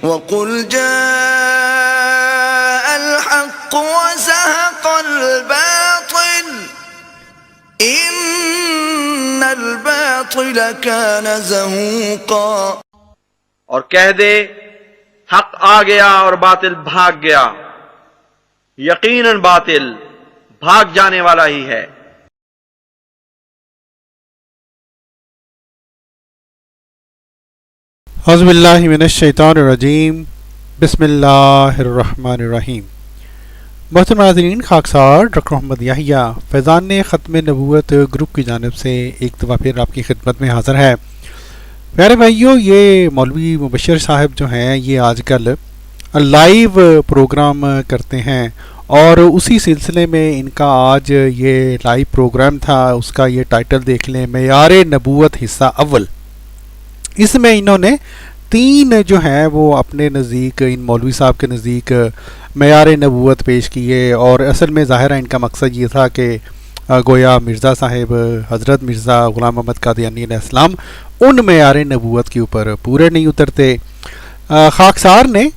وَقُلْ جَاءَ الْحَقُّ وَزَهَقَ الْبَاطِلُ إِنَّ الْبَاطِلَ كَانَ زَهُوقًا۔ اور کہہ دے حق آ گیا اور باطل بھاگ گیا، یقیناً باطل بھاگ جانے والا ہی ہے۔ اعوذ باللہ من الشیطان الرجیم، بسم اللہ الرحمن الرحیم۔ محترم ناظرین، خاکسار ڈاکٹر محمد یحییٰ فیضان ختم نبوت گروپ کی جانب سے ایک دفعہ پھر آپ کی خدمت میں حاضر ہے۔ پیارے بھائیوں، یہ مولوی مبشر صاحب جو ہیں یہ آج کل لائیو پروگرام کرتے ہیں، اور اسی سلسلے میں ان کا آج یہ لائیو پروگرام تھا، اس کا یہ ٹائٹل دیکھ لیں، معیار نبوت حصہ اول۔ اس میں انہوں نے 3 جو ہیں وہ اپنے نزدیک، ان مولوی صاحب کے نزدیک معیار نبوت پیش کیے، اور اصل میں ظاہر ہے ان کا مقصد یہ تھا کہ گویا مرزا صاحب حضرت مرزا غلام محمد قادیانی علیہ السلام ان معیار نبوت کے اوپر پورے نہیں اترتے۔ خاکسار نے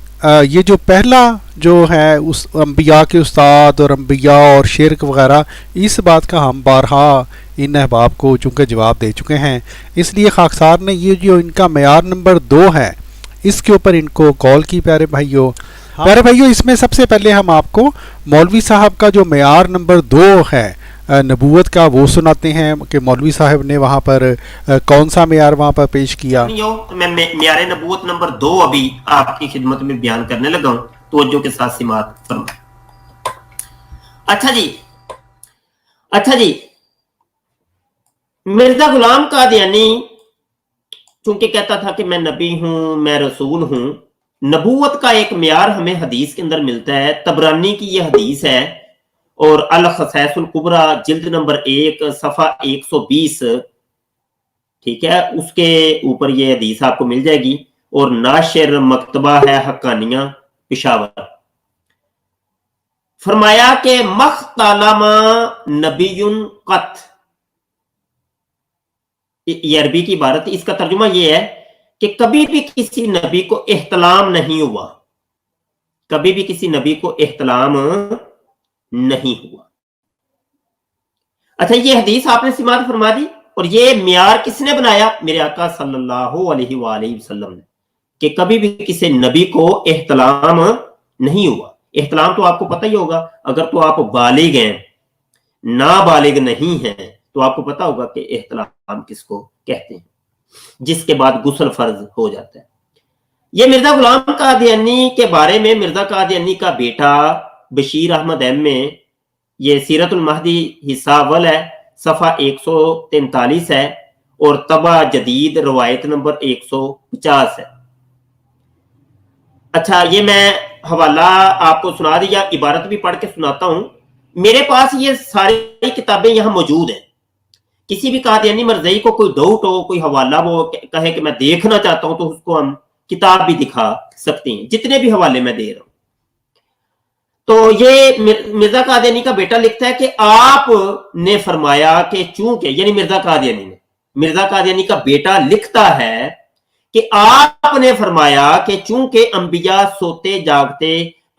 یہ جو پہلا جو ہے اس انبیاء کے استاد اور انبیاء اور شرک وغیرہ، اس بات کا ہم بارہا ان احباب کو چونکہ جواب دے چکے ہیں، اس لیے خاکسار نے یہ جو ان کا معیار نمبر 2 ہے اس کے اوپر ان کو کال کی۔ پیارے بھائیوں، اس میں سب سے پہلے ہم آپ کو مولوی صاحب کا جو معیار نمبر 2 ہے نبوت کا وہ سناتے ہیں کہ مولوی صاحب نے وہاں پر کون سا معیار وہاں پر پیش کیا۔ میں معیار نبوت نمبر 2 ابھی آپ کی خدمت میں بیان کرنے لگا ہوں، توجہ کے ساتھ سماعت فرمائیں۔ اچھا جی، مرزا غلام قادیانی چونکہ کہتا تھا کہ میں نبی ہوں، میں رسول ہوں۔ نبوت کا ایک معیار ہمیں حدیث کے اندر ملتا ہے، طبرانی کی یہ حدیث ہے، اور الخصائص الکبریٰ جلد نمبر 1 صفحہ 120، ٹھیک ہے، اس کے اوپر یہ حدیث آپ کو مل جائے گی، اور ناشر مکتبہ ہے حقانیہ پشاور۔ فرمایا کہ مختلم نبی قط، یہ عربی کی عبارت، اس کا ترجمہ یہ ہے کہ کبھی بھی کسی نبی کو احتلام نہیں ہوا، کبھی بھی کسی نبی کو احتلام نہیں ہوا۔ اچھا، یہ حدیث آپ نے سماعت فرما دی، اور یہ معیار کس نے بنایا؟ میرے آقا صلی اللہ علیہ وآلہ وسلم نے، کہ کبھی بھی کسی نبی کو احتلام نہیں ہوا۔ احتلام تو آپ کو پتہ ہی ہوگا، اگر تو آپ بالغ ہیں، نابالغ نہیں ہیں، تو آپ کو پتا ہوگا کہ احتلام کس کو کہتے ہیں، جس کے بعد غسل فرض ہو جاتا ہے۔ یہ مرزا غلام قادیانی کے بارے میں مرزا قادیانی کا بیٹا بشیر احمد ایم میں یہ سیرت المہدی حصہ اول ہے، صفحہ 143 ہے، اور طبع جدید روایت نمبر 150 ہے۔ اچھا، یہ میں حوالہ آپ کو سنا دیا، عبارت بھی پڑھ کے سناتا ہوں۔ میرے پاس یہ ساری کتابیں یہاں موجود ہیں، کسی بھی قادیانی مرزائی کو کوئی ڈاؤٹ ہو، کوئی حوالہ وہ کہے کہ میں دیکھنا چاہتا ہوں، تو اس کو ہم کتاب بھی دکھا سکتے ہیں، جتنے بھی حوالے میں دے رہا ہوں۔ تو یہ مرزا قادیانی کا بیٹا لکھتا ہے کہ آپ نے فرمایا کہ چونکہ، یعنی مرزا قادیانی کا بیٹا لکھتا ہے کہ آپ نے فرمایا کہ چونکہ انبیاء سوتے جاگتے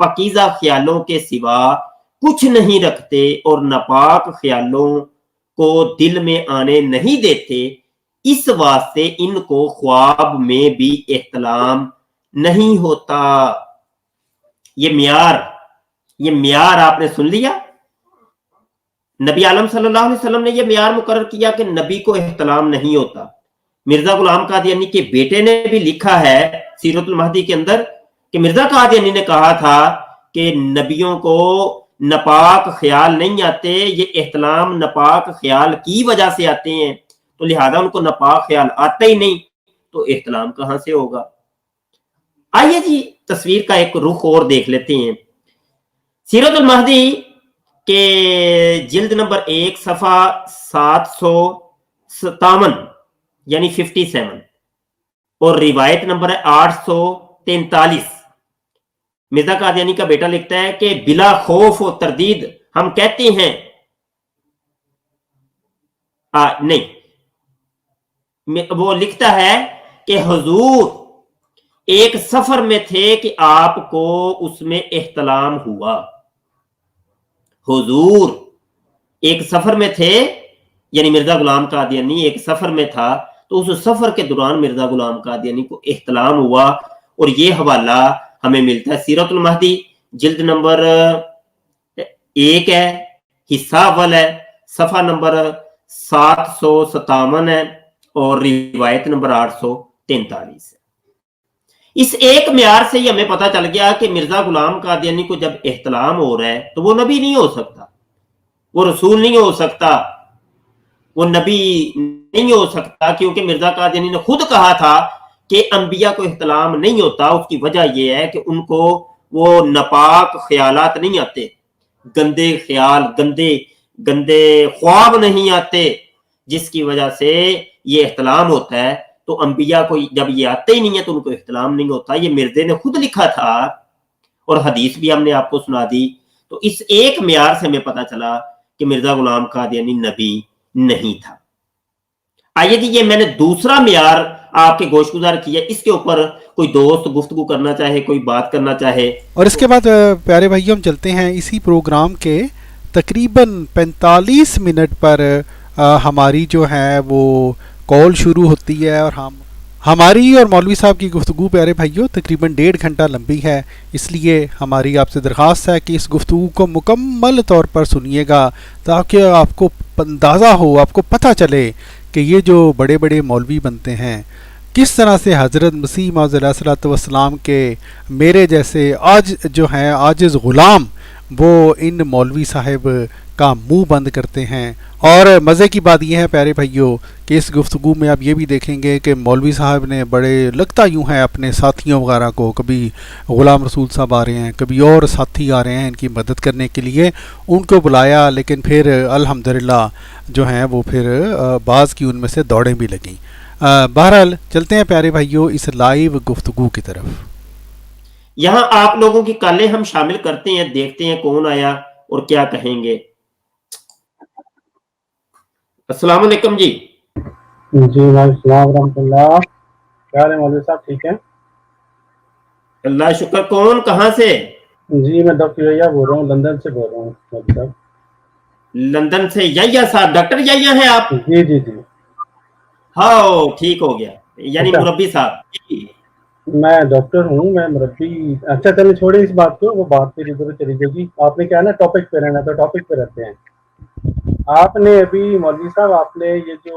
پاکیزہ خیالوں کے سوا کچھ نہیں رکھتے اور ناپاک خیالوں کو دل میں آنے نہیں دیتے، اس واسطے ان کو خواب میں بھی احتلام نہیں ہوتا۔ یہ معیار آپ نے سن لیا، نبی عالم صلی اللہ علیہ وسلم نے یہ معیار مقرر کیا کہ نبی کو احتلام نہیں ہوتا۔ مرزا غلام قادیانی کے بیٹے نے بھی لکھا ہے سیرت المہدی کے اندر کہ مرزا قادیانی نے کہا تھا کہ نبیوں کو ناپاک خیال نہیں آتے، یہ احتلام ناپاک خیال کی وجہ سے آتے ہیں، تو لہذا ان کو ناپاک خیال آتا ہی نہیں، تو احتلام کہاں سے ہوگا؟ آئیے جی تصویر کا ایک رخ اور دیکھ لیتے ہیں۔ سیرت المہدی کے جلد نمبر 1 صفحہ 757 یعنی 57، اور روایت نمبر ہے 843۔ مرزا قادیانی کا بیٹا لکھتا ہے کہ بلا خوف و تردید ہم کہتے ہیں نہیں، وہ لکھتا ہے کہ حضور ایک سفر میں تھے کہ آپ کو اس میں احتلام ہوا. حضور ایک سفر میں تھے، یعنی مرزا غلام قادیانی ایک سفر میں تھا، تو اس سفر کے دوران مرزا غلام قادیانی کو احتلام ہوا. اور یہ حوالہ ہمیں ملتا ہے سیرت المہدی جلد نمبر 1 ہے، حصہ اول ہے، صفحہ نمبر 757 ہے اور روایت نمبر 843 ہے. اس ایک معیار سے ہی ہمیں پتہ چل گیا کہ مرزا غلام قادیانی کو جب احتلام ہو رہا ہے تو وہ نبی نہیں ہو سکتا، وہ رسول نہیں ہو سکتا، وہ نبی نہیں ہو سکتا، کیونکہ مرزا قادیانی نے خود کہا تھا کہ انبیاء کو احتلام نہیں ہوتا. اس کی وجہ یہ ہے کہ ان کو وہ ناپاک خیالات نہیں آتے، گندے خیال، گندے خواب نہیں آتے، جس کی وجہ سے یہ احتلام ہوتا ہے. تو انبیاء کو جب یہ آتے ہی نہیں ہے تو ان کو احتلام نہیں ہوتا. یہ مرزے نے خود لکھا تھا اور حدیث بھی ہم نے آپ کو سنا دی. تو اس ایک معیار سے ہمیں پتہ چلا کہ مرزا غلام قادیانی نبی نہیں تھا. آئیے جی، یہ میں نے دوسرا معیار آپ کے گوش گزار کیا، اس کے اوپر کوئی دوست گفتگو کرنا چاہے، کوئی بات کرنا چاہے. اور اس کے بعد پیارے بھائیوں ہم چلتے ہیں اسی پروگرام کے تقریباً 45 منٹ پر ہماری جو ہے وہ کال شروع ہوتی ہے، اور ہماری اور مولوی صاحب کی گفتگو پیارے بھائیوں تقریباً 1.5 گھنٹہ لمبی ہے. اس لیے ہماری آپ سے درخواست ہے کہ اس گفتگو کو مکمل طور پر سنیے گا تاکہ آپ کو اندازہ ہو، آپ کو پتہ چلے کہ یہ جو بڑے بڑے مولوی بنتے ہیں کس طرح سے حضرت مسیح موعود علیہ الصلوۃ والسلام کے میرے جیسے جو ہیں عاجز غلام وہ ان مولوی صاحب کا منہ بند کرتے ہیں. اور مزے کی بات یہ ہے پیارے بھائیوں کہ اس گفتگو میں آپ یہ بھی دیکھیں گے کہ مولوی صاحب نے بڑے لگتا یوں ہیں اپنے ساتھیوں وغیرہ کو، کبھی غلام رسول صاحب آ رہے ہیں، کبھی اور ساتھی آ رہے ہیں ان کی مدد کرنے کے لیے، ان کو بلایا، لیکن پھر الحمدللہ جو ہیں وہ پھر بعض کی ان میں سے دوڑیں بھی لگیں. بہرحال چلتے ہیں پیارے بھائیوں اس لائیو گفتگو کی طرف. یہاں آپ لوگوں کی کالیں ہم شامل کرتے ہیں، دیکھتے ہیں کون آیا اور کیا کہیں گے. السلام علیکم جی. جی وعلیکم السلام ورحمۃ اللہ. کیا حال ہے مولوی صاحب، ٹھیک ہیں؟ اللہ شکر. کون، کہاں سے؟ جی میں ڈاکٹر یحییٰ بول رہا ہوں، لندن سے بول رہا ہوں مولوی صاحب. لندن سے یحییٰ صاحب، ڈاکٹر یحییٰ ہیں آپ؟ جی جی جی. ہاں ٹھیک ہو گیا، یعنی اچھا مربی صاحب. جی میں ڈاکٹر ہوں، میں مربی. اچھا چلیں چھوڑیں اس بات کو، وہ بات پھر ادھر چلی گئی. جی آپ نے کیا نا ٹاپک پہ رہنا، تو ٹاپک پہ رہتے ہیں. آپ نے ابھی مولوی صاحب آپ نے یہ جو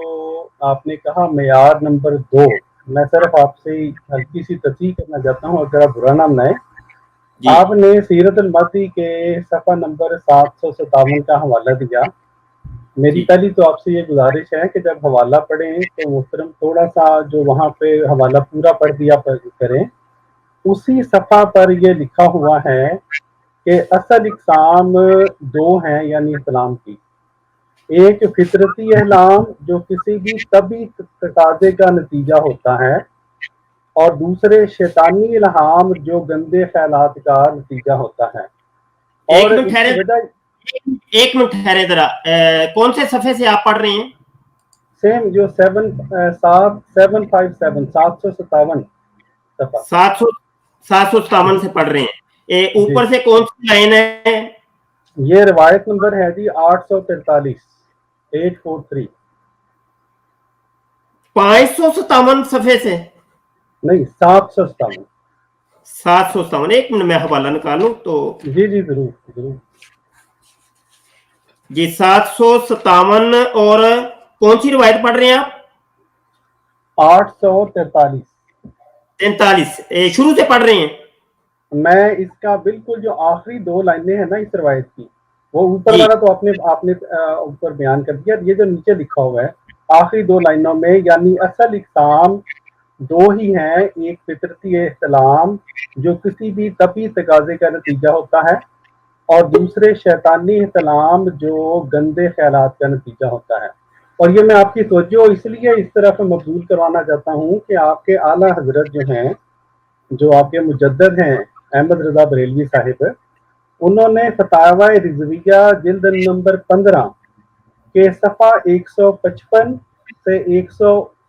آپ نے کہا معیار نمبر 2، میں صرف آپ سے ہلکی سی تصحیح کرنا چاہتا ہوں، اگر آپ برا نہ منائیں. جی آپ نے سیرت المہدی کے صفحہ نمبر 757 کا حوالہ دیا. میری جی پہلی تو آپ سے یہ گزارش ہے کہ جب حوالہ پڑھیں تو محترم تھوڑا سا جو وہاں پہ حوالہ پورا پڑھ دیا کریں. اسی صفحہ پر یہ لکھا ہوا ہے کہ اصل اقسام 2 ہیں یعنی احتلام کی. ایک فطرتی احلام جو کسی بھی طبی تقاضے کا نتیجہ ہوتا ہے، اور دوسرے شیطانی الہام جو گندے خیالات کا نتیجہ ہوتا ہے. اور ایک منٹ اس ٹھہرے، کی وجہ ایک منٹ ٹھہرے ذرا. کون سے صفحے سے آپ پڑھ رہے ہیں؟ سیم جو 757 صفحہ. 757 سے پڑھ رہے ہیں. جی اوپر سے کون سی لائن ہے؟ یہ روایت نمبر ہے جی 843 843. 557 صفحے سے؟ نہیں 757. 757. ایک منٹ میں حوالہ نکالوں تو. جی جی ضرور ضرور. جی 757. اور کون سی روایت پڑھ رہے ہیں آپ؟ 843. 43 شروع سے پڑھ رہے ہیں؟ میں اس کا بالکل جو آخری 2 لائنیں ہیں نا اس روایت کی، وہ اوپر جی والا تو آپ نے اوپر بیان کر دیا. یہ جو نیچے لکھا ہوا ہے آخری 2 لائنوں میں، یعنی اصل اقسام 2 ہی ہیں. ایک فطرتی احتلام جو کسی بھی طبی تقاضے کا نتیجہ ہوتا ہے، اور دوسرے شیطانی احتلام جو گندے خیالات کا نتیجہ ہوتا ہے. اور یہ میں آپ کی توجہ اس لیے اس طرف مبذول کروانا چاہتا ہوں کہ آپ کے اعلیٰ حضرت جو ہیں، جو آپ کے مجدد ہیں احمد رضا بریلوی صاحب، انہوں نے فتاوی رضویہ جلد نمبر 15 کے صفحہ 155 سے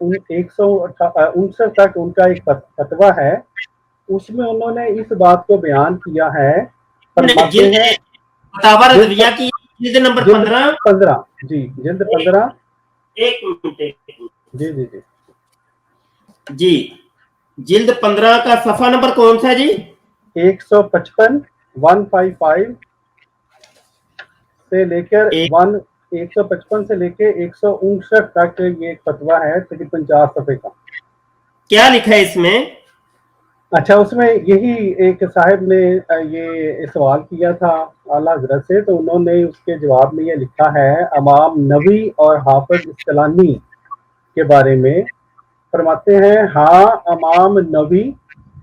159 तक उनका एक फतवा है, उसमें उन्होंने इस बात को बयान किया है, फरमाते हैं फतावा रज़विया की जिल्द नंबर 15 15 जी, जिल्द 15 एक मिनट जी जी जी जी, जिल्द 15 का सफा नंबर कौन सा जी? 155 155 से लेकर 155 से लेकर 159 तक ये एक फतवा है, तकरीबन 50 सफ़े का। क्या लिखा है इसमें? अच्छा, उसमें यही एक साहब ने ये सवाल किया था आला हज़रत से, तो उन्होंने उसके जवाब में ये लिखा है, इमाम नबी और हाफिज इस्कलानी के बारे में फरमाते हैं, हाँ, इमाम नबी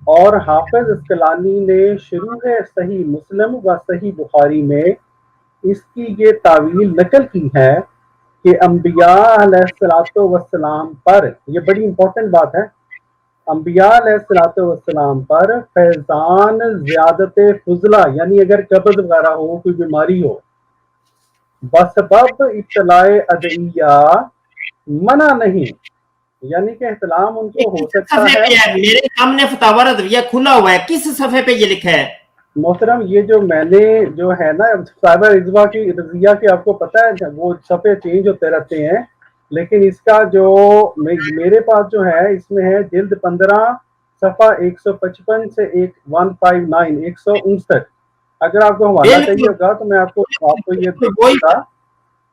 और हाफिज इस्कलानी ने शुरू सही मुस्लिम व सही बुखारी में इसकी ये तावील नकल की है कि अंबिया अलैहिस्सलातो वस्सलाम पर, ये बड़ी इंपॉर्टेंट बात है, अंबिया अलैहिस्सलातो वस्सलाम पर फैजान ज़ियादत फुजला, यानी अगर कब्ज़ वगैरह हो, कोई बीमारी हो, बसबब इत्तलाए अदइया मना नहीं, यानी कि इहतलाम उनको हो सकता है। मेरे सामने फतावा रज़विया खुला हुआ है, किस सफे पे ये लिखा है? मोहतरम, ये जो मैंने जो है ना साहिबा रिजवा की रज़िया की, आपको पता है वो सफ़े चेंज होते रहते हैं, लेकिन इसका जो मेरे पास जो है, इसमें है जिल्द 15 सफ़ा 155 से 159 159। अगर आपको हवाला चाहिए होगा तो मैं आपको ये दूंगा,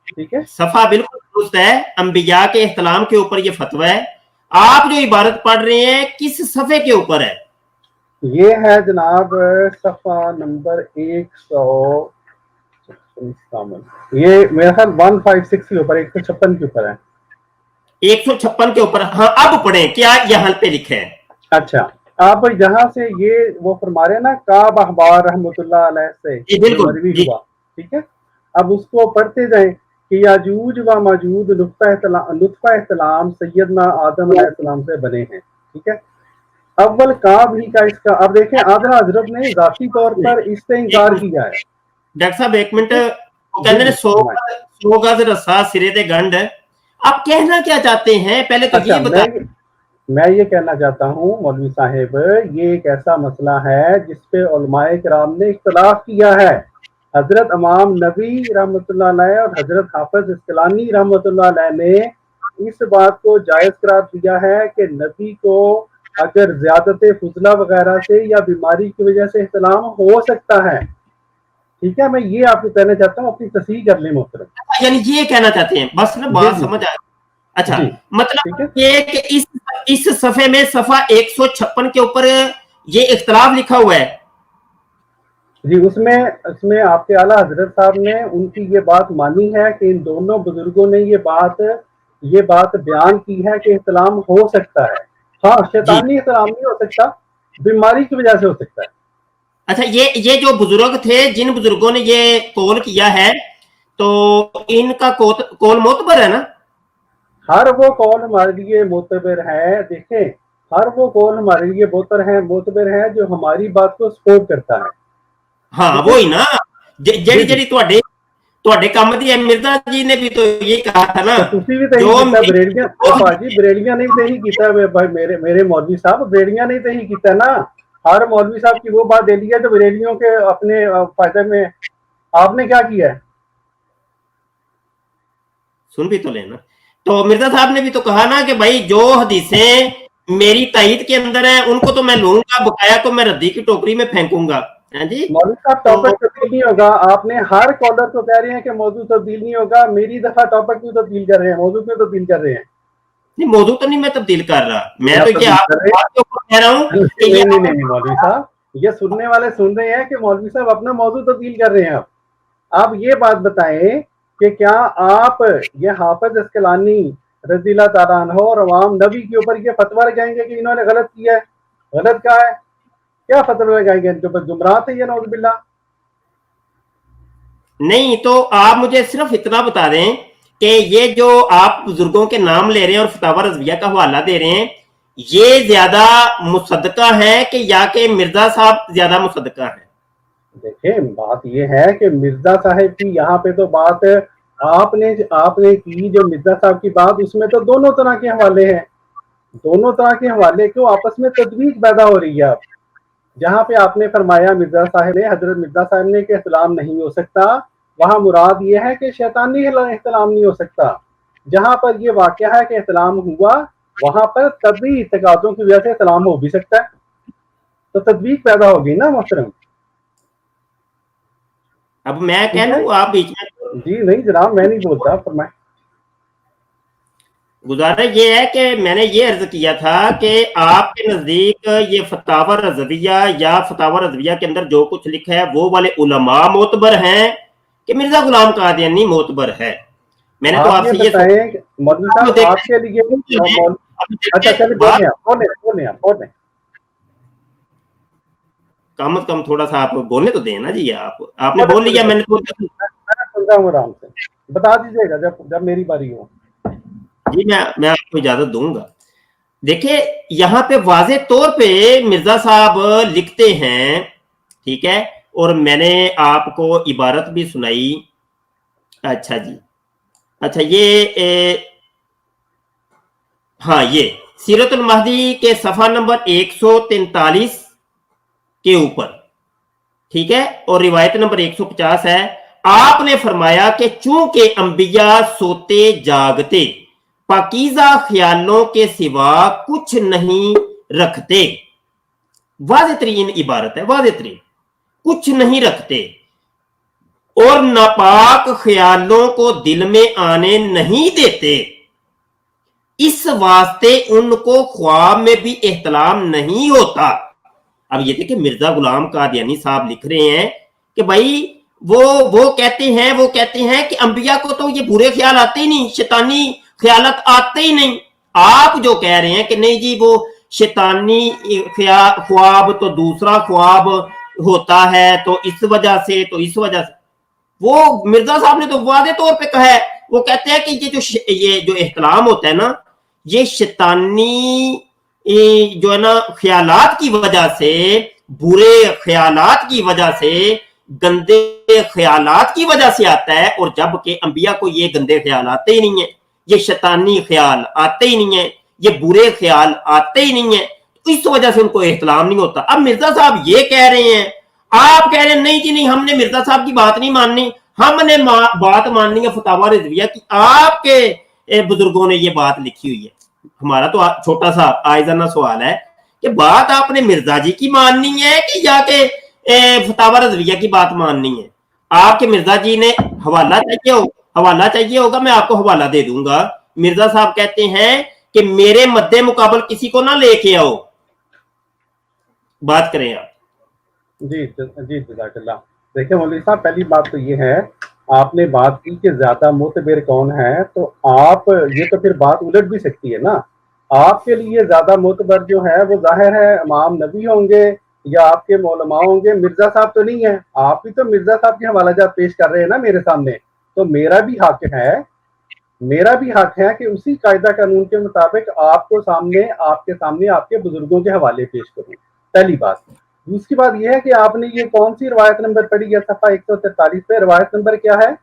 ठीक है? सफा बिल्कुल दुरुस्त है, अंबिया के इख्तिलाम के ऊपर ये फतवा है। आप जो इबारत पढ़ रहे हैं किस सफे के ऊपर है? ये है जनाब सफ़ा नंबर 100, ये मेरा ख्याल 156 के ऊपर, 156 के ऊपर है। 156 के ऊपर, हाँ, अब पढ़ें, क्या यहाँ पे लिखे है? अच्छा, आप जहां से ये वो फरमा रहे हैं ना, काब अखबार रहमतुल्लाह अलैह से मरवी हुआ, ठीक है, अब उसको पढ़ते जाएं कि याजूज व माजूज लुत्फा इस्लाम सैयदना आदम अलैहिस्सलाम से बने हैं, ठीक है। अव्वल काब ही का इसका, अब देखें आदम हजरत ने जाती तौर पर इससे इनकार किया है। डॉक्टर साहब एक मिनट, वो कहते हैं 100 गज रस्सा सिरे दे गंढ, आप कहना क्या चाहते हैं पहले तो ये बताइए। मैं ये कहना चाहता हूँ मौलवी साहिब, ये एक ऐसा मसला है जिसपे उलमाए किराम ने इख्तलाफ किया है। हजरत इमाम नबी रहमतुल्लाह अलैह और हजरत हाफिज इस्कलानी रहमतुल्लाह अलैह ने इस बात को जायज़ करार दिया है कि नबी को अगर ज़ियादत फुजला वगैरह से या बीमारी की वजह से इख्तिलाम हो सकता है, ठीक है। मैं ये आपको कहना चाहता हूँ, अपनी तस्हीह कर लें मोहतरम। यानी ये कहना चाहते हैं, बस ना बात समझ आ। अच्छा, मतलब ये कि इस सफे में सफा 156 के ऊपर ये इख्तिलाफ लिखा हुआ है जी, उसमें आपके आला हजरत साहब ने उनकी ये बात मानी है कि इन दोनों बुजुर्गों ने ये बात बयान की है कि इख्तिलाम हो सकता है। हाँ, शैतानी इख्तिलाम नहीं हो सकता, बीमारी की वजह से हो सकता है। अच्छा, ये जो बुजुर्ग थे, जिन बुजुर्गों ने ये कौल किया है, तो इनका कौल मोतबर है ना? हर वो कौल हमारे लिए मोतबर है। देखें, हर वो कौल हमारे लिए मोतबर है जो हमारी बात को सपोर्ट करता है। हाँ, वो ही ना, ਜਿਹੜੀ ਤੁਹਾਡੇ ਕੰਮ ਦੀ ਮਿਰਜ਼ਾ ਜੀ ਨੇ ਵੀ तो ये कहा था ना, ਤੁਸੀਂ ਵੀ ਤਾਂ ਇਹੀ ਕੀਤਾ, ਬਰੇਲੀਆਂ ਨੇ भी यही ਕੀਤਾ भाई, मेरे मौलवी साहब, बरेलियां ने तो यही किया ना। हर मौलवी साहब की वो बात ले ली है तो बरेलियों के अपने फायदे में आपने क्या किया है? सुन भी तो लेना। तो मिर्जा साहब ने भी तो कहा ना कि भाई जो हदीसें मेरी तायद के अंदर है उनको तो मैं लूंगा, बकाया तो मैं रद्दी की टोकरी में फेंकूंगा। जी मौलवी साहब, टॉपिक तब्दील नहीं होगा। आपने हर कॉलर को कह रहे हैं कि मौजूद तब्दील नहीं होगा, मेरी दफा टॉपिक क्यों तब्दील कर रहे हैं, मौजूद क्यों तब्दील कर रहे हैं? नहीं, मौजूद तो नहीं मैं तब्दील कर रहा, मैं तो ये आपको कह रहा हूँ कि ये नहीं मौलवी साहब, ये सुनने वाले सुन रहे हैं कि मौलवी साहब अपना मौजूद तब्दील कर रहे हैं। आप ये बात बताएं कि क्या आप ये हाफिज इस्कलानी रज़ियल्लाहु ताला अन्हु और इमाम नबी के ऊपर ये फतवा लगाएंगे कि इन्होंने गलत किया है? गलत क्या है? क्या फतवा लगाएंगे इनके ऊपर? गुमराह थे ये, नऊज़ बिल्लाह। नहीं, तो आप मुझे सिर्फ इतना बता दें कि ये जो आप बुजुर्गों के नाम ले रहे हैं और फतावा रज़विया का हवाला दे रहे हैं, ये ज्यादा मुसद्दका है कि या कि मिर्जा साहब ज्यादा मुसद्दका है? देखें, बात ये है कि मिर्जा साहब की यहाँ पे तो बात आपने की, जो मिर्जा साहब की बात, उसमें तो दोनों तरह के हवाले हैं। दोनों तरह के हवाले क्यों, आपस में तदवीज पैदा हो रही है। अब जहाँ पे आपने फरमाया मिर्जा साहब ने, हजरत मिर्जा साहब ने कि इख्तिलाम नहीं हो सकता, वहाँ मुराद ये है कि शैतानी इख्तिलाम नहीं हो सकता। जहाँ पर ये वाक़या है कि इख्तिलाम हुआ, वहाँ पर तभी तकादों की वजह से इख्तिलाम हो भी सकता है, तो तदवीज पैदा होगी ना मोहतरम। अब मैं कह लूं, आप बीच में, जी नहीं जनाब, मैं नहीं बोलता, फरमाएं। गुजारा ये है कि मैंने ये अर्ज किया था कि आपके नजदीक ये फतावा रज़विया या फतावा रज़विया के अंदर जो कुछ लिखा है वो वाले उलमा मोतबर हैं कि मिर्जा गुलाम कादियानी मोतबर है। मैंने तो आपसे ये मौलवी साहब आपके लिए, अच्छा चलिए बोले कम से कम थोड़ा सा आप बोलने तो दें ना जी। आपने बोल लिया, मैंने सुन रहा हूँ आराम से, बता दीजिएगा जब मेरी बारी हो। जी मैं आपको इजाजत दूंगा। देखिए यहाँ पे वाजे तौर पे मिर्जा साहब लिखते हैं, ठीक है, और मैंने आपको इबारत भी सुनाई। अच्छा जी, अच्छा हाँ, ये सीरतुल महदी के सफा नंबर 143 के ऊपर, ठीक है, और रिवायत नंबर 150 है। आपने फरमाया कि चूंकि अंबिया सोते जागते पाकीज़ा ख्यालों के सिवा कुछ नहीं रखते, वाज़ेह तरीन इबारत है, वाज़ेह तरीन, कुछ नहीं रखते और नापाक ख्यालों को दिल में आने नहीं देते, इस वास्ते उनको ख्वाब में भी एहतलाम नहीं होता। अब ये देखिए मिर्जा गुलाम कादियानी साहब लिख रहे हैं कि भाई वो कहते हैं कि अंबिया को तो ये बुरे ख्याल आते ही नहीं, शैतानी ख्यालत आते ही नहीं। आप जो कह रहे हैं कि नहीं जी वो शैतानी ख्वाब तो दूसरा ख्वाब होता है, तो इस वजह से वो मिर्जा साहब ने तो वादे तौर पे कहा है। वो कहते हैं कि ये जो एहतलाम होता है ना, ये शैतानी जो है ना ख्यालात की वजह से, बुरे ख्यालात की वजह से, गंदे ख्यालात की वजह से आता है। और जबकि अंबिया को ये गंदे ख्याल आते ही नहीं है, ये शैतानी ख्याल आते ही नहीं है, ये बुरे ख्याल आते ही नहीं है, तो इस वजह से उनको एहतलाम नहीं होता। अब मिर्जा साहब ये कह रहे हैं, आप कह रहे हैं नहीं जी नहीं, हमने मिर्जा साहब की बात नहीं माननी, हमने बात माननी है फतावा रिजविया की। आपके बुजुर्गों ने ये बात लिखी हुई है। हमारा तो छोटा सा आयजाना सवाल है कि बात आपने मिर्जा जी की माननी है कि जाके फतावा रज़विया की बात माननी है। आपके मिर्जा जी ने हवाला चाहिए होगा, मैं आपको हवाला दे दूंगा। मिर्जा साहब कहते हैं कि मेरे मद्दे मुकाबल किसी को ना लेके आओ, बात करें आप। जी जज़ाकल्लाह। देखिए मौलवी साहब, पहली बात तो ये है, आपने बात की कि ज्यादा मोतबर कौन है, तो आप ये तो फिर बात उलट भी सकती है ना। आपके लिए ज्यादा मोतबर जो है वो जाहिर है इमाम नबी होंगे या आपके मौलमा होंगे, मिर्जा साहब तो नहीं है। आप भी तो मिर्जा साहब के हवालाजात पेश कर रहे हैं ना मेरे सामने, तो मेरा भी हक है कि उसी कायदा कानून के मुताबिक आपके सामने आपके बुजुर्गों के हवाले पेश करूं। पहली बात। दूसरी बात यह है कि आपने ये कौन सी रिवायत नंबर पढ़ी है? सफा 143 पे रिवायत नंबर क्या है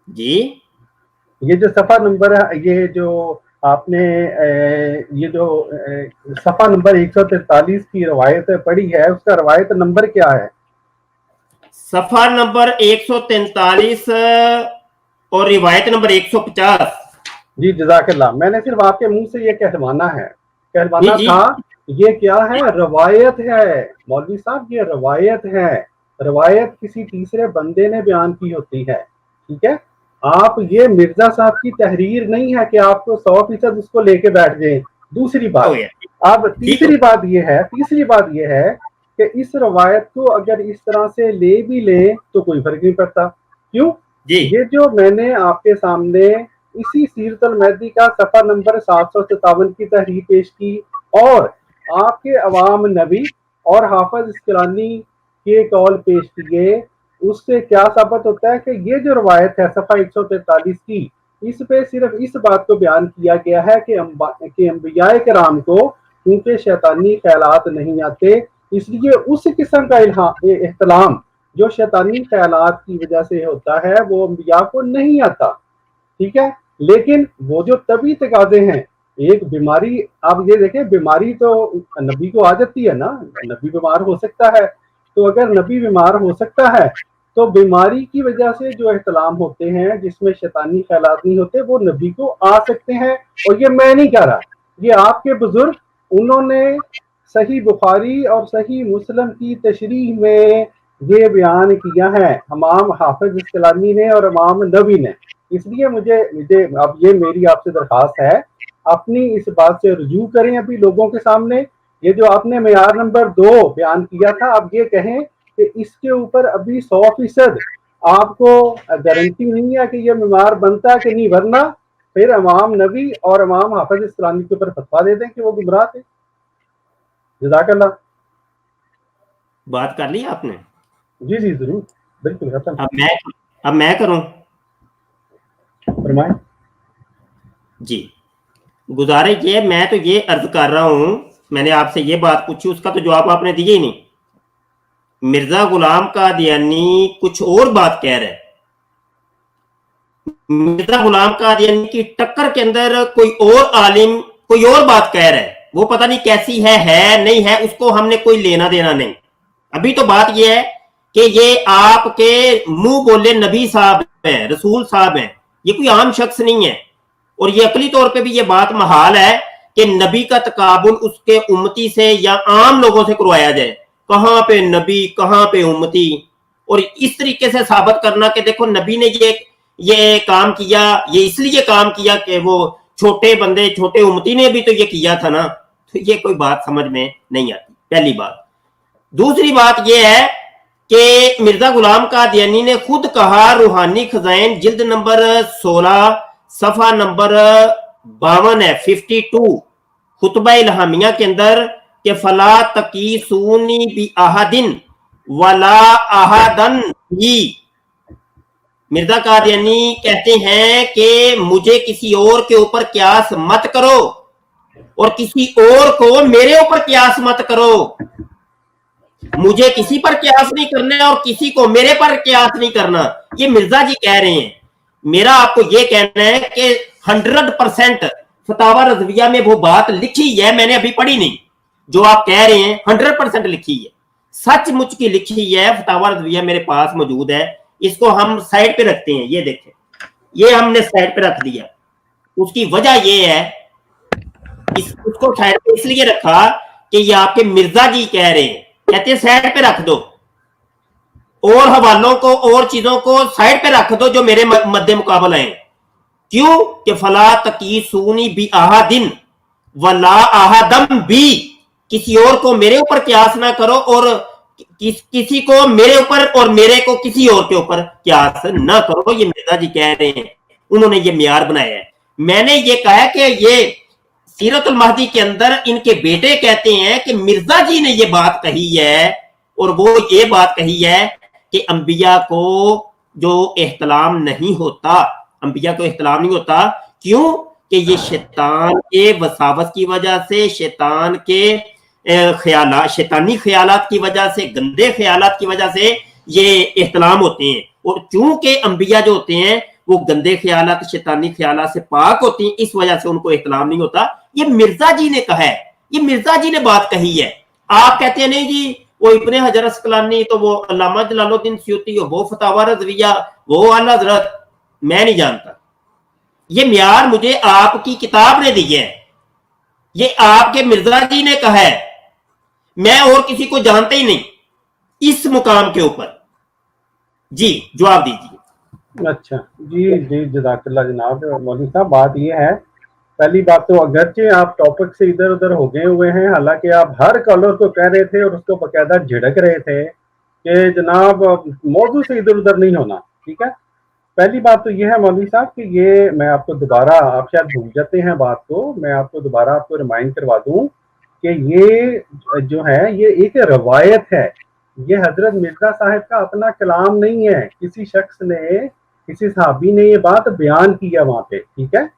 जी? ये जो सफा नंबर है, ये जो आपने ये जो सफा नंबर 143 की रिवायत पढ़ी है, उसका रिवायत नंबर क्या है? सफा नंबर 143 और रिवायत नंबर 150। जी जज़ाकल्लाह। मैंने सिर्फ आपके मुंह से ये कहलवाना था। ये क्या है? रवायत है मौलवी साहब, ये रवायत है। रवायत किसी तीसरे बंदे ने बयान की होती है, ठीक है। आप ये मिर्जा साहब की तहरीर नहीं है कि आपको 100% उसको लेके बैठ जाए। दूसरी बात, अब तीसरी बात ये है कि इस रवायत को अगर इस तरह से ले भी लें तो कोई फर्क नहीं पड़ता। क्यों? ये जो मैंने आपके सामने इसी सीरतुल महदी का सफा नंबर 757 की तहरीर पेश की और आपके अवाम नबी और हाफिज इस्कलानी के कौल पेश किए, उससे क्या साबित होता है कि ये जो रवायत है सफा 143 की, इस पे सिर्फ इस बात को बयान किया गया है कि अंबियाए किराम को क्योंकि शैतानी ख्यालात नहीं आते, इसलिए उस किस्म का इख्तिलाम जो शैतानी ख्यालात की वजह से होता है वो अंबिया को नहीं आता, ठीक है। लेकिन वो जो तभी तकाजे हैं एक बीमारी, आप ये देखें, बीमारी तो नबी को आ जाती है ना, नबी बीमार हो सकता है, तो अगर नबी बीमार हो सकता है तो बीमारी की वजह से जो एहतलाम होते हैं जिसमें शैतानी ख्यालात नहीं होते वो नबी को आ सकते हैं। और ये मैं नहीं कह रहा, ये आपके बुजुर्ग, उन्होंने सही बुखारी और सही मुस्लिम की तशरीह में ये बयान किया है, इमाम हाफिज इस्कलानी ने और इमाम नबी ने। इसलिए मुझे मुझे अब ये मेरी आपसे दरखास्त है, अपनी इस बात से रुजू करें अभी लोगों के सामने। ये जो आपने मेयार नंबर 2 बयान किया था, अब ये कहें कि इसके ऊपर अभी 100% आपको गारंटी नहीं है कि ये बीमार बनता है कि नहीं, वरना फिर इमाम नबी और इमाम हाफिज इस्कलानी के ऊपर फतवा दे दें कि वो गुमराह थे। जज़ाकल्लाह। बात कर ली आपने? जी जी जरूर, बिल्कुल खत्म। अब मैं करूं? फरमाएं। जी, गुजारिश ये, मैं तो ये अर्ज कर रहा हूं, मैंने आपसे ये बात पूछी, उसका तो जवाब आपने दिया ही नहीं। मिर्जा गुलाम कादियानी कुछ और बात कह रहे हैं। मिर्जा गुलाम कादियानी की टक्कर के अंदर कोई और आलिम कोई और बात कह रहा है, वो पता नहीं कैसी है नहीं है, उसको हमने कोई लेना देना नहीं। अभी तो बात ये है कि ये आपके मुंह बोले नबी साहब हैं, रसूल साहब हैं, ये कोई आम शख्स नहीं है। और ये अकली तौर पे भी ये बात महाल है कि नबी का तकाबुल उसके उम्मती से या आम लोगों से करवाया जाए। कहां पे नबी, कहां पे उम्मती, और इस तरीके से साबित करना कि देखो नबी ने ये काम किया, ये इसलिए काम किया कि वो छोटे बंदे, छोटे उम्मती ने भी तो ये किया था ना, तो ये कोई बात समझ में नहीं आती, पहली बात। दूसरी बात ये है कि मिर्जा गुलाम कादियानी ने खुद कहा, रूहानी खजाइन जिल्द नंबर 16 सफा नंबर 52 है, 52, खुतबा इल्हामिया के अंदर, कि फला तकीसूनी बि अहदिन वला अहदन भी। मिर्जा कादियानी कहते हैं कि मुझे किसी और के ऊपर क्यास मत करो और किसी और को मेरे ऊपर क्यास मत करो। मुझे किसी पर क्यास नहीं करना और किसी को मेरे पर क्यास नहीं करना, ये मिर्जा जी कह रहे हैं। मेरा आपको ये कहना है कि 100% फतावा रज़विया में वो बात लिखी है, मैंने अभी पढ़ी नहीं, जो आप कह रहे हैं 100% लिखी है, सचमुच की लिखी है। फतावा रज़विया मेरे पास मौजूद है, इसको हम साइड पे रखते हैं, ये देखें, ये हमने साइड पे रख दिया। उसकी वजह ये है, उसको साइड पे इसलिए रखा कि ये आपके मिर्जा जी कह रहे हैं, कहते हैं साइड पे रख दो, और हवालों को और चीजों को साइड पे रख दो जो मेरे मद्दे मुकाबला है। क्यों? कि फला तकीसूनी बि अहदिन वला अहदम भी, किसी और को मेरे ऊपर क्यास ना करो और किसी को मेरे ऊपर और मेरे को किसी और के ऊपर क्यास ना करो। ये मिर्जा जी कह रहे हैं, उन्होंने ये मियार बनाया है। मैंने ये कहा कि ये सीरतुल महदी के अंदर इनके बेटे कहते हैं कि मिर्जा जी ने ये बात कही है, और वो ये बात कही है कि अंबिया को जो एहतलाम नहीं होता, अंबिया को एहतलाम नहीं होता। क्यों? कि ये शैतान के वसावस की वजह से, शैतान के ख्यालात, शैतानी ख्यालात की वजह से, गंदे ख्यालात की वजह से ये एहतलाम होते हैं। और चूंकि अंबिया जो होते हैं वो गंदे ख्यालात, शैतानी ख्यालात से पाक होती हैं, इस वजह से उनको एहतलाम नहीं होता। ये मिर्जा जी ने कहा है, ये मिर्जा जी ने बात कही है। आप कहते हैं नहीं जी वो इब्ने हजर अस्कलानी, तो वो अल्लामा जलालुद्दीन सयूती, वो फतावा रज़विया, वो आला हज़रत, मैं नहीं जानता। ये मियार मुझे आपकी किताब ने दी है, ये आपके मिर्जा जी ने कहा है, मैं और किसी को जानते ही नहीं इस मुकाम के ऊपर। जी जवाब दीजिए। अच्छा जी जी, जज़ाकल्लाह जनाब। मौलवी साहब, बात ये है, पहली बात तो अगरचे आप टॉपिक से इधर उधर हो गए हुए हैं, हालांकि आप हर कॉलर को कह रहे थे और उसको बकायदा झिड़क रहे थे कि जनाब मौजू से इधर उधर नहीं होना, ठीक है। पहली बात तो ये है मौलवी साहब कि ये मैं आपको दोबारा, आप शायद भूल जाते हैं बात को, मैं आपको दोबारा आपको रिमाइंड करवा दूं कि ये जो है ये एक रवायत है, ये हजरत मिर्जा साहब का अपना कलाम नहीं है। किसी शख्स ने, किसी सहाबी ने ये बात बयान की है वहां पे, ठीक है।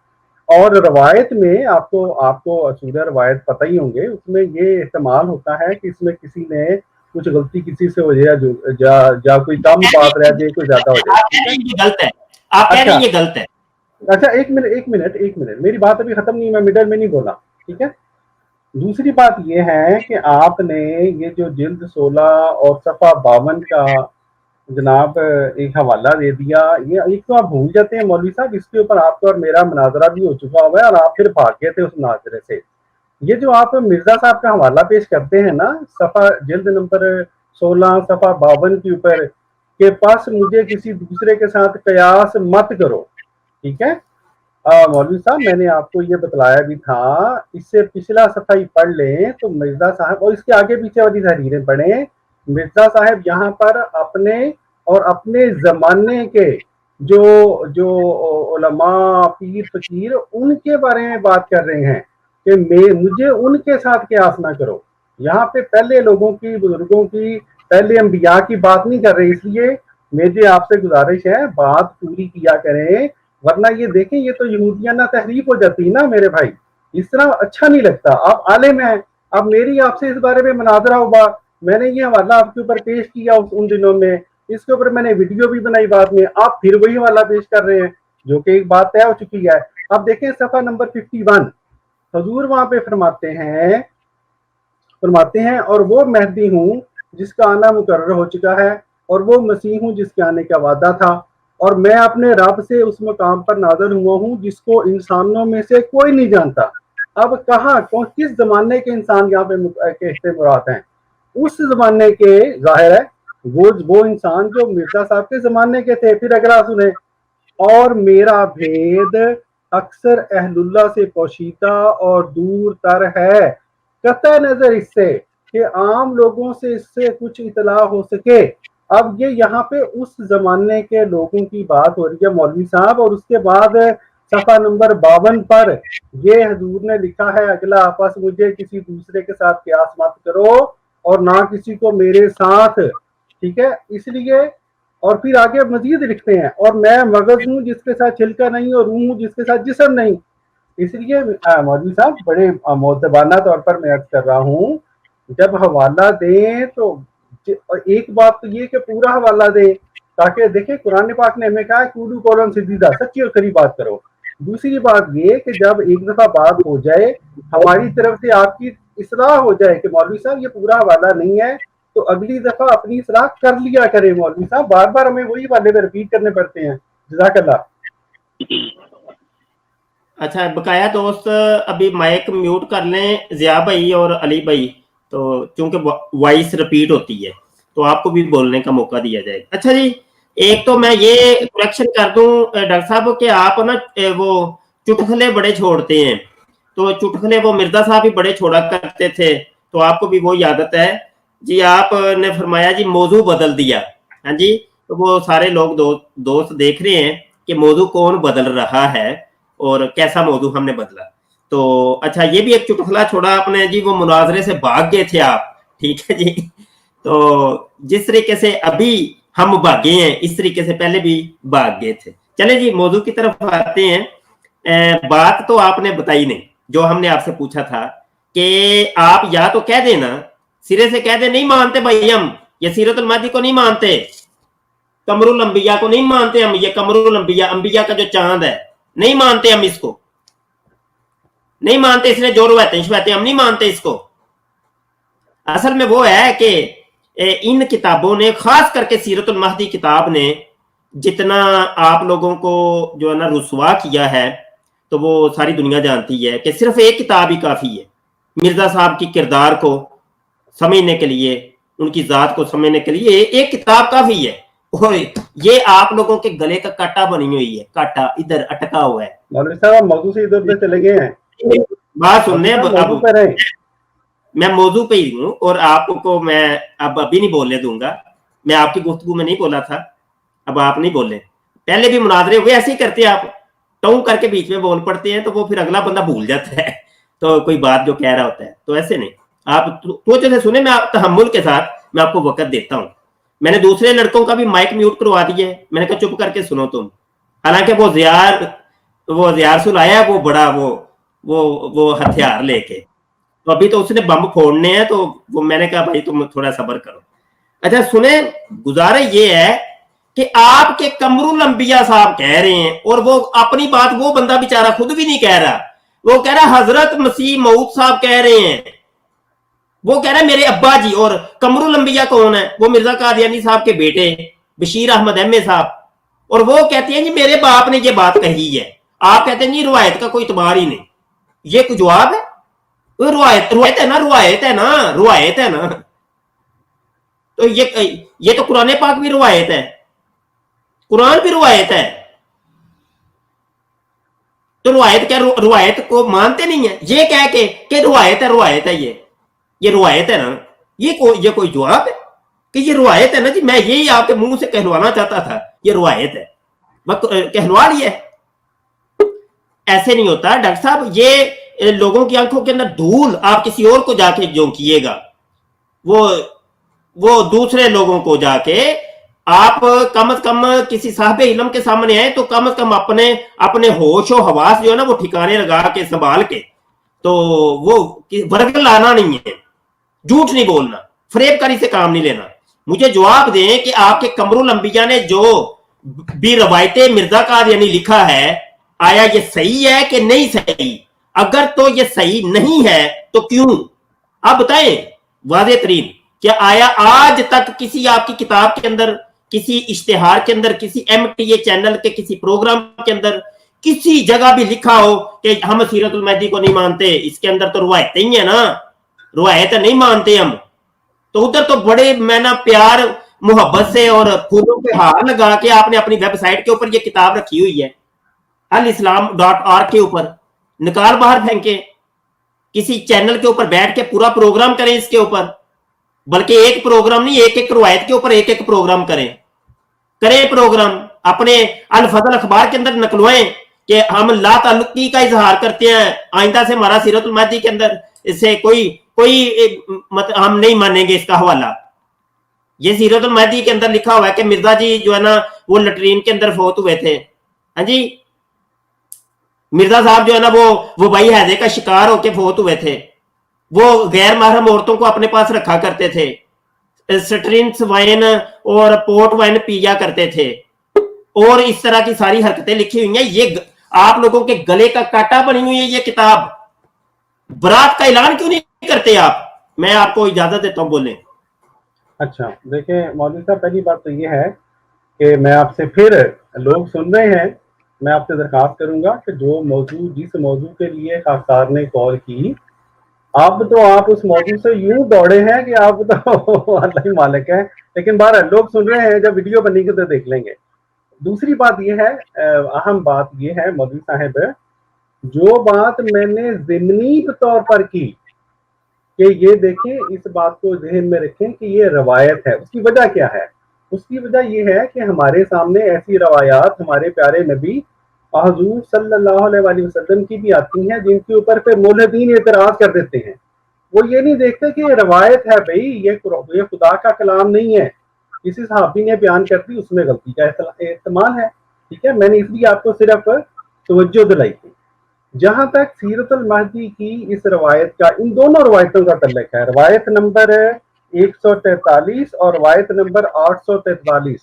और रवायत में आपको असूल रवायत पता ही होंगे, उसमें ये इस्तेमाल होता है कि इसमें किसी ने कुछ गलती किसी से हो जाए, कोई कम बात रह जाए, कोई ज्यादा हो जाए। आप कह रहे हैं ये गलत है, आप कह रहे हैं ये गलत है। अच्छा एक मिनट, मेरी बात अभी खत्म नहीं, मैं मिडल में नहीं बोला, ठीक है। दूसरी बात ये है कि आपने ये जो जिल्द 16 और सफ़ा 52 का जनाब एक हवाला दे दिया, ये एक तो आप भूल जाते हैं मौलवी साहब, इसके ऊपर आपका और मेरा मुनाजरा भी हो चुका हुआ है और आप फिर भाग गए थे उस मुनाजरे से। ये जो आप मिर्जा साहब का हवाला पेश करते हैं ना, सफ़ा जिल्द नंबर 16 सफ़ा 52 के ऊपर, के पास मुझे किसी दूसरे के साथ कयास मत करो, ठीक है। मौलवी साहब मैंने आपको ये बतलाया भी था, इससे पिछला सफाई पढ़ लें तो मिर्जा साहब, और इसके आगे पीछे वाली तहरीरें पढ़ें, मिर्जा साहब यहाँ पर अपने और अपने जमाने के जो जो उलमा पीर फकीर उनके बारे में बात कर रहे हैं कि मुझे उनके साथ कयास ना करो। यहाँ पे पहले लोगों की, बुजुर्गों की, पहले अंबिया की बात नहीं कर रहे, इसलिए मेरी आपसे गुजारिश है बात पूरी किया करें, वरना ये देखें ये तो यहूदियाना तहरीफ हो जाती है ना मेरे भाई, इस तरह अच्छा नहीं लगता। आप आलिम हैं, अब मेरी आपसे इस बारे में मुनाजरा हुआ, मैंने ये हवाला आपके ऊपर पेश किया उन दिनों में, इसके ऊपर मैंने वीडियो भी बनाई बाद में, आप फिर वही हवाला पेश कर रहे हैं जो कि एक बात तय हो चुकी है। अब देखें सफा नंबर 51, हजूर वहां पे फरमाते हैं और वो मेहदी हूँ जिसका आना मुकर्रर हो चुका है, और वो मसीह हूँ जिसके आने का वादा था, और मैं अपने रब से उस मकाम पर नाज़िल हुआ हूँ जिसको इंसानों में से कोई नहीं जानता। अब कहाँ किस जमाने के इंसान यहाँ पे कहते मुराद हैं? उस जमाने के, जाहिर है वो इंसान जो मिर्जा साहब के जमाने के थे। फिर अगला सुने, और मेरा भेद अक्सर अहलुल्लाह से पोशीदा और दूर तर है, कतई नजर इससे कि आम लोगों से इससे कुछ इतला हो सके। अब ये यहाँ पे उस जमाने के लोगों की बात हो रही है मौलवी साहब, और उसके बाद सफा नंबर 52 पर ये हजूर ने लिखा है, अगला आपस मुझे किसी दूसरे के साथ कयास मत करो और ना किसी को मेरे साथ, ठीक है। इसलिए और फिर आगे मजीद लिखते हैं, और मैं मगज हूँ जिसके साथ छिलका नहीं और रूह हूँ जिसके साथ जिस्म नहीं। इसलिए मौलवी साहब बड़े मोतबाना तौर पर मैं अर्ज कर रहा हूँ, जब हवाला दें तो एक बात तो ये कि पूरा हवाला दें, ताकि देखें कुरान पाक ने हमें कहा कूलू कौलन सीधा, सच्ची और खरी बात करो। दूसरी बात ये कि जब एक दफा बात हो जाए, हमारी तरफ से आपकी इस्लाह हो जाए कि मौलवी साहब ये पूरा हवाला नहीं है, तो अगली दफा अपनी इस्लाह कर लिया करें मौलवी साहब, बार बार हमें वही वाले में रिपीट करने पड़ते हैं। जज़ाकल्लाह। अच्छा बकाया दोस्त अभी माइक म्यूट कर लें जिया भाई और अली भाई, तो चूंकि वॉइस रिपीट होती है तो आपको भी बोलने का मौका दिया जाएगा। अच्छा जी, एक तो मैं ये करेक्शन कर दूं डॉक्टर साहब कि आप ना वो चुटकुले बड़े छोड़ते हैं, तो चुटकुले वो मिर्जा साहब भी बड़े छोड़ा करते थे, तो आपको भी वही आदत है जी। आपने फरमाया जी मौजू बदल दिया, हाँ जी, तो वो सारे लोग दोस्त देख रहे हैं कि मौजू कौन बदल रहा है और कैसा मौजू हमने बदला। तो अच्छा ये भी एक चुटकुला छोड़ा आपने जी, वो मुनाजरे से भाग गए थे आप, ठीक है जी। तो जिस तरीके से अभी हम भागे हैं इस तरीके से पहले भी भाग गए थे। चले जी मौजू की तरफ आते हैं। बात तो आपने बताई नहीं जो हमने आपसे पूछा था कि आप या तो कह देना, सिरे से कह दे नहीं मानते भाई हम ये सीरतुल महदी को नहीं मानते, कमरुल अंबिया को नहीं मानते हम, ये कमरुल अंबिया अंबिया का जो चांद है नहीं मानते हम, इसको नहीं मानते, इसने जो रवायतें शवायतें हम नहीं मानते इसको। असल में वो है कि इन किताबों ने, खास करके सीरतुल महदी किताब ने जितना आप लोगों को जो है ना रुसवा किया है, तो वो सारी दुनिया जानती है कि सिर्फ एक किताब ही काफी है मिर्जा साहब की किरदार को समझने के लिए, उनकी जात को समझने के लिए एक किताब काफी है। और ये आप लोगों के गले का कांटा बनी हुई है, कांटा इधर अटका हुआ है। मौलवी साहब मौजू से इधर उधर चले गए हैं, बात सुनने मौजू पर है। मैं मौजू पे ही हूँ और आपको मैं अब अभी नहीं बोलने दूंगा, मैं आपकी गुफ्तगू में नहीं बोला था, अब आप नहीं बोले। पहले भी मुनाजरे हुए ऐसे ही करते हैं, आप टों करके बीच में बोल पड़ते हैं तो वो फिर अगला बंदा भूल जाता है तो कोई बात जो कह रहा होता है, तो ऐसे नहीं। आप तो जैसे सुने, मैं तहम्मुल के साथ मैं आपको वक्त देता हूँ। मैंने दूसरे लड़कों का भी माइक म्यूट करवा दिया है, मैंने कहा चुप करके सुनो तुम। हालांकि वो ज़ियार सुल आया वो बड़ा वो हथियार लेके, तो अभी तो उसने बम फोड़ने हैं, तो वो मैंने कहा भाई तुम थोड़ा सब्र करो। अच्छा सुने, गुजारा ये है کہ آپ کے قمر الانبیاء صاحب کہہ رہے ہیں, اور وہ اپنی بات وہ بندہ بیچارہ خود بھی نہیں کہہ رہا, وہ کہہ رہا حضرت مسیح موعود صاحب کہہ رہے ہیں, وہ کہہ رہا ہے میرے ابا جی. اور قمر الانبیاء کون ہے؟ وہ مرزا قادیانی صاحب کے بیٹے بشیر احمد احمد صاحب, اور وہ کہتے ہیں جی میرے باپ نے یہ بات کہی ہے. آپ کہتے ہیں جی روایت کا کوئی اعتبار ہی نہیں. یہ کوئی جواب ہے؟ روایت ہے نا, روایت ہے نا, روایت ہے نا. تو یہ تو قرآن پاک بھی روایت ہے, قرآن بھی روایت ہے. تو روایت کیا روایت کو مانتے نہیں ہیں؟ یہ کہہ کے کہ روایت ہے, روایت ہے, یہ روایت ہے نا, یہ کوئی جواب ہے کہ یہ روایت ہے نا جی؟ میں یہی آپ کے منہ سے کہلوانا چاہتا تھا, یہ روایت ہے, کہلوا لیا. ایسے نہیں ہوتا ڈاکٹر صاحب. یہ لوگوں کی آنکھوں کے اندر دھول آپ کسی اور کو جا کے جو کیے گا, وہ دوسرے لوگوں کو جا کے آپ کم از کم کسی صاحب علم کے سامنے آئے تو کم از کم اپنے ہوش و حواس جو ہے نا وہ ٹھکانے لگا کے سنبھال کے, تو وہ ورگ لانا نہیں ہے, جھوٹ نہیں بولنا, فریب کاری سے کام نہیں لینا. مجھے جواب دیں کہ آپ کے قمر الانبیاء نے جو بھی روایت مرزا قادیانی لکھا ہے, آیا یہ صحیح ہے کہ نہیں صحیح؟ اگر تو یہ صحیح نہیں ہے تو کیوں؟ آپ بتائیں واضح ترین. کیا آیا آج تک کسی آپ کی کتاب کے اندر, کسی اشتہار کے اندر, کسی ایم ٹی اے چینل کے کسی پروگرام کے اندر کسی جگہ بھی لکھا ہو کہ ہم سیرت المہدی کو نہیں مانتے؟ اس کے اندر تو روایتیں ہی ہیں نا, روایت نہیں مانتے ہم. تو ادھر تو بڑے میں نا پیار محبت سے اور پھولوں پہ ہار لگا کے آپ نے اپنی ویب سائٹ کے اوپر یہ کتاب رکھی ہوئی ہے الاسلام.org کے اوپر, نکال باہر پھینکیں. کسی چینل کے اوپر بیٹھ کے پورا پروگرام کریں اس کے اوپر, بلکہ ایک پروگرام نہیں, ایک روایت کے اوپر ایک پروگرام کریں پروگرام. اپنے الفضل اخبار کے اندر نکلوائیں کہ ہم لا تعلقی کا اظہار کرتے ہیں, آئندہ سے ہمارا سیرت المہدی کے اندر اس سے کوئی ہم نہیں مانیں گے اس کا حوالہ. یہ سیرت المہدی کے اندر لکھا ہوا ہے کہ مرزا جی جو ہے نا وہ لٹرین کے اندر فوت ہوئے تھے. ہاں جی, مرزا صاحب جو ہے نا وہ بھائی حیضے کا شکار ہو کے فوت ہوئے تھے. وہ غیر محرم عورتوں کو اپنے پاس رکھا کرتے تھے, سٹرنگس وائن اور پورٹ وائن پیا کرتے تھے, اور اس طرح کی ساری حرکتیں لکھی ہوئی ہیں. یہ آپ لوگوں کے گلے کا کاٹا بنی ہوئی ہے یہ کتاب. برات کا اعلان کیوں نہیں کرتے آپ؟ میں آپ کو اجازت دیتا ہوں, بولیں. اچھا دیکھیں مولوی صاحب, پہلی بات تو یہ ہے کہ میں آپ سے, پھر لوگ سن رہے ہیں, میں آپ سے درخواست کروں گا کہ جس موضوع کے لیے خاکسار نے کال کی, آپ اس موضوع سے یوں دوڑے ہیں کہ آپ تو اللہ ہی مالک ہے. لیکن بہرحال لوگ سن رہے ہیں, جب ویڈیو بنی گی تو دیکھ لیں گے. دوسری بات یہ ہے, اہم بات یہ ہے مولوی صاحب, جو بات میں نے ضمنی طور پر کی کہ یہ دیکھیں, اس بات کو ذہن میں رکھیں کہ یہ روایت ہے. اس کی وجہ کیا ہے؟ اس کی وجہ یہ ہے کہ ہمارے سامنے ایسی روایات ہمارے پیارے نبی حضور صلی اللہ علیہ وسلم کی بھی آتی ہیں جن کے اوپر پھر ملحدین اعتراض کر دیتے ہیں. وہ یہ نہیں دیکھتے کہ یہ روایت ہے, بھائی یہ خدا کا کلام نہیں ہے, کسی صحابی نے بیان کر دی, اس میں غلطی کا احتمال ہے. ٹھیک ہے, میں نے اس لیے آپ کو صرف توجہ دلائی تھی. جہاں تک سیرت المہدی کی اس روایت کا, ان دونوں روایتوں کا تعلق ہے, روایت نمبر 143 اور روایت نمبر 843.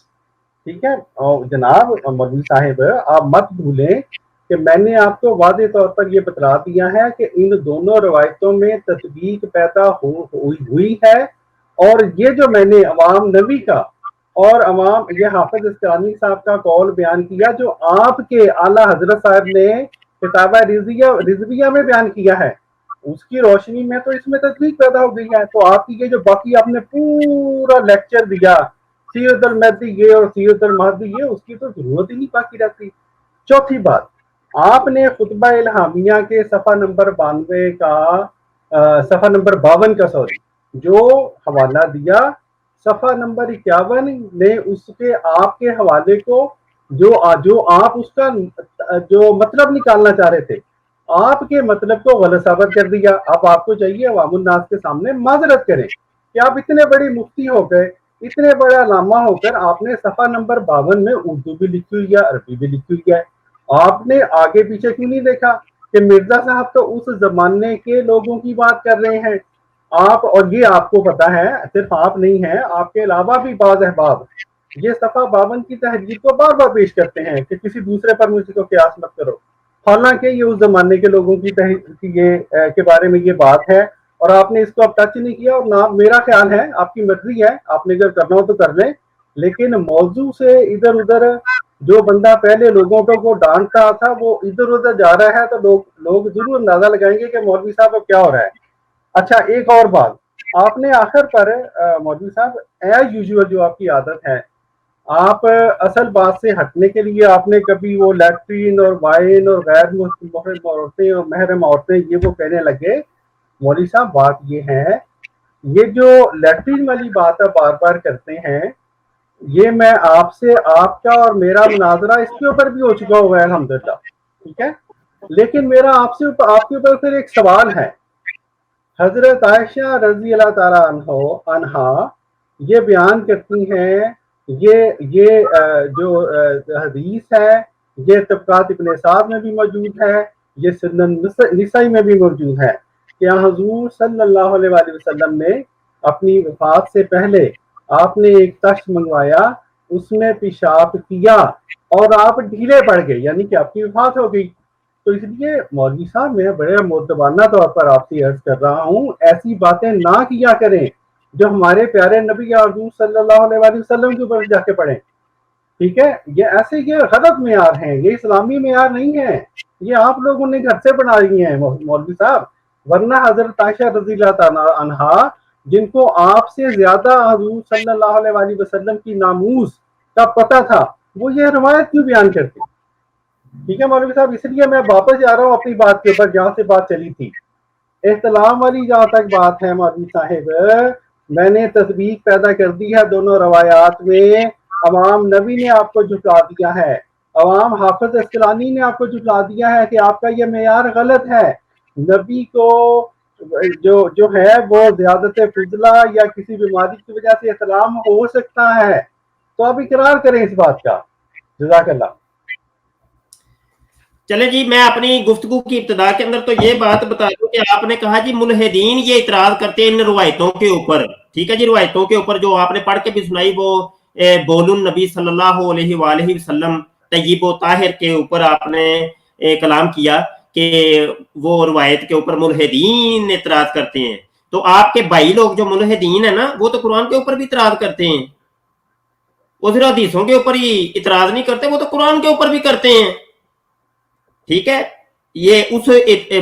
ٹھیک ہے, اور جناب مولوی صاحب آپ مت بھولیں کہ میں نے آپ کو واضح طور پر یہ بتلا دیا ہے کہ ان دونوں روایتوں میں تطبیق پیدا ہوئی ہے. اور یہ جو میں نے عوام نبی کا اور عوام یہ حافظ اسقلانی صاحب کا قول بیان کیا, جو آپ کے اعلیٰ حضرت صاحب نے کتابہ رضویہ میں بیان کیا ہے, اس کی روشنی میں تو اس میں تطبیق پیدا ہو گئی ہے. تو آپ کی یہ جو باقی آپ نے پورا لیکچر دیا سیرت المہدی یہ اور سیرت المہدی یہ, اس کی تو ضرورت ہی نہیں باقی رہتی. چوتھی بات, آپ نے خطبہ الہامیہ کے صفحہ نمبر 52 کا جو حوالہ دیا, صفحہ نمبر 51 نے اس کے آپ کے حوالے کو جو آپ اس کا جو مطلب نکالنا چاہ رہے تھے, آپ کے مطلب کو غلط ثابت کر دیا. اب آپ کو چاہیے عوام الناس کے سامنے معذرت کریں کہ آپ اتنے بڑے مفتی ہو گئے, اتنے بڑا علامہ ہو کر آپ نے صفحہ نمبر 52 میں اردو بھی لکھی ہوئی ہے, عربی بھی لکھی ہوئی ہے. آپ نے آگے پیچھے کیوں نہیں دیکھا کہ مرزا صاحب تو اس زمانے کے لوگوں کی بات کر رہے ہیں آپ, اور یہ آپ کو پتا ہے, صرف آپ نہیں ہیں, آپ کے علاوہ بھی بعض احباب ये सफ़ा 52 की तहरीर को बार बार पेश करते हैं कि किसी दूसरे पर मुझको क्यास मत करो, हालांकि ये उस जमाने के लोगों की के बारे में ये बात है, और आपने इसको अब टच नहीं किया। और ना, मेरा ख्याल है, आपकी मर्जी है, आपने अगर करना हो तो कर लें, लेकिन मौजू से इधर उधर जो बंदा पहले लोगों को डांट रहा था वो इधर उधर जा रहा है, तो लोग जरूर अंदाजा लगाएंगे कि मौलवी साहब अब क्या हो रहा है। अच्छा, एक और बात, आपने आखिर पर मौलवी साहब एज यूजुअल जो आपकी आदत है, आप असल बात से हटने के लिए आपने कभी वो लैट्रीन और वाइन और गैर मुहर्रम औरतें और महरम औरतें ये वो कहने लगे। मौलवी साहब, बात ये है, ये जो लैट्रीन वाली बात आप बार बार करते हैं, ये मैं आपसे, आपका और मेरा मुनाजरा इसके ऊपर भी हो चुका हुआ है अल्हम्दुलिल्लाह, ठीक है। लेकिन मेरा आपके ऊपर फिर एक सवाल है। हजरत आयशा रजी अल्लाह ताला अन्हा ये बयान करती हैं, ये जो हदीस है, ये तबकात इब्ने साद में भी मौजूद है, ये सुनन निसाई में भी मौजूद है कि हुजूर सल्लल्लाहु अलैहि वसल्लम ने अपनी वफात से पहले आपने एक तख्त मंगवाया, उसमें पेशाब किया और आप ढीले पड़ गए, यानी कि आपकी वफात हो गई। तो इसलिए मौलवी साहब, मैं बड़े मुतबाना तौर पर आपसे अर्ज कर रहा हूँ, ऐसी बातें ना किया करें जो हमारे प्यारे नबी हुजूर सल्लल्लाहु अलैहि वसल्लम के ऊपर जाके पढ़ें, ठीक है। ये गलत मेयार हैं, ये इस्लामी मेयार नहीं है, ये आप लोगों ने घर से बना लिए हैं मौलवी साहब। वरना हजरत आयशा रज़ी अल्लाह ताला अन्हा, जिनको आपसे ज्यादा हुजूर सल्लल्लाहु अलैहि वसल्लम की नामूस का पता था, वो ये रवायत क्यों बयान करते? ठीक है मौलवी साहब, इसलिए मैं वापस जा रहा हूँ अपनी बात के ऊपर जहाँ से बात चली थी। इख्तिलाफ वाली जहाँ तक बात है मौलवी साहिब, मैंने तस्दीक पैदा कर दी है दोनों रवायात में। अवाम नबी ने आपको झुका दिया है, अवाम हाफिज अस्कलानी ने आपको झुका दिया है कि आपका ये मेयार गलत है। नबी को जो है वो ज़्यादत फुजला या किसी बीमारी की वजह से इख्तिलाफ हो सकता है, तो आप इकरार करें इस बात का। जज़ाकल्लाह। चले जी, मैं अपनी गुफ्तगू की इब्तिदा के अंदर तो ये बात बता दूं कि आपने कहा जी मुल्हिदीन ये इतराज करते हैं इन रवायतों के ऊपर, ठीक है जी। रवायतों के ऊपर जो आपने पढ़ के भी सुनाई, वो बोलुन नबी सल्लल्लाहु अलैहि वसल्लम तय्यब व ताहिर के ऊपर आपने कलाम किया कि वो रवायत के ऊपर मुल्हिदीन इतराज करते हैं। तो आपके भाई लोग जो मुल्हिदीन है ना, वो तो कुरान के ऊपर भी इतराज करते हैं, वो सिर्फ हदीसों के ऊपर ही इतराज नहीं करते, वो तो कुरान के ऊपर भी करते हैं, ठीक है। ये उस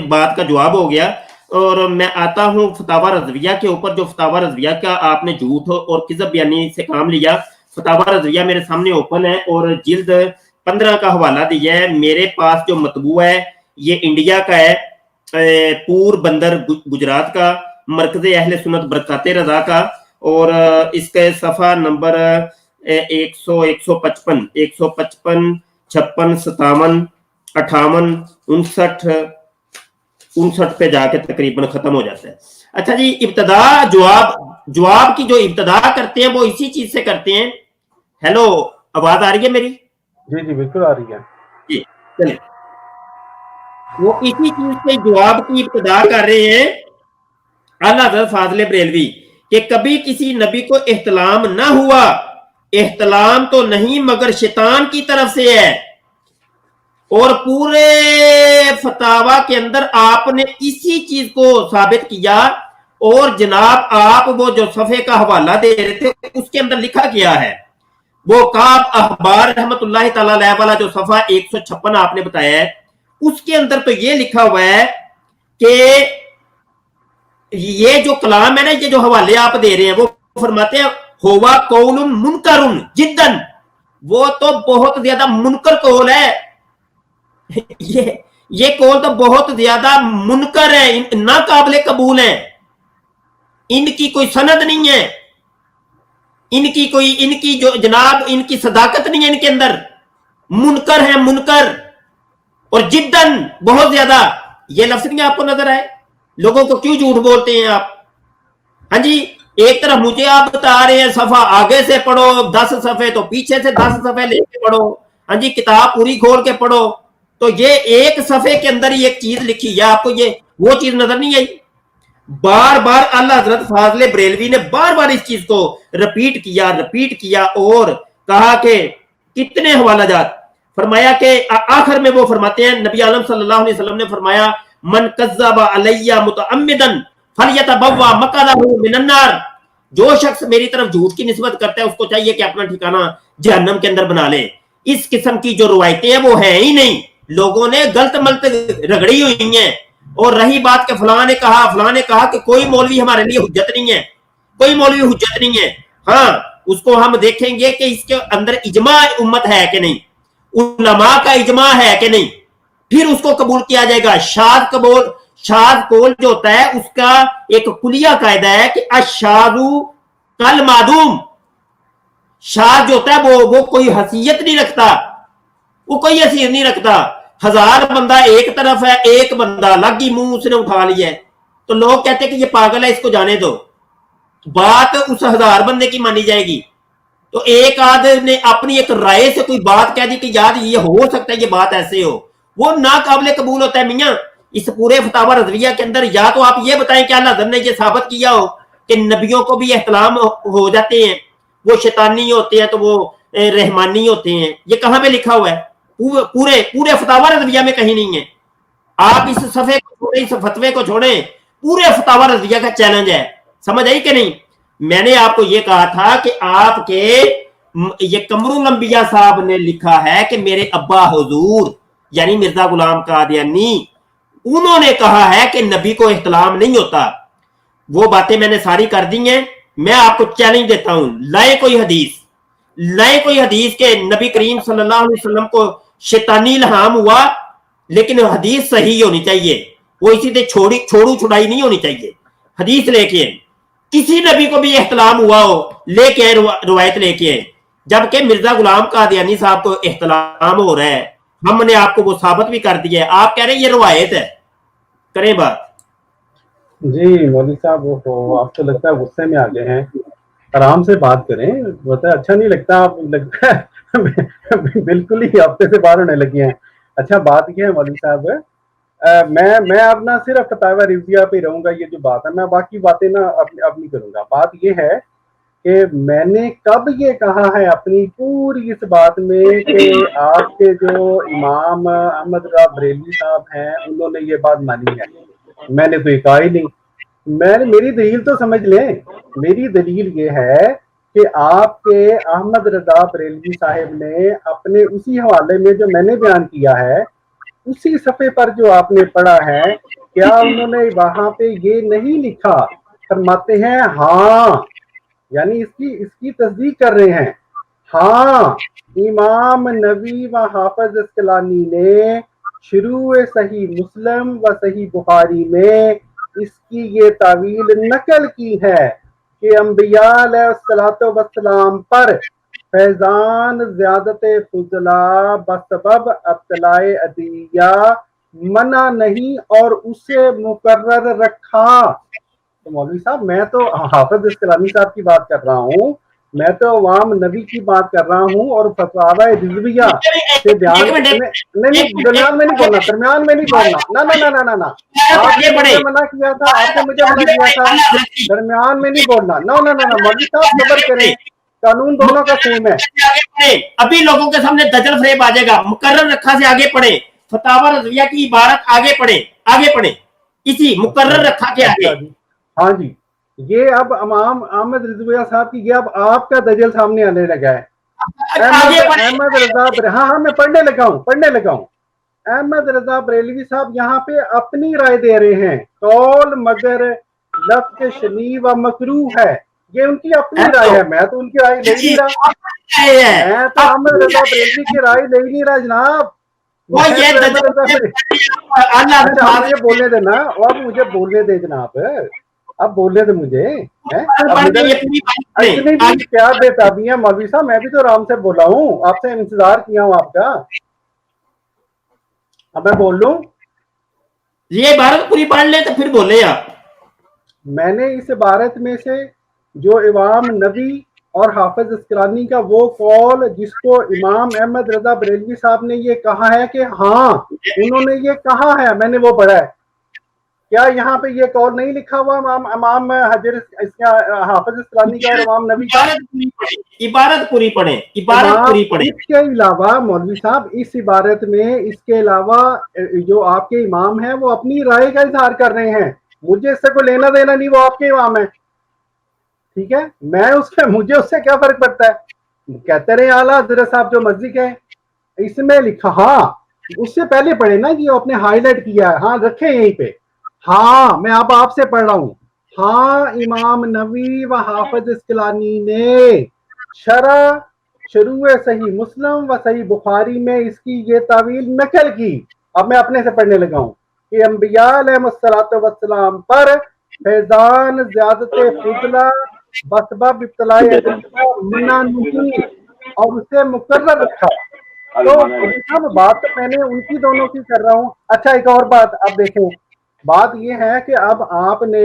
बात का जवाब हो गया। और मैं आता हूं फतावा रज़विया के ऊपर, जो फतावा रज़विया का आपने झूठ और किज़ब बयानी से काम लिया। फतावा रज़विया मेरे सामने ओपन है और जिल्द 15 का हवाला दिया है। मेरे पास जो मतबू है ये इंडिया का है, पूर बंदर गुजरात का, मरकज़े अहले सुन्नत बरकाते रज़ा का, और इसके सफ़ा नंबर 100, 155, 155, 56, 57, 58, 59 पे जाके तकरीबन खत्म हो जाता है। अच्छा जी, इब्तदा जवाब की जो इब्तदा करते हैं वो इसी चीज से करते हैं। हेलो, आवाज आ रही है मेरी? जी जी बिल्कुल आ रही है जी, चलिए। वो इसी चीज से जवाब की इब्तदा कर रहे हैं आला हज़रत फाज़िल बरेलवी कि कभी किसी नबी को इख्तिलाम ना हुआ, इख्तिलाम तो नहीं मगर शैतान की तरफ से है। और पूरे फतावा के अंदर आपने इसी चीज को साबित किया। और जनाब, आप वो जो सफ़े का हवाला दे रहे थे उसके अंदर लिखा गया है, वो काब अखबार रहमतुल्लाह तआला अलैह वाला जो सफ़ा 156 आपने बताया है, उसके अंदर तो ये लिखा हुआ है कि ये जो कलाम है ना, ये जो हवाले आप दे रहे हैं, वो फरमाते हैं होवा कौलुन मुनकरुन जिद्दन, वो तो बहुत ज्यादा मुनकर कौल है। ये कौल तो बहुत ज्यादा मुनकर है, ना काबिल कबूल है, इनकी कोई सनद नहीं है, इनकी जो जनाब इनकी सदाकत नहीं है इनके अंदर, मुनकर है, मुनकर। और जिद्दन बहुत ज्यादा, ये लफ्ज नहीं आपको नजर आए? लोगों को क्यों झूठ बोलते हैं आप? हाँ जी, एक तरफ मुझे आप बता रहे हैं सफा आगे से पढ़ो 10 सफे, तो पीछे से 10 सफे लेके पढ़ो। हाँ जी, किताब पूरी खोल के पढ़ो, तो ये एक सफे के अंदर ही एक चीज लिखी है, आपको ये वो चीज नजर नहीं आई? बार बार आला हज़रत फाज़िल बरेलवी ने बार बार इस चीज को रिपीट किया और کہا کہ کتنے حوالہ جات, فرمایا کہ آخر میں وہ فرماتے ہیں, نبی عالم صلی اللہ علیہ وسلم نے فرمایا من کذب علی متعمدا فلیتبوا مقعدہ من النار, جو شخص میری طرف جھوٹ کی نسبت کرتا ہے اس کو چاہیے کہ اپنا ٹھکانہ جہنم کے اندر بنا لے. اس قسم کی جو روایتیں ہیں وہ ہیں ہی نہیں, لوگوں نے غلط ملت رگڑی ہوئی ہیں. اور رہی بات کہ فلاں نے کہا کہ کوئی مولوی ہمارے لیے حجت نہیں ہے, کوئی مولوی حجت نہیں ہے. ہاں اس کو ہم دیکھیں گے کہ اس کے اندر اجماع امت ہے کہ نہیں, علماء کا اجماع ہے کہ نہیں, پھر اس کو قبول کیا جائے گا. شاذ قول جو ہوتا ہے اس کا ایک کلیہ قاعدہ ہے کہ الشاذ کل معدوم, شاذ جو ہوتا ہے وہ کوئی حیثیت نہیں رکھتا, وہ کوئی حیثیت نہیں رکھتا. 1000 بندہ ایک طرف ہے, ایک بندہ الگ ہی منہ اس نے اٹھا لیا ہے, تو لوگ کہتے ہیں کہ یہ پاگل ہے, اس کو جانے دو. بات اس 1000 بندے کی مانی جائے گی. تو ایک آدھ نے اپنی ایک رائے سے کوئی بات کہہ دی کہ یار یہ ہو سکتا ہے یہ بات ایسے ہو, وہ ناقابل قبول ہوتا ہے. میاں اس پورے فتاوی رضویہ کے اندر یا تو آپ یہ بتائیں کہ اللہ نے یہ ثابت کیا ہو کہ نبیوں کو بھی احترام ہو جاتے ہیں, وہ شیطانی ہوتے ہیں تو وہ رحمانی ہوتے ہیں. یہ کہاں پہ لکھا ہوا ہے؟ پورے فتاوی رضویہ میں کہیں نہیں ہے. آپ اس صفحے کو چھوڑیں, اس فتوے کو چھوڑیں, پورے فتاوی رضویہ کا چیلنج ہے. سمجھ آئی کہ نہیں؟ میں نے آپ کو یہ کہا تھا کہ آپ کے یہ قمر الانبیاء صاحب نے لکھا ہے کہ میرے ابا حضور یعنی مرزا غلام قادیانی, انہوں نے کہا ہے کہ نبی کو احترام نہیں ہوتا. وہ باتیں میں نے ساری کر دی ہیں. میں آپ کو چیلنج دیتا ہوں, لائے کوئی حدیث کہ نبی کریم صلی اللہ علیہ وسلم کو شیطانی الہام ہوا, لیکن حدیث صحیح ہونی چاہیے, وہ اسی سے چھوڑو چھڑائی نہیں ہونی چاہیے. حدیث لے کے کسی نبی کو بھی احترام ہوا ہو لے کے روایت لے کے, جبکہ مرزا غلام قادیانی صاحب کو احترام ہو رہا ہے, ہم نے آپ کو وہ ثابت بھی کر دیا ہے. آپ کہہ رہے ہیں یہ روایت ہے, کریں بات. جی مولوی صاحب وہ آپ کو لگتا ہے غصے میں آ گئے ہیں, آرام سے بات کریں, بتا اچھا نہیں لگتا, آپ لگتا ہے بالکل ہی ہفتے سے باہر ہونے لگے ہیں. اچھا بات یہ ہے مولوی صاحب, میں اب نہ صرف فتاوی رضویہ پہ رہوں گا, یہ جو بات ہے میں باقی باتیں نہ اب نہیں کروں گا. بات یہ ہے کہ میں نے کب یہ کہا ہے اپنی پوری اس بات میں کہ آپ کے جو امام احمد رضا بریلوی صاحب ہیں انہوں نے یہ بات مانی ہے, میں نے تو یہ کہا ہی نہیں. میری دلیل تو سمجھ لیں, میری دلیل یہ ہے کہ آپ کے احمد رضا بریلوی صاحب نے اپنے اسی حوالے میں جو میں نے بیان کیا ہے, اسی صفحے پر جو آپ نے پڑھا ہے, کیا انہوں نے وہاں پہ یہ نہیں لکھا؟ فرماتے ہیں ہاں, یعنی اس کی تصدیق کر رہے ہیں, ہاں امام نووی و حافظ اسقلانی نے شروع صحیح مسلم و صحیح بخاری میں اس کی یہ تعویل نقل کی ہے کہ انبیاء علیہ الصلوۃ والسلام پر فیضان زیادت فضلا بسبب ابتلاء عدیہ منع نہیں اور اسے مقرر رکھا. تو مولوی صاحب میں تو حافظ اسقلانی صاحب کی بات کر رہا ہوں, میں تو عوام نبی کی بات کر رہا ہوں, اور فتاوی رضویہ سے بیان نہیں, درمیان میں نہیں بولنا, درمیان میں نہیں بولنا, نہ آپ نے مجھے منع کیا تھا, آپ نے مجھے منع کیا تھا, درمیان میں نہیں بولنا. نہ مولوی صاحب صبر کریں, قانون دونوں کا سیم ہے. ابھی لوگوں کے سامنے دجل فریب آ جائے گا. مقرر رکھا سے آگے پڑھیں, فتاوی رضویہ کی عبارت آگے پڑھیں, اسی مقرر رکھا کے آگے. ہاں جی, یہ اب امام احمد رضویہ صاحب کی یہ اب آپ کا دجل سامنے آنے لگا ہے. احمد رضا, ہاں میں پڑھنے لگا ہوں. احمد رضا بریلوی صاحب یہاں پہ اپنی رائے دے رہے ہیں, قول مگر لفظ شنی و مکروہ ہے, یہ ان کی اپنی رائے ہے, میں تو ان کی رائے لے نہیں رہا, میں تو احمد رضا بریلوی کی رائے لے نہیں رہا جناب. اچھا آپ مجھے بولنے دینا, آپ مجھے بولنے دے جناب, اب بولنے دے مجھے. اتنی بھی کیا بے تابی ہے مولوی صاحب, میں بھی تو آرام سے بولا ہوں, آپ سے انتظار کیا ہوں آپ کا. اب میں بول لوں, یہ عبارت پوری پڑھ لیں تو پھر بولے آپ. میں نے اس عبارت میں سے جو امام نووی اور حافظ اسقلانی کا وہ قول جس کو امام احمد رضا بریلوی صاحب نے یہ کہا ہے کہ ہاں انہوں نے یہ کہا ہے, میں نے وہ پڑھا ہے. کیا یہاں پہ یہ قول نہیں لکھا ہوا امام حجر اس کا حافظ اسقلانی کا اور امام نبی کا؟ عبارت پوری پڑھیں، عبارت پوری پڑھیں۔ اس کے علاوہ مولوی صاحب اس عبارت میں اس کے علاوہ جو آپ کے امام ہیں وہ اپنی رائے کا اظہار کر رہے ہیں، مجھے اس سے کوئی لینا دینا نہیں، وہ آپ کے امام ہیں، ٹھیک ہے، میں اس سے مجھے اس سے کیا فرق پڑتا ہے، کہتے رہے اعلیٰ حضرت صاحب جو مرضی کہیں۔ اس میں لکھا، ہاں اس سے پہلے پڑھے نا کہ آپ نے ہائی لائٹ کیا ہے، ہاں رکھے یہیں پہ، ہاں میں اب آپ سے پڑھ رہا ہوں، ہاں امام نووی و حافظ اسقلانی نے شروع صحیح مسلم و صحیح بخاری میں اس کی یہ تعویل نقل کی۔ اب میں اپنے سے پڑھنے لگا ہوں کہ انبیاء علیہ السلام پر فیضان زیادت فضلہ بسبب ابتلاء ادریہ منع نہیں اور اسے مقرر رکھا۔ تو اب بات تو میں نے ان کی دونوں کی کر رہا ہوں۔ اچھا ایک اور بات اب دیکھیں، بات یہ ہے کہ اب آپ نے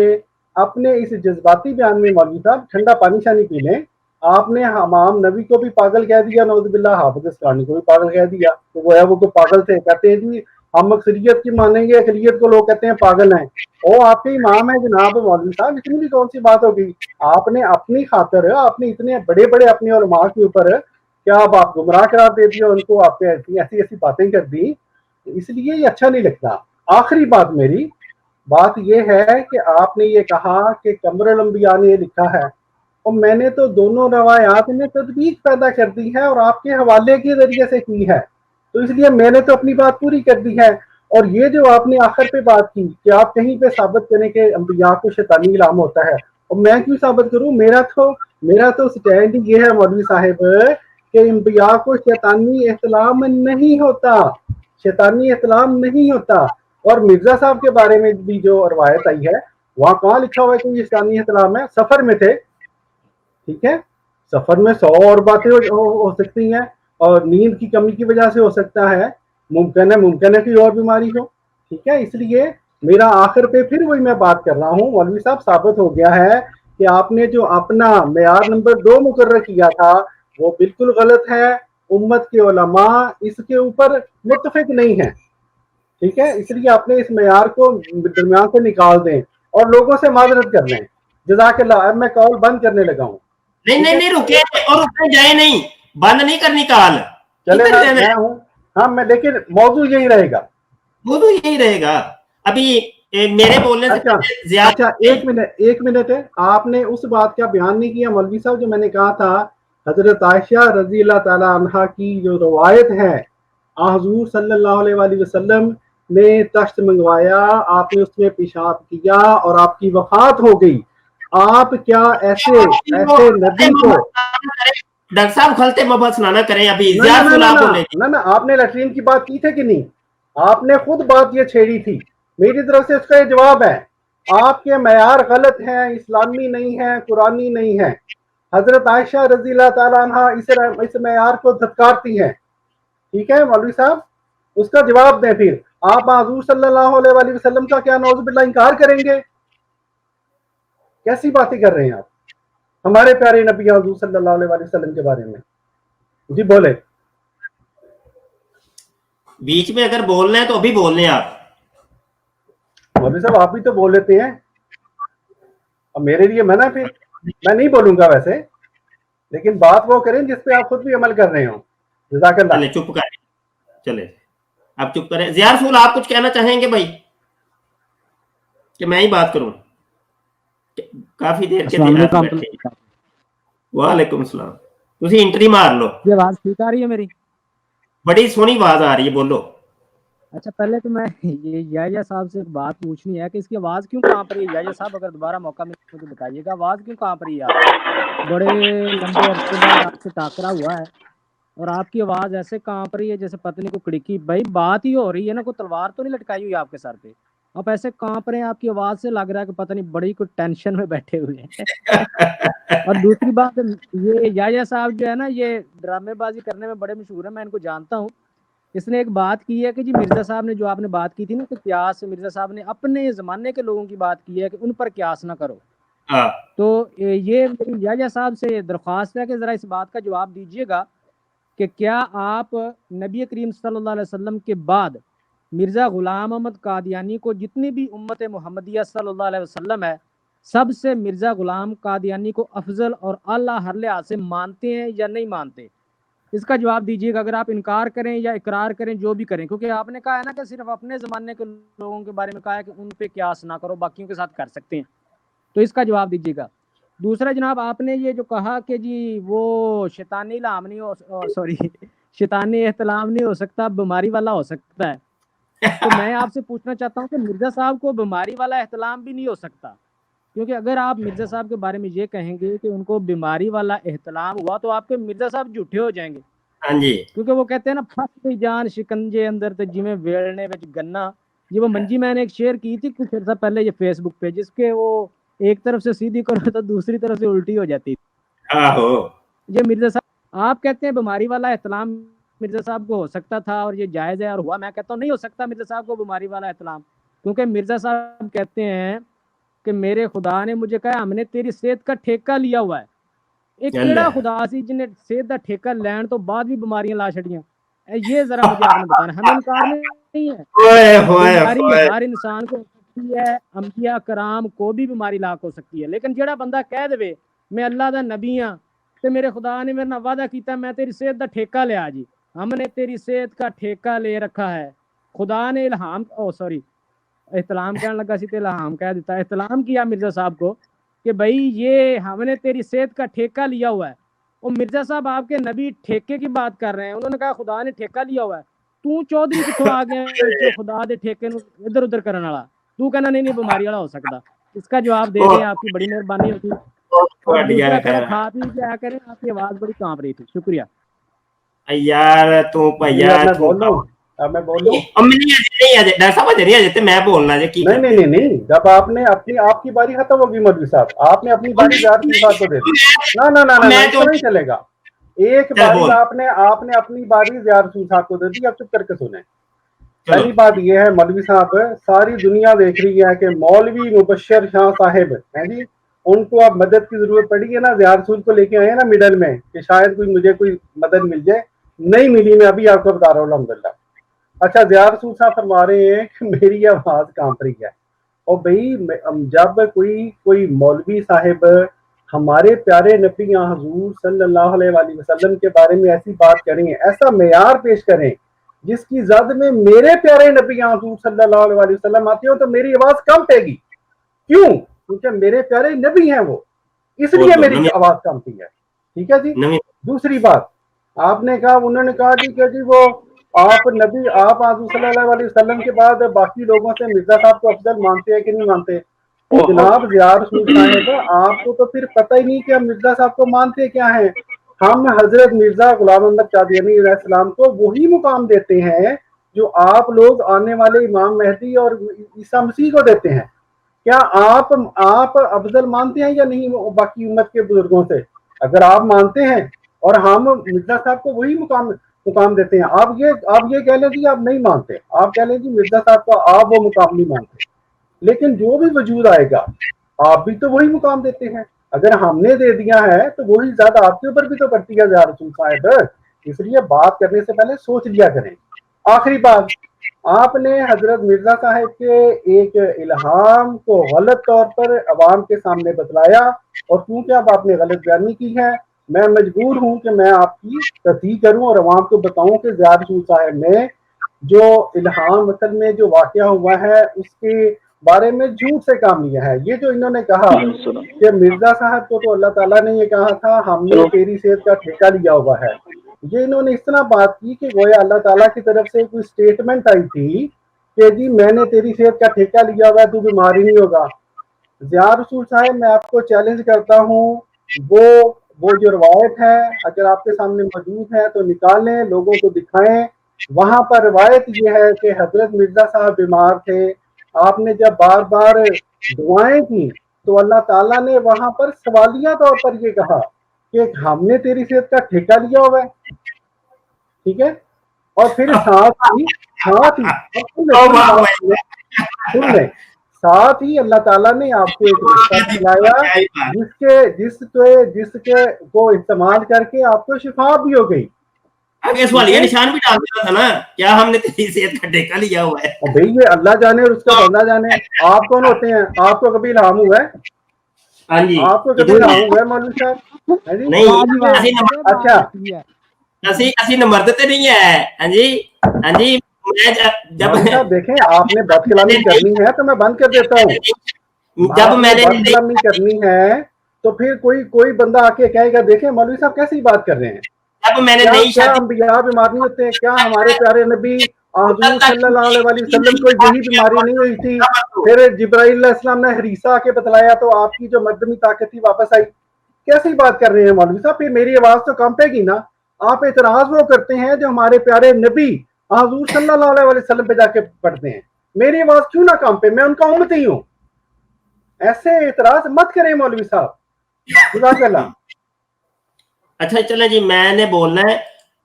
اپنے اس جذباتی بیان میں مولوی صاحب ٹھنڈا پانی شانی پی لیں، آپ نے امام نبی کو بھی پاگل کہہ دیا، نعوذ باللہ، حافظ اسقلانی کو بھی پاگل کہہ دیا، تو وہ ہے وہ تو پاگل تھے، کہتے ہیں جی ہم اکثریت کی مانیں گے، اقلیت کو لوگ کہتے ہیں پاگل ہیں، وہ آپ کے امام ہیں جناب مولوی صاحب، اتنی بھی کون سی بات ہوگی؟ آپ نے اپنی خاطر، آپ نے اتنے بڑے بڑے اپنے علماء کے اوپر کیا آپ گمراہ قرار دے دیا ان کو، آپ نے ایسی ایسی باتیں کر دی، اس لیے یہ اچھا نہیں لگتا۔ آخری بات میری بات یہ ہے کہ آپ نے یہ کہا کہ قمر الانبیاء نے یہ لکھا ہے، اور میں نے تو دونوں روایات میں تطبیق پیدا کر دی ہے اور آپ کے حوالے کے ذریعے سے کی ہے، تو اس لیے میں نے تو اپنی بات پوری کر دی ہے۔ اور یہ جو آپ نے آخر پہ بات کی کہ آپ کہیں پہ ثابت کریں کہ انبیاء کو شیطانی الہام ہوتا ہے، اور میں کیوں ثابت کروں؟ میرا تو سٹینڈ یہ ہے مولوی صاحب کہ انبیاء کو شیطانی احتلام نہیں ہوتا، شیطانی احتلام نہیں ہوتا۔ اور مرزا صاحب کے بارے میں بھی جو روایت آئی ہے، وہاں کہاں لکھا ہوا ہے کہ یہ شیطانی احتلام ہے؟ سفر میں تھے، ٹھیک ہے، سفر میں 100 اور باتیں ہو سکتی ہیں، اور نیند کی کمی کی وجہ سے ہو سکتا ہے، ممکن ہے کوئی اور بیماری ہو، ٹھیک ہے۔ اس لیے میرا آخر پہ پھر وہی میں بات کر رہا ہوں مولوی صاحب، ثابت ہو گیا ہے کہ آپ نے جو اپنا معیار نمبر 2 مقرر کیا تھا وہ بالکل غلط ہے، امت کے علماء اس کے اوپر متفق نہیں ہیں، ٹھیک ہے، اس لیے آپ نے اس معیار کو درمیان سے نکال دیں اور لوگوں سے معذرت کر لیں۔ جزاک اللہ، اب میں کال بند کرنے لگا ہوں۔ نہیں رکے، اور رکے جائے نہیں، بند نہیں کرنی کال، چلے میں ہوں، ہاں میں، لیکن موضوع یہی رہے گا، موضوع یہی رہے گا۔ ابھی میرے بولنے سے اچھا ایک منٹ ہے، آپ نے اس بات کا بیان نہیں کیا مولوی صاحب جو میں نے کہا تھا حضرت عائشہ رضی اللہ تعالی عنہا کی جو روایت ہے، حضور صلی اللہ علیہ وآلہ وسلم نے تشت منگوایا، آپ نے اس میں پیشاب کیا اور آپ کی وفات ہو گئی، آپ کیا ایسے نبی کو، ڈاکٹر صاحب کھلتے محبت سنانا کریں، ابھی نہ آپ نے لیٹرین کی بات کی تھی کہ نہیں؟ آپ نے خود بات یہ چھیڑی تھی، میری طرف سے اس کا یہ جواب ہے، آپ کے معیار غلط ہیں، اسلامی نہیں ہیں، قرآنی نہیں ہیں۔ حضرت عائشہ رضی اللہ تعالیٰ عنہ اس معیار کو دھتکارتی ہیں، ٹھیک ہے مولوی صاحب، اس کا جواب دیں۔ پھر آپ حضور صلی اللہ علیہ وآلہ وسلم کا کیا نعوذ باللہ انکار کریں گے؟ کیسی باتیں کر رہے ہیں آپ ہمارے پیارے نبی حضور صلی اللہ علیہ وآلہ وسلم کے بارے میں؟ جی بولے، بیچ میں اگر بولنا ہے تو ابھی بول لیں آپ۔ مولوی صاحب آپ بھی تو بول لیتے ہیں، اب میرے لیے منع، پھر میں نہیں بولوں گا ویسے، لیکن بات وہ کریں جس پہ آپ خود بھی عمل کر رہے ہوں۔ جزاک اللہ۔ چلے چپ کریں، چلے آپ چپ کریں۔ زیار رسول آپ کچھ کہنا چاہیں گے بھائی کہ میں ہی بات کروں؟ کافی دیر کے دیر بیٹھے۔ وعلیکم السلام، تسی انٹری مار لو۔ یہ آواز ٹھیک آ رہی ہے میری؟ بڑی سونی آواز آ رہی ہے، بولو۔ اچھا پہلے تو میں یہ یحییٰ صاحب سے ایک بات پوچھنی ہے کہ اس کی آواز کیوں کانپ رہی ہے؟ یحییٰ صاحب اگر دوبارہ موقع ملے تو بتائیے گا آواز کیوں کانپ رہی ہے آپ کی؟ بڑے لمبے عرصے بعد آپ سے ٹاکرا ہوا ہے اور آپ کی آواز ایسے کانپ رہی ہے جیسے پتنی کو کڑکی، بھائی بات ہی ہو رہی ہے نا، کوئی تلوار تو نہیں لٹکائی ہوئی آپ کے سر پہ؟ آپ ایسے کانپ رہے ہیں، آپ کی آواز سے لگ رہا ہے کہ پتہ نہیں بڑی کوئی ٹینشن میں بیٹھے ہوئے ہیں۔ اور دوسری بات، یہ یحییٰ صاحب جو ہے نا، یہ ڈرامے بازی کرنے میں بڑے مشہور ہیں، میں ان کو جانتا ہوں۔ اس نے ایک بات کی ہے کہ جی مرزا صاحب نے جو آپ نے بات کی تھی نا کہ قیاس، مرزا صاحب نے اپنے زمانے کے لوگوں کی بات کی ہے کہ ان پر قیاس نہ کرو، تو یہ میری یحییٰ صاحب سے درخواست ہے کہ ذرا اس بات کا جواب دیجیے گا کہ کیا آپ نبی کریم صلی اللہ علیہ وسلم کے بعد مرزا غلام احمد قادیانی کو جتنی بھی امت محمدیہ صلی اللہ علیہ وسلم ہے سب سے مرزا غلام قادیانی کو افضل اور اعلیٰ ہر لحاظ سے مانتے ہیں یا نہیں مانتے؟ اس کا جواب دیجیے گا، اگر آپ انکار کریں یا اقرار کریں جو بھی کریں، کیونکہ آپ نے کہا ہے نا کہ صرف اپنے زمانے کے لوگوں کے بارے میں کہا ہے کہ ان پہ قیاس نہ کرو، باقیوں کے ساتھ کر سکتے ہیں، تو اس کا جواب دیجیے گا۔ دوسرا جناب، آپ نے یہ جو کہا کہ جی وہ شیطانی الہام نہیں ہو سوری شیطانی احتلام نہیں ہو سکتا، بیماری والا ہو سکتا ہے، تو میں آپ سے پوچھنا چاہتا ہوں کہ مرزا صاحب کو بیماری والا احتلام بھی نہیں ہو سکتا، کیونکہ اگر آپ مرزا صاحب کے بارے میں یہ کہیں گے کہ ان کو بیماری والا احتلام ہوا تو آپ کے مرزا صاحب جھوٹے ہو جائیں گے، ہاں جی کیونکہ وہ کہتے ہیں نا پھنس گئی جان شکنجے اندر تے جی میں ویڑنے وچ گنا، یہ وہ منجی میں نے ایک شیئر کی تھی کچھ عرصہ پہلے یہ فیس بک پہ، جس کے وہ ایک طرف سے سیدھی کرو تو دوسری طرف سے الٹی ہو جاتی تھی۔ آہو یہ مرزا صاحب آپ کہتے ہیں بیماری والا احتلام مرزا صاحب کو ہو سکتا تھا اور یہ جائز ہے اور ہوا، میں کہتا ہوں نہیں ہو سکتا مرزا صاحب کو بیماری والا احتلام، کیونکہ مرزا صاحب کہتے ہیں کہ میرے خدا نے مجھے کہا ہم نے تیری صحت کا ٹھیکہ لیا ہوا ہے، ایک کیڑا اللہ خدا سی جن نے صحت کا ٹھیکہ لین تو بعد بھی بیماریاں لا چھڑیاں، یہ ذرا مجھے آپ نے بتانا، ہمیں انکار نہیں ہے، ہوئے ہوئے بیماری ہوئے ہر انسان کو ہو سکتی ہے، انبیاء کرام کو بھی بیماری لاحق ہو سکتی ہے، لیکن جڑا بندہ کہہ دے میں اللہ دا نبی ہاں تے میرے خدا نے میرے نال وعدہ کیتا میں تیری صحت دا ٹھیکہ لیا جی، ہم نے تیری صحت کا ٹھیکہ لے رکھا ہے، خدا نے الہام احتلام کہنے لگا سی تے الہام کہہ دیتا، احتلام کیا مرزا صاحب کو کہ بھائی یہ ہم نے تیری صحت کا ٹھیکہ لیا ہوا ہے، اور مرزا صاحب آپ کے نبی ٹھیکے کی بات کر رہے ہیں، انہوں نے کہا خدا نے ٹھیکہ لیا ہوا ہے، تو چودھری کتوں آ گیا خدا دے ٹھیکے نو ادھر ادھر کرنے والا، تو کہنا نہیں بیماری والا ہو سکتا، اس کا جواب دے دیں آپ کی بڑی مہربانی ہوگی، اور دوسرا تھوڑا کھا پی کے آ کریں، آپ کی آواز بڑی کانپ رہی تھی، شکریہ۔ یار تو جی بھیا اب میں بول لوں، اب میں بول لوں، ڈاکٹر صاحب نہیں آ جاتے، میں بولنا جی کی نہیں نہیں نہیں نہیں، جب آپ نے اپنی آپ کی باری ختم ہوگی مولوی صاحب، آپ نے اپنی باری زیادہ صاحب کو دے دی، نہ نہ نہ نہ میں اس تو کو نہیں چلے گا، ایک چل باری بول آپ نے اپنی باری زیادہ صاحب کو دے دی، اب چپ کر کے سنیں۔ چلو پہلی بات یہ ہے مولوی صاحب، ساری دنیا دیکھ رہی ہے کہ مولوی مبشر شاہ صاحب ہیں جی، ان کو اب مدد کی ضرورت پڑی ہے نا، زیار سود کو لے کے آئے ہیں نا مڈل میں کہ شاید مجھے کوئی مدد مل جائے، نہیں ملی، میں ابھی آپ کو بتا رہا ہوں الحمدللہ۔ اچھا زیار سود صاحب فرما رہے ہیں کہ میری آواز کانپ رہی ہے، اور بھائی جب کوئی مولوی صاحب ہمارے پیارے نبی حضور صلی اللہ علیہ وآلہ وسلم کے بارے میں ایسی بات کریں، ایسا معیار پیش کریں جس کی زد میں میرے پیارے نبی حضور صلی اللہ علیہ وآلہ وسلم آتے ہو، تو میری آواز کم پے گی، کیوں؟ کیونکہ میرے پیارے نبی ہیں وہ، اس لیے میری آواز کمتی ہے، ٹھیک ہے جی۔ دوسری بات آپ نے کہا، انہوں نے کہا جی کہ جی وہ آپ نبی، آپ حضور صلی اللہ علیہ وسلم کے بعد باقی لوگوں سے مرزا صاحب کو افضل مانتے ہیں کہ نہیں مانتے؟ جناب زیار سود صاحب، آپ کو تو پھر پتہ ہی نہیں کہ ہم مرزا صاحب کو مانتے کیا ہیں، ہم حضرت مرزا غلام احمد قادیانی علیہ السلام کو وہی مقام دیتے ہیں جو آپ لوگ آنے والے امام مہدی اور عیسیٰ مسیح کو دیتے ہیں۔ کیا آپ افضل مانتے ہیں یا نہیں باقی امت کے بزرگوں سے؟ اگر آپ مانتے ہیں اور ہم مرزا صاحب کو وہی مقام دیتے ہیں، آپ یہ کہہ لیں جی آپ نہیں مانتے، آپ کہہ لیں جی مرزا صاحب کو آپ وہ مقام نہیں مانتے، لیکن جو بھی وجود آئے گا آپ بھی تو وہی مقام دیتے ہیں، اگر ہم نے دے دیا ہے تو وہی زیادہ آپ کے اوپر بھی تو پڑتی ہے زیادہ رسول صاحب، اس لیے بات کرنے سے پہلے سوچ لیا کریں۔ آخری بات، آپ نے حضرت مرزا صاحب کے ایک الہام کو غلط طور پر عوام کے سامنے بتلایا، اور کیونکہ اب آپ نے غلط بیانی کی ہے، میں مجبور ہوں کہ میں آپ کی تصحیح کروں اور عوام کو بتاؤں کہ زیار رسول صاحب نے جو الہام اصل میں جو واقعہ ہوا ہے اس کے بارے میں جھوٹ سے کام لیا ہے۔ یہ جو انہوں نے کہا کہ مرزا صاحب کو تو اللہ تعالیٰ نے یہ کہا تھا ہم نے تیری صحت کا ٹھیکہ لیا ہوا ہے، یہ انہوں نے اس طرح بات کی کہ گویا اللہ تعالیٰ کی طرف سے کوئی سٹیٹمنٹ آئی تھی کہ جی میں نے تیری صحت کا ٹھیکہ لیا ہوا ہے، تو بیمار ہی نہیں ہوگا۔ زیار رسول صاحب میں آپ کو چیلنج کرتا ہوں، وہ جو روایت ہے اگر آپ کے سامنے موجود ہے تو نکالیں، لوگوں کو دکھائیں، وہاں پر روایت یہ ہے کہ حضرت مرزا صاحب بیمار تھے، آپ نے جب بار بار دعائیں کی تو اللہ تعالیٰ نے وہاں پر سوالیہ طور پر یہ کہا کہ ہم نے تیری صحت کا ٹھیکہ لیا ہوا ہے، ٹھیک ہے، اور پھر ساتھ ہی اللہ تعالیٰ نے آپ کو ایک رشتہ دلایا جس کے کو استعمال کر کے آپ کو شفا بھی ہو گئی۔ आगे सवालिया निशान भी डाल देना था ना, क्या हमने तेरी सेहत का ठेका लिया हुआ है? और भाई ये अल्लाह जाने और उसका बंदा जाने। आप कौन होते हैं? आपको कभी इल्हाम हुआ है? हाँ जी, आपको कभी इल्हाम हुआ है मौलवी साहब? है जी? नहीं वाह जी वाह, ਅਸੀਂ ये बात अच्छा। होती है। ਅਸੀਂ नंबर ਤੇ नहीं है। हाँ जी, हाँ जी, मैं जब मौलवी साहब देखें, आपने बदकलामी करनी है तो मैं बंद कर देता हूँ। जब आपने मैंने बदकलामी करनी है तो फिर कोई बंदा आके कहेगा देखें मौलवी साहब कैसी बात कर रहे हैं। जब मैंने क्या नई क्या शादी अंबिया बीमार नहीं होते हैं? क्या हमारे प्यारे नबी हुजूर सल्लल्लाहु अलैहि वसल्लम को यही बीमारी नहीं हुई थी? फिर जिब्राइल अलैहिस्सलाम ने हरीसा आके बतलाया तो आपकी जो मकदमी ताकत थी वापस आई। कैसी बात कर रहे हैं मौलवी साहब? फिर मेरी आवाज तो कांपेगी ना। आप एतराज वो करते हैं जो हमारे प्यारे नबी हुजूर सल्लल्लाहु अलैहि वसल्लम पे जाके पढ़ते हैं। मेरी आवाज क्यों ना कांपे? मैं उनका उम्मती हूँ। ऐसे एतराज मत करें मौलवी साहब। जज़ाकल्लाह। अच्छा चले जी, मैंने बोलना है।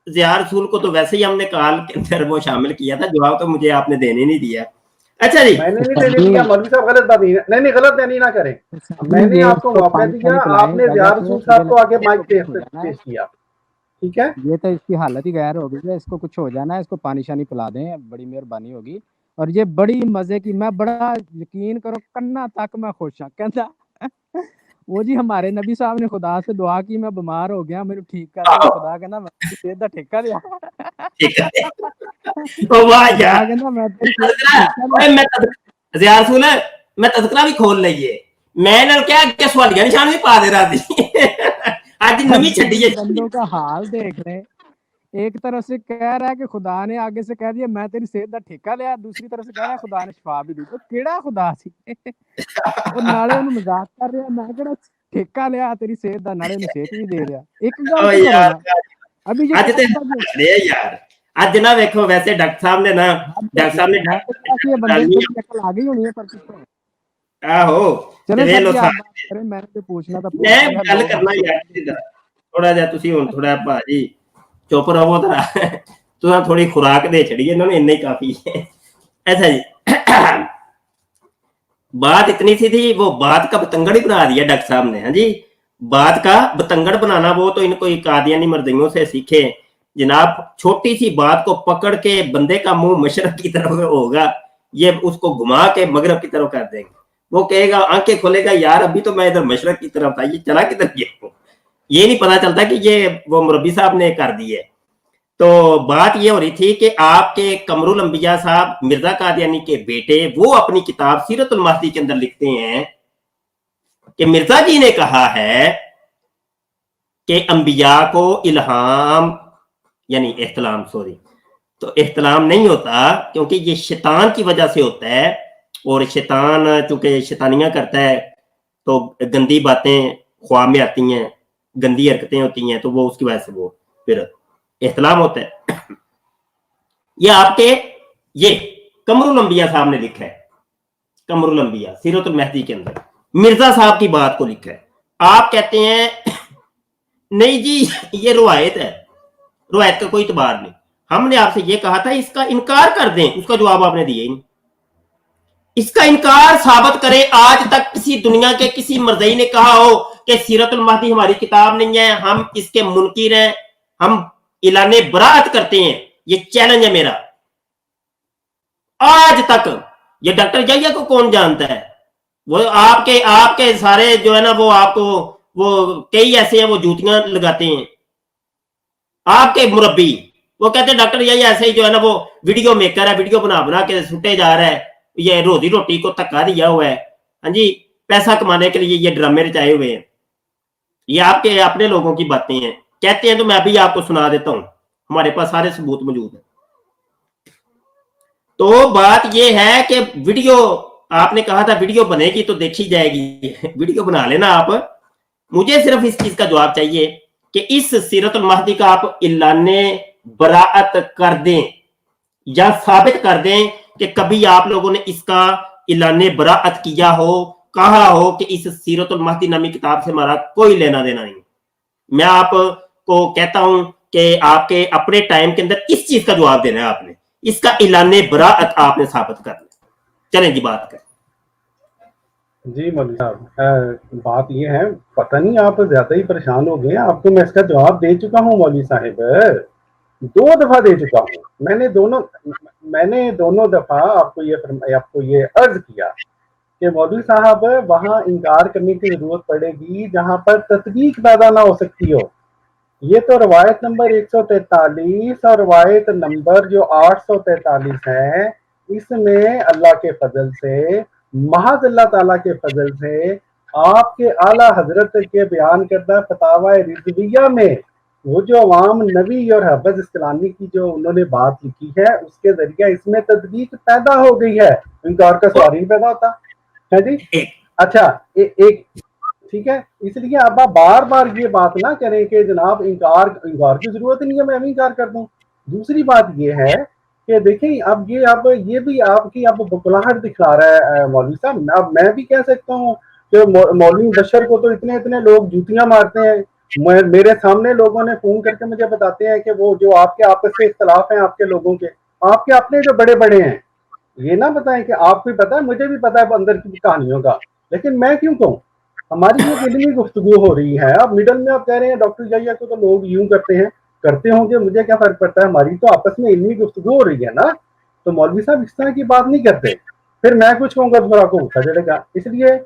ज़िया रसूल को तो वैसे ही हमने कॉल के अंदर वो शामिल किया था, जवाब तो मुझे आपने देने नहीं दिया। अच्छा जी, मैंने नहीं देने दिया मौलवी साहब, गलत बात नहीं गलत नहीं ना करें। मैंने ये आपको इसको मौका पानी दिया, शानी पिलाएं, आपने ज़िया रसूल साहब को आगे माइक पेश किया। ठीक है, ये तो इसकी हालत ही गैर हो गई है, इसको कुछ हो जाना है, इसको पानी शानी पिला दें, बड़ी मेहरबानी होगी। और ये बड़ी मजे की, मैं बड़ा यकीन करो कन्ना तक मैं खुश हाँ। कहता वो जी हमारे नबी साहब ने खुदा से दुआ की, मैं बीमार हो गया, मेरे ठीक कर दे। खुदा कहना मैं तेरी सेहत दा ठेका लिया। ठीक है। ओ वाह खुदा यार, कहना मैं तेरी सेहत दा ठेका लिया। ओए ज़िया रसूल मैं तज़किरा भी खोल लईए। मैं ना क्या के सवालिया निशान भी पा दे रहा थी। आज नवी छड़ी है। बंदों का हाल देख रहे, एक तरफ से कह रहा है कि खुदा ने आगे से कह दिया मैं तेरी सेहत दा ठेका लिया, दूसरी तरफ से कह रहा है खुदा ने शिफा भी दी। तो केड़ा खुदा सी? ਉਹ ਨਾਲੇ ਉਹਨੂੰ ਮਜ਼ਾਕ ਕਰ ਰਿਹਾ, ਮੈਂ ਕਿਹੜਾ ਠੇਕਾ ਲਿਆ ਤੇਰੀ ਸਿਹਤ ਦਾ, ਨਾਲੇ ਉਹਨੂੰ ਸਿਹਤ ਵੀ ਦੇ ਰਿਹਾ। ਇੱਕ ਗੱਲ ओ ਤੇ ਕਰੋ यार, ਨਾ, ਅਭੀ ਜੇ ਅੱਜ ਤੇ कहता जो हंस रहे यार। ਅੱਜ ਨਾ ਵੇਖੋ, ਵੈਸੇ ਡਾਕਟਰ ਸਾਹਿਬ ਨੇ ਨਾ ਡਾਕਟਰ ਸਾਹਿਬ ਨੇ मैं तो कहा कि ये बंदे को थोड़ी अकल आ गई होनी है, पर किसको? ਆਹੋ चलो ਵੇਖ सर ਲੋ जी, आप ਸਾਰੇ। बात करें, मैंने जो पूछना था पूछ ਮੈਂ लिया। ਗੱਲ लोग ਕਰਨਾ ਯਾਰ ਥੋੜਾ ਜਿਹਾ ਤੁਸੀਂ ਹੁਣ ਥੋੜਾ ਭਾਜੀ ਚੁੱਪ ਰਹੋ ਤਰਾ। ਤੁਸੀਂ ਥੋੜੀ ਖੁਰਾਕ ਦੇ ਛੜੀ ਇਹਨਾਂ ਨੂੰ, ਇੰਨਾ ही काफी है। ऐसा जी, बात इतनी सी थी, वो बात का बतंगड़ ही बना दिया डॉक्टर साहब ने। हाँ जी, बात का बतंगड़ बनाना वो तो इनको कादियानी मर्दियों से सीखे जनाब। छोटी सी बात को पकड़ के बंदे का मुंह मशरक की तरफ होगा, ये उसको घुमा के मगरब की तरफ कर देंगे। वो कहेगा, आंखें खोलेगा, यार अभी तो मैं इधर मशरक की तरफ था, ये चला किधर गया? ये नहीं पता चलता कि ये वो मुरब्बी साहब ने कर दी है। तो बात ये हो रही थी कि आपके कमरुल अंबिया साहब मिर्जा कादियानी के बेटे, वो अपनी किताब सीरतुल महदी के अंदर लिखते हैं कि मिर्जा जी ने कहा है कि अंबिया को इल्हाम यानी इख्तिलाम, सॉरी, तो इख्तिलाम नहीं होता, क्योंकि ये शैतान की वजह से होता है। और शैतान चूंकि शैतानियां करता है तो गंदी बातें ख्वाब में आती हैं, गंदी हरकतें होती हैं, तो वो उसकी वजह से वो फिर इख्तिलाम होता है। ये आपके ये कमरुल अंबिया साहब ने लिखा है, कमरुल अंबिया सीरतुल महदी के अंदर मिर्जा साहब की बात को लिखा है। आप कहते हैं नहीं जी ये रुवायत है, रुवायत का कोई इतबार नहीं। हमने आपसे ये कहा था इसका इनकार कर दें, उसका जवाब आपने दिया ही नहीं। इसका इनकार साबित करें। आज तक किसी दुनिया के किसी मर्ज़ई ने कहा हो कि सीरतुल महदी हमारी किताब नहीं है, हम इसके मुनकिर हैं, हम इलाने बरात करते हैं, ये चैलेंज है मेरा। आज तक ये डॉक्टर जैया को कौन जानता है? वो आपके सारे जो है ना, वो आपको वो कई ऐसे हैं वो जूतियां लगाते हैं। आपके मुरब्बी वो कहते हैं डॉक्टर यही ऐसे ही जो है ना वो वीडियो मेकर है, वीडियो बना बना के सुटे जा रहा है, ये रोजी रोटी को धक्का दिया हुआ है। हाँ जी, पैसा कमाने के लिए ये ड्रामे रचाए हुए हैं। ये आपके अपने लोगों की बातें हैं, कहते हैं। तो मैं भी आपको सुना देता हूं, हमारे पास सारे सबूत मौजूद है। तो बात ये है कि वीडियो आपने कहा था वीडियो बनेगी तो देखी जाएगी, वीडियो बना लेना आप। मुझे सिर्फ इस चीज का जवाब चाहिए कि इस सीरतुल महदी का आप इलाने बराअत कर दें या साबित कर दें कि कभी आप लोगों ने इसका इलाने बराअत किया हो, कहा हो कि इस सीरतुल महदी नामी किताब से हमारा कोई लेना देना नहीं। मैं आपको कहता हूं कि आपके अपने टाइम के अंदर इस चीज का जवाब देना है आपने, इसका इलाने बराअत आपने साबित करना। चलें जी बात करें। जी मौलवी साहब, बात ये है, पता नहीं आप ज्यादा ही परेशान हो गए। आपको मैं इसका जवाब दे चुका हूँ मौलवी साहिब। 2 दफा दे चुका हूँ। मैंने दोनों दफा आपको ये अर्ज किया कि मौलवी साहब वहां इनकार करने की जरूरत पड़ेगी जहां पर तस्दीक पैदा ना हो सकती हो। ये तो रवायत नंबर 143 और रवायत नंबर जो 843 है, इसमें अल्लाह के फजल से, महज अल्लाह ताला के फजल से, आपके आला हजरत के बयान करदा फतावा रिजविया में वो जो अवाम नबी और हफज इस्लामी की जो उन्होंने बात लिखी है, उसके जरिए इसमें तदबीक पैदा हो गई है, इनकार का सवाल ही पैदा होता है जी। अच्छा एक ठीक है, इसलिए अब आप बार बार ये बात ना करें कि जनाब इनकार की जरूरत नहीं है, मैं भी इनकार कर दूं। दूसरी बात ये है कि देखें अब ये भी आपकी अब बुखलाहट दिखा रहा है मौलवी साहब। अब मैं भी कह सकता हूँ कि मौलवी बशर को तो इतने लोग जूतियां मारते हैं। मेरे सामने लोगों ने फोन करके मुझे बताते हैं कि वो जो आपके आपस में इख्तलाफ हैं आपके लोगों के, आपके अपने जो बड़े बड़े हैं, ये ना बताएं कि आपको भी पता है, मुझे भी पता है अंदर की कहानियों का, लेकिन मैं क्यों कहूँ? हमारी एक इल्मी गुफ्तगू हो रही है। अब मिडल में आप कह रहे हैं डॉक्टर जाहिया को तो लोग यूं करते होंगे, मुझे क्या फर्क पड़ता है, हमारी तो आपस में इल्मी गुफ्तगू हो रही है ना। तो मौलवी साहब इस तरह की बात नहीं करते, फिर मैं कुछ कहूँगा तो फिर आपको गुस्सा चढ़ेगा। इसलिए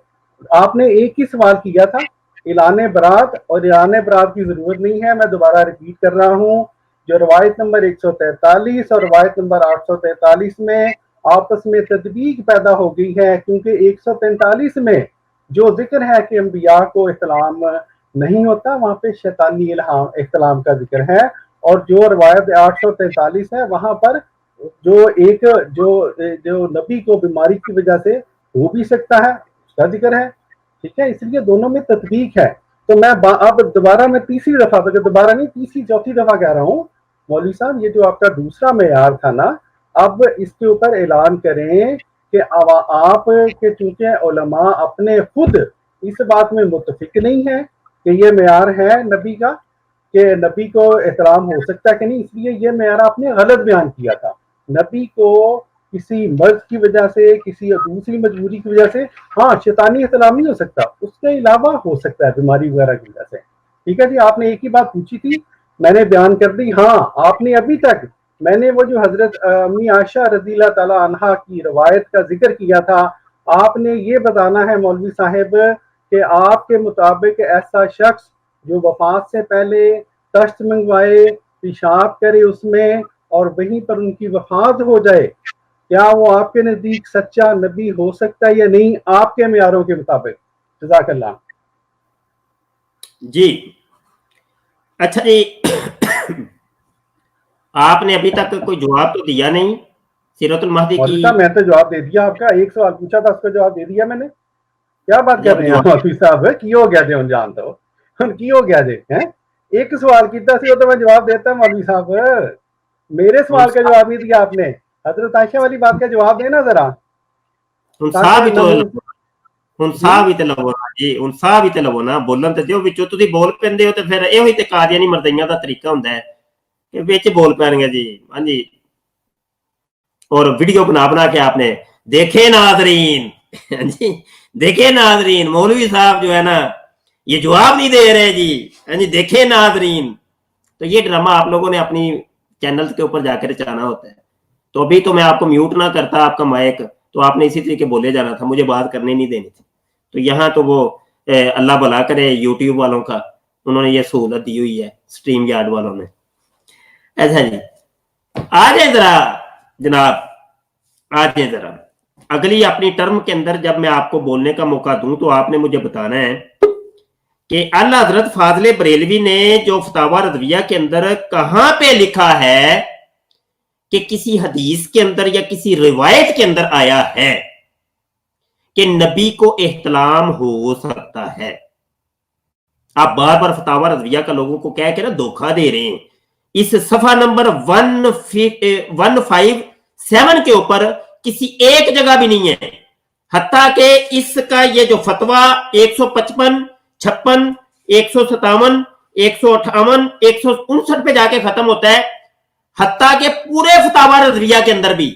आपने एक ही सवाल किया था, ऐलान बरात, और ऐलान बरात की जरूरत नहीं है। मैं दोबारा रिपीट कर रहा हूँ, जो रवायत नंबर 143 और रवायत नंबर 843 में आपस में तदबीक पैदा हो गई है, क्योंकि 143 में जो जिक्र है कि अंबिया को इस्लाम नहीं होता, वहां पे शैतानी इस्लाम का जिक्र है, और जो रवायत 843 है वहां पर जो नबी को बीमारी की वजह से हो भी सकता है उसका जिक्र है। ठीक है, इसलिए दोनों में तत्बीक है। तो मैं अब दोबारा मैं तीसरी दफा, दोबारा नहीं तीसरी चौथी दफा कह रहा हूँ, मौलवी साहब ये जो आपका दूसरा मेयार था ना, अब इसके ऊपर ऐलान करें कि आप के चूंकि उलमा अपने खुद इस बात में मुत्तफिक नहीं है कि ये मेयार है नबी का, कि नबी को एहतराम हो सकता है कि नहीं, इसलिए ये मेयार आपने गलत बयान किया था। नबी को किसी मर्ज की वजह से, किसी दूसरी मजबूरी की वजह से, हाँ शैतानी एहतराम नहीं हो सकता, उसके अलावा हो सकता है बीमारी वगैरह की वजह से। ठीक है जी, आपने एक ही बात पूछी थी, मैंने बयान कर दी। हाँ आपने अभी तक, मैंने वो जो हजरत अम्मी आयशा रज़ियल्लाहु ताला अन्हा की रवायत का जिक्र किया था, आपने ये बताना है मौलवी साहब कि आपके मुताबिक ऐसा शख्स जो वफात से पहले तश्त मंगवाए, पेशाब करे उसमें, और वहीं पर उनकी वफात हो जाए, क्या वो आपके नजदीक सच्चा नबी हो सकता है या नहीं, आपके मियारों के मुताबिक? जज़ाकल्लाह जी। अच्छा जी, आपने अभी तक कोई जवाब तो दिया नहीं सीरतुल महदी की। मैं तो जवाब दे दिया, आपका एक सवाल पूछा था उसका जवाब दे दिया मैंने। क्या बात कर रहे हैं मौलवी साहब, की हो गया थे जान तो की हो गया थे हैं? एक सवाल किया सी तो मैं जवाब देता मौलवी साहब, मेरे सवाल का जवाब नहीं दिया आपने। हजरत आयशा वाली बात का जवाब देना जरा। ਹੁਣ ਸਾਹ ਵੀ ਤੇ ਲਵੋ ਨਾ ਜੀ, ਹੁਣ ਸਾਹ ਵੀ ਤੇ ਲਵੋ ਨਾ, ਬੋਲਣ ਤੇ ਦਿਓ, ਵਿੱਚੋਂ ਤੁਸੀਂ ਬੋਲ ਪੈਂਦੇ ਹੋ ਤੇ ਫਿਰ ਇਹੋ ਹੀ ਤੇ ਕਾਦੀਆਨੀ ਮਰਦਈਆਂ ਦਾ ਤਰੀਕਾ ਹੁੰਦਾ ਹੈ ਕਿ ਵਿੱਚ ਬੋਲ ਪੈਣਗੇ ਜੀ। ਹਾਂਜੀ, और वीडियो बना के आपने देखे नाजरीन, जी देखे नाजरीन, मौलवी साहब जो है ना ये जवाब नहीं दे रहे जी, जी देखे नाजरीन। तो ये ड्रामा आप लोगों ने अपनी चैनल के ऊपर जाकर चलाना होता है। तो अभी तो मैं आपको म्यूट ना करता आपका माइक, तो आपने इसी तरीके बोले जाना था, मुझे बात करने नहीं देनी थी। तो यहाँ तो वो अल्लाह भला करे यूट्यूब वालों का, उन्होंने ये सहूलत दी हुई है, स्ट्रीम यार्ड वालों ने। ऐसा जी, आ जाए जरा जनाब, आ जाए जरा अगली अपनी टर्म के अंदर जब मैं आपको बोलने का मौका दूं तो आपने मुझे बताना है कि आला हजरत फाजले बरेलवी ने जो फतावा रज़विया के अंदर कहां पे लिखा है कि किसी हदीस के अंदर या किसी रिवायत के अंदर आया है कि नबी को एहतलाम हो सकता है। आप बार बार फतावा रज़विया का लोगों को कह के ना धोखा दे रहे हैं। इस सफा नंबर 157 के ऊपर किसी एक जगह भी नहीं है, हत्ता के इसका ये जो फतवा 155, 56, 157, 158, 159 पे जाके खत्म होता है। हत्ता के पूरे फतावा रज़विया के अंदर भी,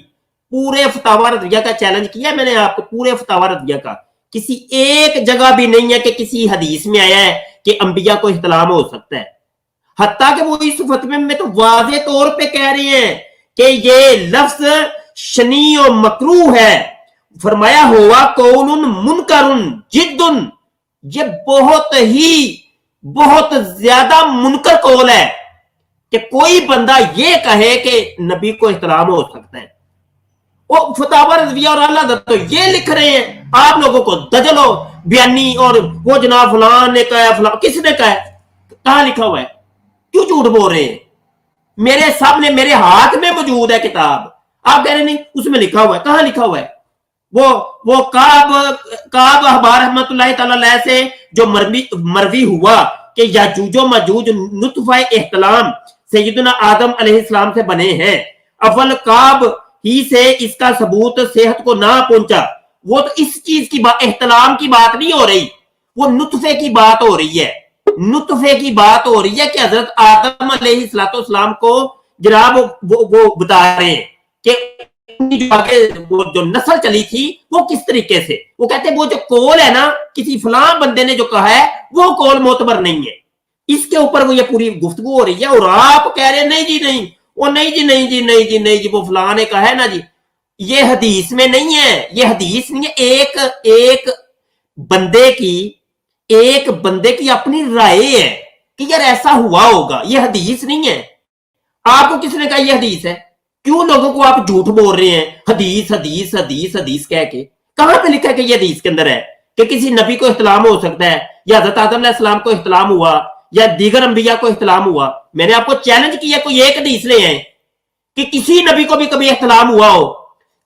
पूरे फतावा रज़विया का चैलेंज किया मैंने आपको, पूरे फतावा रज़विया का किसी एक जगह भी नहीं है कि किसी हदीस में आया है कि अंबिया को इख्तिलाम हो सकता है। हत्ता कि वो इस फतवे में तो वाज़े तौर पे कह रहे हैं कि ये लफ्ज शनी और मकरू है। फरमाया हुआ कौनुन मुनकरुन जिद्दुन, ये बहुत ज्यादा मुनकर कौल है कि कोई बंदा ये कहे कि नबी को इहतराम हो सकता है। वो फतावा रज़विया और अल्लाह तो ये लिख रहे हैं, आप लोगों को दजलो बयानी और वो जनाब फलान ने कहा, फलान किसने कहा, कहां लिखा हुआ है, क्यों झूठ बोल रहे हैं? मेरे सामने मेरे हाथ में मौजूद है किताब, आप कह रहे नहीं उसमें लिखा हुआ है, कहां लिखा हुआ है? वो काब अहबार रहमतुल्लाहि तआला अलैह से जो मरवी हुआ कि याजूजो माजूज नुतफा इहतलाम सैयदना आदम अलैहिस्सलाम से बने हैं। अव्वल काब ही से इसका सबूत सेहत को ना पहुंचा। वो तो इस चीज की बात, इहतलाम की बात नहीं हो रही, वो नुतफे की बात हो रही है। नुतफे की बात हो रही है कि हजरत आदम अलैहिस्सलाम को जनाब वो बता रहे हैं कि जो आगे वो जो नस्ल चली थी वो किस तरीके से, वो कहते हैं वो जो कौल है ना किसी फलां बंदे ने जो कहा है वो कौल मोतबर नहीं है। इसके ऊपर वो ये पूरी गुफ्तगू हो रही है और आप कह रहे हैं नहीं जी नहीं, वो नहीं जी नहीं जी नहीं जी नहीं जी वो फलां ने कहा है ना जी, ये हदीस में नहीं है, ये हदीस नहीं है। एक बंदे की अपनी राय है कि यार ऐसा हुआ होगा, ये हदीस नहीं है। आपको किसने कहा ये हदीस है? क्यों लोगों को आप झूठ बोल रहे हैं? हदीस हदीस हदीस हदीस कह के कहां पे लिखा है कि ये हदीस के अंदर है कि किसी नबी को इख्तिलाम हो सकता है या हजरत आदम अलैहिस्सलाम को इख्तिलाम हुआ या दीगर अंबिया को इख्तिलाम हुआ? मैंने आपको चैलेंज किया, कोई एक हदीस ले आए कि किसी नबी को भी कभी इख्तिलाम हुआ हो।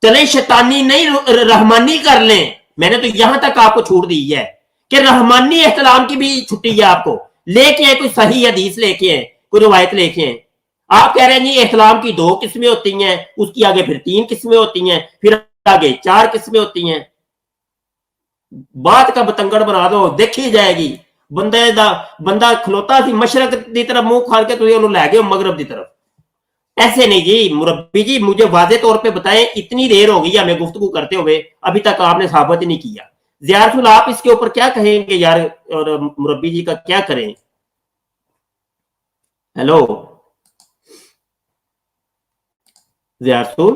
चले शैतानी नहीं रहमानी कर लें, मैंने तो यहां तक आपको छूट दी है कि रहमानी इख्तिलाम की भी छुट्टी है। आपको लेके आए कोई सही हदीस लेके आए, कोई रिवायत लेके आए। आप कह रहे हैं जी इस्लाम की 2 किस्में होती हैं, उसकी आगे फिर 3 किस्में होती हैं, फिर आगे 4 किस्में होती हैं। बात का बतंगड़ बना दो, देखी जाएगी। बंदा खलोता सी मशरक की तरफ मुंह खाल के तुझे लै गए मगरब की तरफ। ऐसे नहीं जी मुरब्बी जी, मुझे वाजे तौर पे बताएं, इतनी देर हो गई हमें गुफ्तगू करते हुए, अभी तक आपने साबित ही नहीं किया। ज़ियारतुल आप इसके ऊपर क्या कहेंगे यार, और मुरब्बी जी का क्या करें? हेलो ज़ियारतुल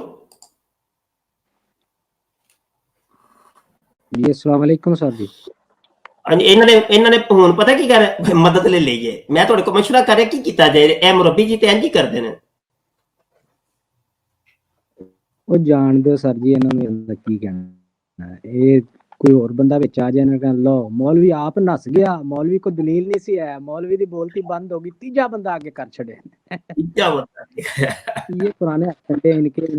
जी, अस्सलाम वालेकुम सर जी। इन्होंने हुण पता की कर मदद ले लीए, मैं तुहाडे कोल मशवरा कर रहा की कीता जाए। ए मुरब्बी जी ते इंज ही करदे ने। ਉਹ ਜਾਣਦੇ ਹੋ ਸਰ ਜੀ ਇਹਨਾਂ ਨੂੰ ਕੀ ਕਹਿਣਾ ਹੈ। ਇਹ ਕੋਈ ਹੋਰ ਬੰਦਾ ਵਿੱਚ ਆ ਜਾਏ ਨਾ ਕਹਿ लो मौलवी आप नस गया, मौलवी को दलील नहीं सी है, मौलवी दी बोलती बंद होगी, तीजा बंदा आगे कर छड़े। ये पुराने अखंडे इनके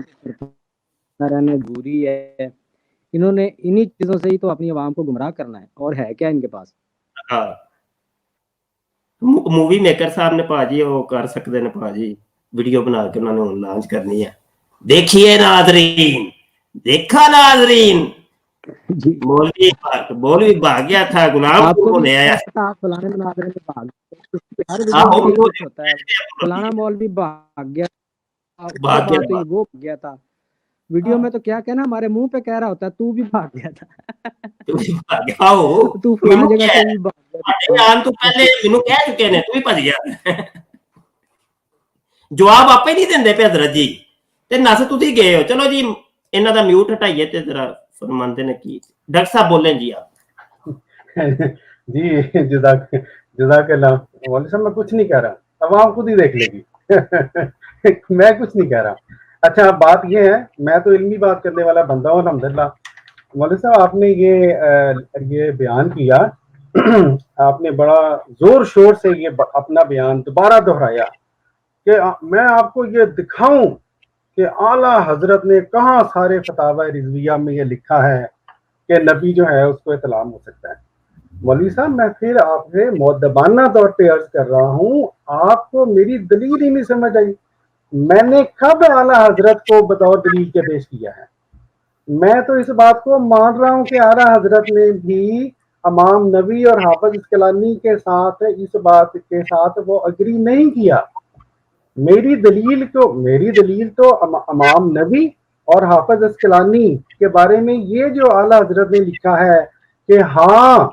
रहने बुरी है। इन्होंने इन्हीं चीजों से ही तो अपनी आवाम को गुमराह करना है, और है क्या इनके पास? मूवी मेकर साहब ने भाजी वो कर सकते ने भाजी, वीडियो बना के उन्होंने लॉन्च करनी है। देखिए नाजरीन, देखा नाजरीन, मौलवी भाग गया था, गुलाम को ले आया। फलाने मुनाज़रे में भाग हर वीडियो होता है, फलाना मौलवी भाग गया, तो वो भाग गया था। वीडियो में तो क्या कहना, हमारे मुंह पे कह रहा होता है तू भी भाग गया था, तू फलानी जगह से भी भाग गया। तो पहले इन्हों कह चुके ने तू भी भज गया। जवाब आपे नहीं देंदे पे हजरत जी, ते नस तुसी गए हो। चलो जी इन्हां दा म्यूट हटाइए ते जरा फरमांदे ने की। डॉक्टर साहब बोलें जी आप। जी जज़ाकल्लाह मौलवी साहब, मैं कुछ नहीं कह रहा, अवाम खुद ही देख लेगी। मैं कुछ नहीं कह रहा। अच्छा बात ये है, मैं तो इल्मी बात करने वाला बंदा हूँ अल्हम्दुलिल्लाह। मौलवी साहब आपने ये बयान किया, आपने बड़ा जोर शोर से ये अपना बयान दोबारा दोहराया कि मैं आपको ये दिखाऊं कि आला हजरत ने कहाँ सारे फतावा रिजविया में ये लिखा है कि नबी जो है उसको इतलाम हो सकता है। मौलवी साहब मैं फिर आपसे मुअद्दबाना तौर पे अर्ज कर रहा हूँ, आपको मेरी दलील ही नहीं समझ आई। मैंने कब आला हजरत को बतौर दलील के पेश किया है? मैं तो इस बात को मान रहा हूँ कि आला हजरत ने भी इमाम नबी और हाफिज अस्कलानी के साथ इस बात के साथ वो अग्री नहीं किया। मेरी दलील तो इमाम नबी और हाफिज अस्कलानी के बारे में ये जो आला हजरत ने लिखा है कि हाँ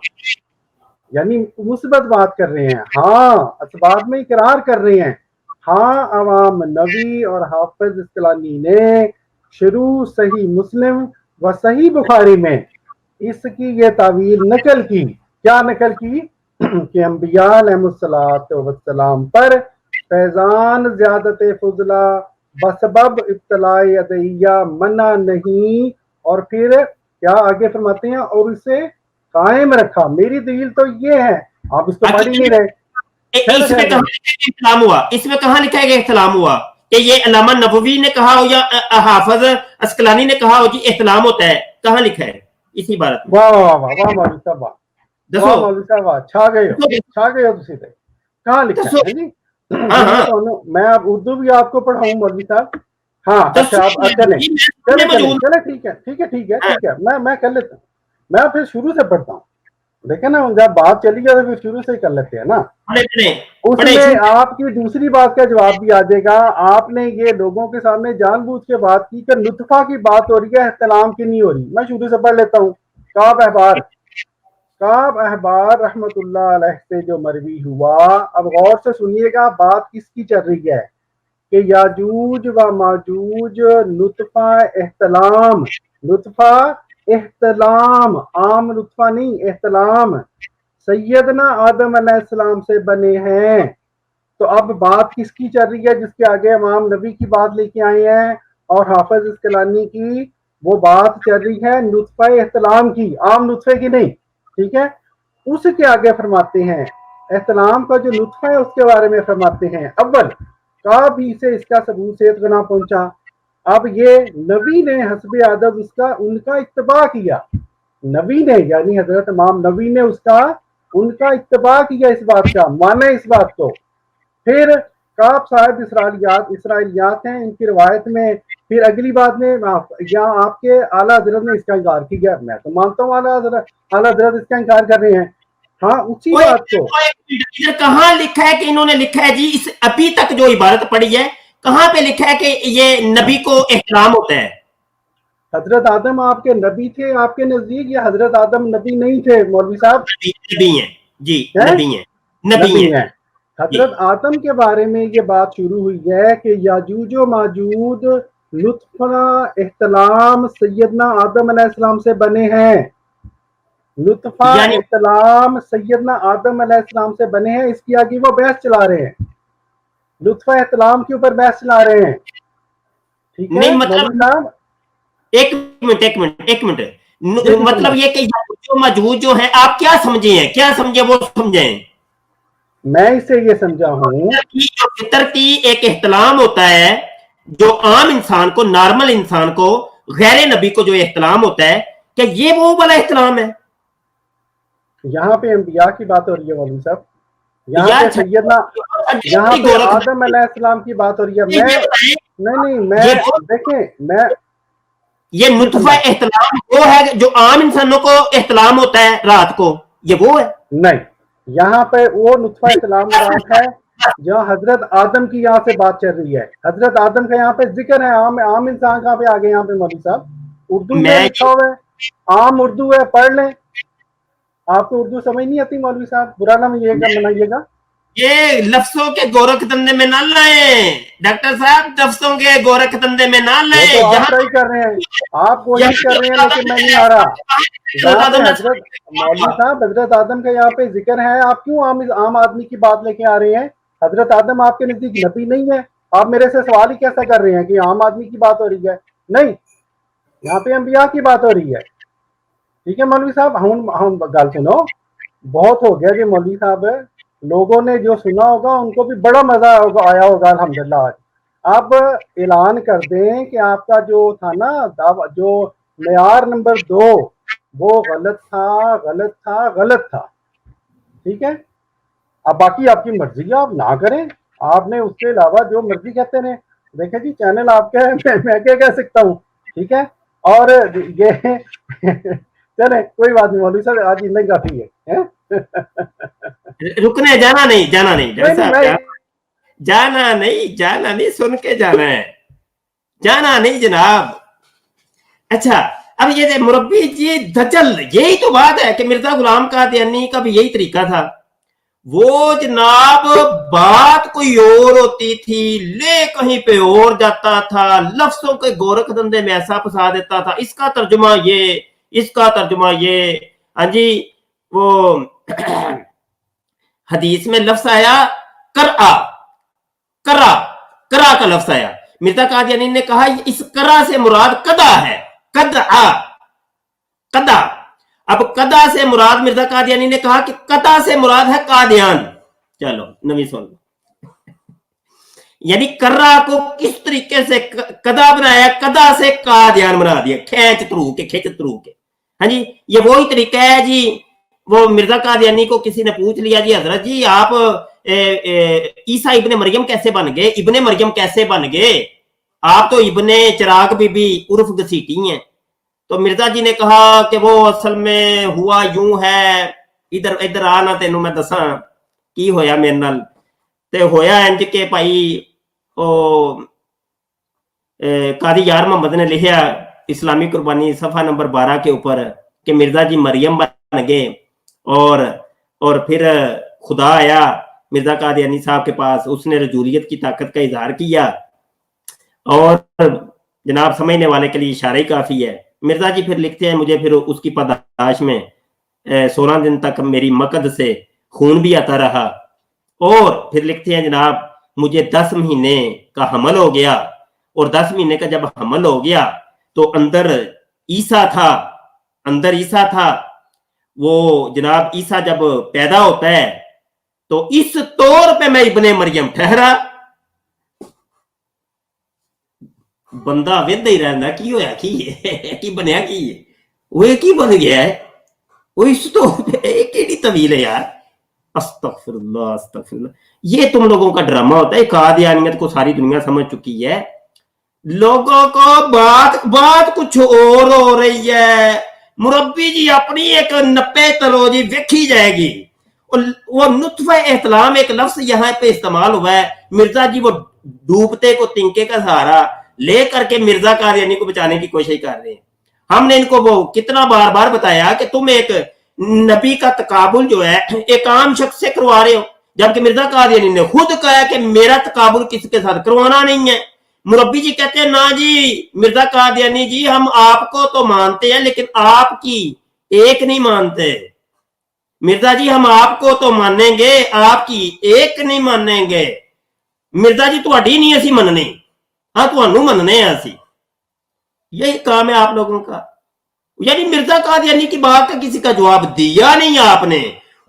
यानी मुस्बत बात कर रहे हैं, हाँ असबाब में इकरार कर रहे हैं। हाँ अवाम नबी और हाफिज इस्कलानी ने शुरू सही मुस्लिम व सही बुखारी में इसकी ये तावील नकल की। क्या नकल की? कि अंबिया अलैहिस्सलाम पर फैजान ज़्यादत फजला बसबब इब्तलाए अदैया मना नहीं, और फिर क्या आगे फरमाते हैं, और इसे कायम रखा। मेरी दलील तो ये है, आप इसको पढ़ ही नहीं रहे। इसमें कहाँ इख्तिलाम हुआ? इसमें कहाँ लिखा है कि इख्तिलाम हुआ? कि ये अल्लामा नबवी ने कहा हो या हाफिज अस्कलानी ने कहा हो जी इख्तिलाम होता है? कहाँ लिखा है इसी इबारत में? वाह वाह वाह वाह मौलवी साहब वाह, वाह मौलवी साहब वाह, छा गए हो तुसी ते। कहाँ लिखा है जी? मैं अब उर्दू भी आपको पढ़ाऊं मौलवी साहब? हाँ अच्छा आप चले चले ठीक है, मैं कर लेता हूँ, मैं फिर शुरू से पढ़ता हूँ। देखे ना, जब बात चली गई तो फिर शुरू से ही कर लेते हैं ना। उसमें आपकी दूसरी बात का जवाब भी आ जाएगा। आपने ये लोगों के सामने जानबूझ के बात की कि लुत्फा की बात हो रही है, इख्तिलाम की नहीं हो रही। मैं शुरू से पढ़ लेता हूँ। काब अहबार रहमतुल्लाह अलैह से जो मरवी हुआ, अब गौर से सुनिएगा बात किसकी चल रही है कि याजूज व माजूज लुत्फा एहतलाम, आम लुत्फा नहीं, एहतलाम सैयदना आदम अलैहिस्सलाम से बने हैं। तो अब बात किसकी चल रही है? जिसके आगे इमाम नबी की बात लेके आए हैं और हाफिज इस्कलानी की वो बात चल रही है लुत्फा एहतलाम की, आम लुत्फे की नहीं। ठीक है, उसके आगे फरमाते हैं एहतलाम का जो लुत्फा है उसके बारे में फरमाते हैं, अव्वल का भी से इसका सबूत सेहत को ना पहुंचा। अब ये नबी ने हस्बे आदब उसका उनका इत्तबा किया, नबी ने यानी हजरत इमाम नबी ने उनका इत्तबा किया, इस बात का माने इस बात को। फिर काब साहब इसराइलियात हैं इनकी रवायत में। फिर अगली बात में यहाँ आपके आला हजरत ने इसका इनकार किया। मैं तो मानता हूँ आला हजरत इसका इनकार कर रहे हैं। हाँ उसी बात को इधर कहाँ लिखा है कि इन्होंने लिखा है जी, इस अभी तक जो इबारत पढ़ी है कहाँ पे लिखा है कि ये नबी को एहतराम होता है? हजरत आदम आपके नबी थे आपके नजदीक, या हजरत आदम नबी नहीं थे मौलवी साहब? नबी हैं जी, नबी हैं। हजरत आदम के बारे में ये बात शुरू हुई है कि याजूजो माजूद लुत्फा एहतलाम सैयदना आदम अलैहिस्सलाम से बने हैं। लुत्फा एहतलाम सैयदना आदम अलैहिस्सलाम से बने हैं, इसकी आगे वो बहस चला रहे हैं, लुत्फा एहतलाम के ऊपर बहस चला रहे हैं। ठीक है मतलब साहब एक मिनट मतलब ये कि जो मौजूद जो है आप क्या समझे वो समझें। मैं इसे ये समझा हूँ फितर की एक एहतलाम होता है जो आम इंसान को, नॉर्मल इंसान को, गैर नबी को जो एहतलाम होता है, क्या ये वो वाला एहतलाम है? यहाँ पे अंबिया की बात हो रही है मौलवी साहब, यहाँ पे सैयदना, यहाँ पे आदम अलैहिस्सलाम की बात हो रही है। मैं देखें मैं ये नुतफा एहतलाम वो है जो आम इंसानों को एहतलाम होता है रात को, ये वो है नहीं। यहाँ पे वो नुतफा एहतलाम रात है जहाँ हजरत आदम की यहाँ से बात चल रही है। हजरत आदम का यहाँ पे जिक्र है, आम इंसान कहाँ पे आ गए यहाँ पे मौलवी साहब? उर्दू में लिखा हुआ है, आम उर्दू है, पढ़ लें। आपको उर्दू समझ नहीं आती मौलवी साहब? बुरा ना मनाइएगा। ये लफ्जों के गोरख धंधे में ना लाए डॉक्टर साहब, लफ्जों के गोरख धंधे में ना लाए। तो आप सही कर रहे हैं, आप कोशिश कर रहे हैं, लेकिन मैं नहीं आ रहा। हजरत मौलवी साहब हजरत आदम का यहाँ पे जिक्र है, आप क्यों आम आदमी की बात लेके आ रहे हैं? हजरत आदम आपके नजदीक नबी नहीं है, आप मेरे से सवाल ही कैसा कर रहे हैं कि आम आदमी की बात हो रही है? नहीं, यहाँ पे अंबिया की बात हो रही है। ठीक है मौलवी साहब, हम गल सुनो, बहुत हो गया जी मौलवी साहब, लोगों ने जो सुना होगा उनको भी बड़ा मजा आया होगा अल्हम्दुलिल्लाह। आज आप ऐलान कर दें कि आपका जो था ना जो मेयार नंबर 2 वो गलत था। ठीक है, अब बाकी आपकी मर्जी है, आप ना करें, आपने उसके अलावा जो मर्जी कहते रहे। देखें जी चैनल आपका है, मैं क्या कह सकता हूँ। ठीक है, और ये चले कोई बात नहीं मौलवी साहब, आज इतना ही काफी है? रुकने जाना नहीं जाना नहीं, सुन के जाना है, जाना नहीं जनाब। अच्छा اب یہ مربی جی دجل، یہی تو بات ہے کہ مرزا غلام قادیانی کا بھی یہی طریقہ تھا. وہ جناب بات کوئی اور ہوتی تھی، لے کہیں پہ اور جاتا تھا، لفظوں کے گورکھ دندے میں ایسا پھنسا دیتا تھا، اس کا ترجمہ یہ، اس کا ترجمہ یہ. ہاں جی وہ حدیث میں لفظ آیا کرا، کرا کرا کا لفظ آیا، مرزا قادیانی نے کہا اس کرا سے مراد قدا ہے، قدع، قدا. اب قدا سے مراد مرزا قادیانی نے کہا کہ قدا سے مراد ہے قادیان. چلو نویں سن لو. یعنی کرا کو کس طریقے سے قدا بنایا، قدا سے قادیان بنا دیا، کھینچ ترو کے، کھینچ ترو کے. ہاں جی یہ وہی طریقہ ہے جی. وہ مرزا قادیانی کو کسی نے پوچھ لیا جی حضرت جی آپ عیسیٰ ابن مریم کیسے بن گئے، ابن مریم کیسے بن گئے، آپ تو ابن چراغ بی بی عرف گسیٹی ہیں. تو مرزا جی نے کہا کہ وہ اصل میں ہوا یوں ہے، ادھر ادھر آنا تینوں میں دساں کی ہویا میرے نال. تے ہویا انج کہ بھائی او قاضی یار محمد نے لکھیا اسلامی قربانی صفحہ نمبر 12 کے اوپر کہ مرزا جی مریم بن گئے، اور پھر خدا آیا مرزا قادیانی صاحب کے پاس، اس نے رجولیت کی طاقت کا اظہار کیا، اور جناب سمجھنے والے کے لیے اشارہ ہی کافی ہے. مرزا جی پھر لکھتے ہیں مجھے پھر اس کی پاداش میں 16 دن تک میری مقد سے خون بھی آتا رہا، اور پھر لکھتے ہیں جناب مجھے 10 مہینے کا حمل ہو گیا، اور 10 مہینے کا جب حمل ہو گیا تو اندر عیسیٰ تھا، اندر عیسیٰ تھا. وہ جناب عیسیٰ جب پیدا ہوتا ہے تو اس طور پہ میں ابن مریم ٹھہرا. بندہ ود ہی رہندا کی ہویا کی بنیا کی ہے، وہ کی بن گیا ہے، وہ اس تو کیڑی طویل ہے یار. استغفر اللہ استغفر اللہ. یہ تم لوگوں کا ڈرامہ ہوتا ہے. قادیانیت کو ساری دنیا سمجھ چکی ہے، لوگوں کو بات کچھ اور ہو رہی ہے. مربی جی اپنی ایک نپے تلو جی ویکھی جائے گی. وہ نطفہ احتلام ایک لفظ یہاں پہ استعمال ہوا ہے. مرزا جی وہ ڈوبتے کو تنکے کا سہارا لے کر کے مرزا قادیانی کو بچانے کی کوشش کر رہے ہیں. ہم نے ان کو وہ کتنا بار بار بتایا کہ تم ایک نبی کا تقابل جو ہے ایک عام شخص سے کروا رہے ہو، جبکہ مرزا قادیانی نے خود کہا کہ میرا تقابل کسی کے ساتھ کروانا نہیں ہے. مربی جی کہتے ہیں نا جی مرزا قادیانی جی ہم آپ کو تو مانتے ہیں لیکن آپ کی ایک نہیں مانتے. مرزا جی ہم آپ کو تو مانیں گے، آپ کی ایک نہیں مانیں گے. مرزا جی تہاڈی نہیں اسی مننے، ہاں تہانوں مننے ہیں اسی. یہی کام ہے آپ لوگوں کا. یعنی مرزا قادیانی کی بات کا کسی کا جواب دیا نہیں آپ نے.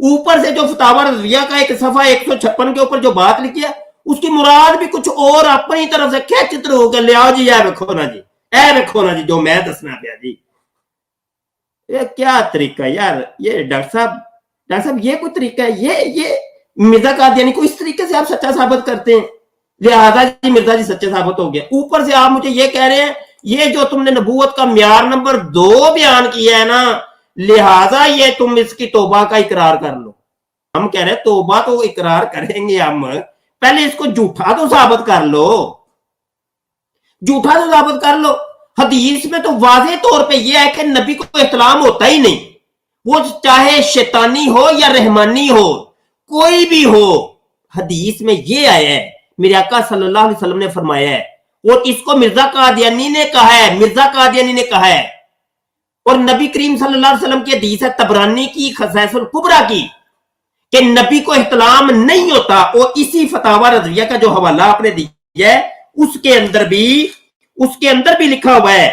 اوپر سے جو فتاوی رضویہ کا ایک صفحہ 156 کے اوپر جو بات لکھی ہے اس کی مراد بھی کچھ اور اپنی طرف سے کھچت ہو کے لیا جی اے ویکھو نا جی، اے ویکھو نا جی جو میں دسنا پیا جی. یہ کیا طریقہ ہے یار، یہ ڈاکٹر صاحب یہ کوئی طریقہ ہے؟ یہ مرزا قادیانی کو اس طریقے سے آپ سچا ثابت کرتے ہیں، لہذا جی مرزا جی سچے ثابت ہو گیا. اوپر سے آپ مجھے یہ کہہ رہے ہیں یہ جو تم نے نبوت کا معیار نمبر 2 بیان کیا ہے نا، لہذا یہ تم اس کی توبہ کا اقرار کر لو. ہم کہہ رہے ہیں توبہ تو اقرار کریں گے ہم، پہلے اس کو جھوٹا تو ثابت کر لو، جھوٹا تو ثابت کر لو. حدیث میں تو واضح طور پہ یہ ہے کہ نبی کو احتلام ہوتا ہی نہیں، وہ چاہے شیطانی ہو یا رحمانی ہو، کوئی بھی ہو. حدیث میں یہ آیا ہے، میرے آقا صلی اللہ علیہ وسلم نے فرمایا ہے، اور اس کو مرزا قادیانی نے کہا ہے، مرزا قادیانی نے کہا ہے. اور نبی کریم صلی اللہ علیہ وسلم کی حدیث ہے طبرانی کی خصائص الکبریٰ کی کہ نبی کو احتلام نہیں ہوتا. اور اسی فتاوی رضویہ کا جو حوالہ آپ نے دیا ہے اس کے اندر بھی لکھا ہوا ہے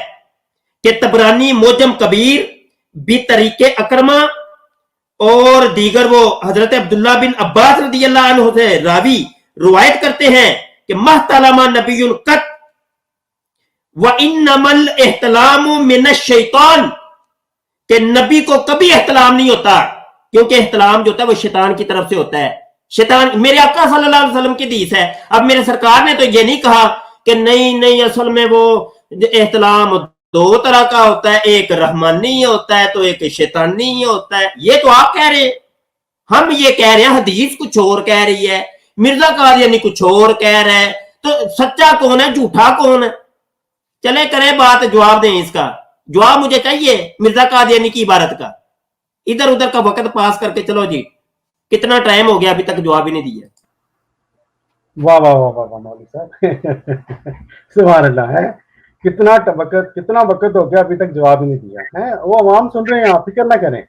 کہ طبرانی موجم کبیر بھی طریق اکرمہ اور دیگر وہ حضرت عبداللہ بن عباس رضی اللہ عنہ سے راوی روایت کرتے ہیں کہ محتلم نبی قط وَإِنَّمَا الْإِحْتِلَامُ مِنَ الشَّيْطَانِ، کہ نبی کو کبھی احتلام نہیں ہوتا کیونکہ احتلام جو ہوتا ہے وہ شیطان کی طرف سے ہوتا ہے. شیطان، میرے آقا صلی اللہ علیہ وسلم کی حدیث ہے. اب میرے سرکار نے تو یہ نہیں کہا کہ نہیں اصل میں وہ احتلام 2 طرح کا ہوتا ہے، ایک رحمانی ہوتا ہے تو ایک شیطانی ہوتا ہے. یہ تو آپ کہہ رہے ہیں، ہم یہ کہہ رہے ہیں حدیث کچھ اور کہہ رہی ہے، مرزا قادیانی کچھ اور کہہ رہا ہے. تو سچا کون ہے، جھوٹا کون ہے؟ چلے کرے بات، جواب دیں اس کا. जवाब मुझे चाहिए मिर्जा कादियानी की इबारत का। इधर उधर का वक्त पास करके चलो जी, कितना टाइम हो गया अभी तक जवाब ही नहीं दिया। वाह वाह वाह वाह वाह मौलवी साहब सुभान अल्लाह है। कितना वक्त हो गया अभी तक जवाब ही नहीं दिया है। वो अवाम सुन रहे हैं, आप फिक्र ना करें।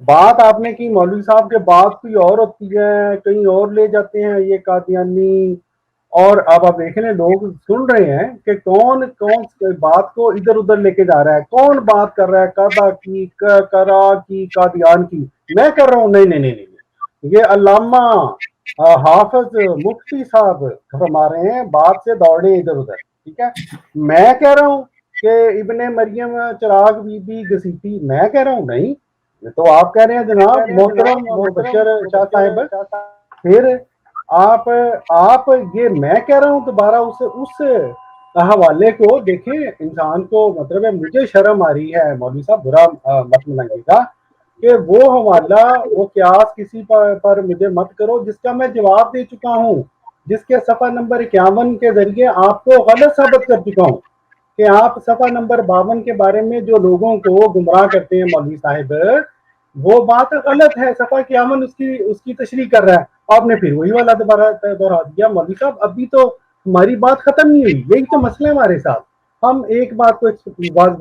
बात आपने की मौलवी साहब के, बात कोई और होती है, कहीं और ले जाते हैं ये कादियानी। और अब आप देख रहे हैं, लोग सुन रहे हैं कि कौन कौन बात को इधर उधर लेके जा रहा है, कौन बात कर रहा है कादा की, करा की, कादियान की। मैं कर रहा हूँ, नहीं नहीं नहीं नहीं, ये अल्लामा हाफिज मुफ्ती साहब फरमा रहे हैं, बात से दौड़े इधर उधर, ठीक है। मैं कह रहा हूँ कि इब्ने मरियम चिराग बीबी घसीटी, मैं कह रहा हूँ नहीं, ये तो आप कह रहे हैं जनाब मोहतरम मुबशर शाह साहिब। फिर आप ये मैं कह रहा हूँ दोबारा उस हवाले को देखें। इंसान को मतलब है, मुझे शर्म आ रही है मौलवी साहब, बुरा मत मनाइएगा, कि वो हवाला, वो क्यास किसी पर मुझे मत करो जिसका मैं जवाब दे चुका हूँ, जिसके सफ़ा नंबर 51 के जरिए आपको गलत साबित कर चुका हूँ कि आप सफ़ा नंबर 52 के बारे में जो लोगों को गुमराह करते हैं मौलवी साहिब, वो बात गलत है। सफ़ा 51 उसकी तशरीह कर रहा है, आपने फिर वही वाला दोबारा दोहरा दिया। मौलवी साहब अभी तो हमारी बात खत्म नहीं हुई, यही तो मसला है हमारे साथ। हम एक बात को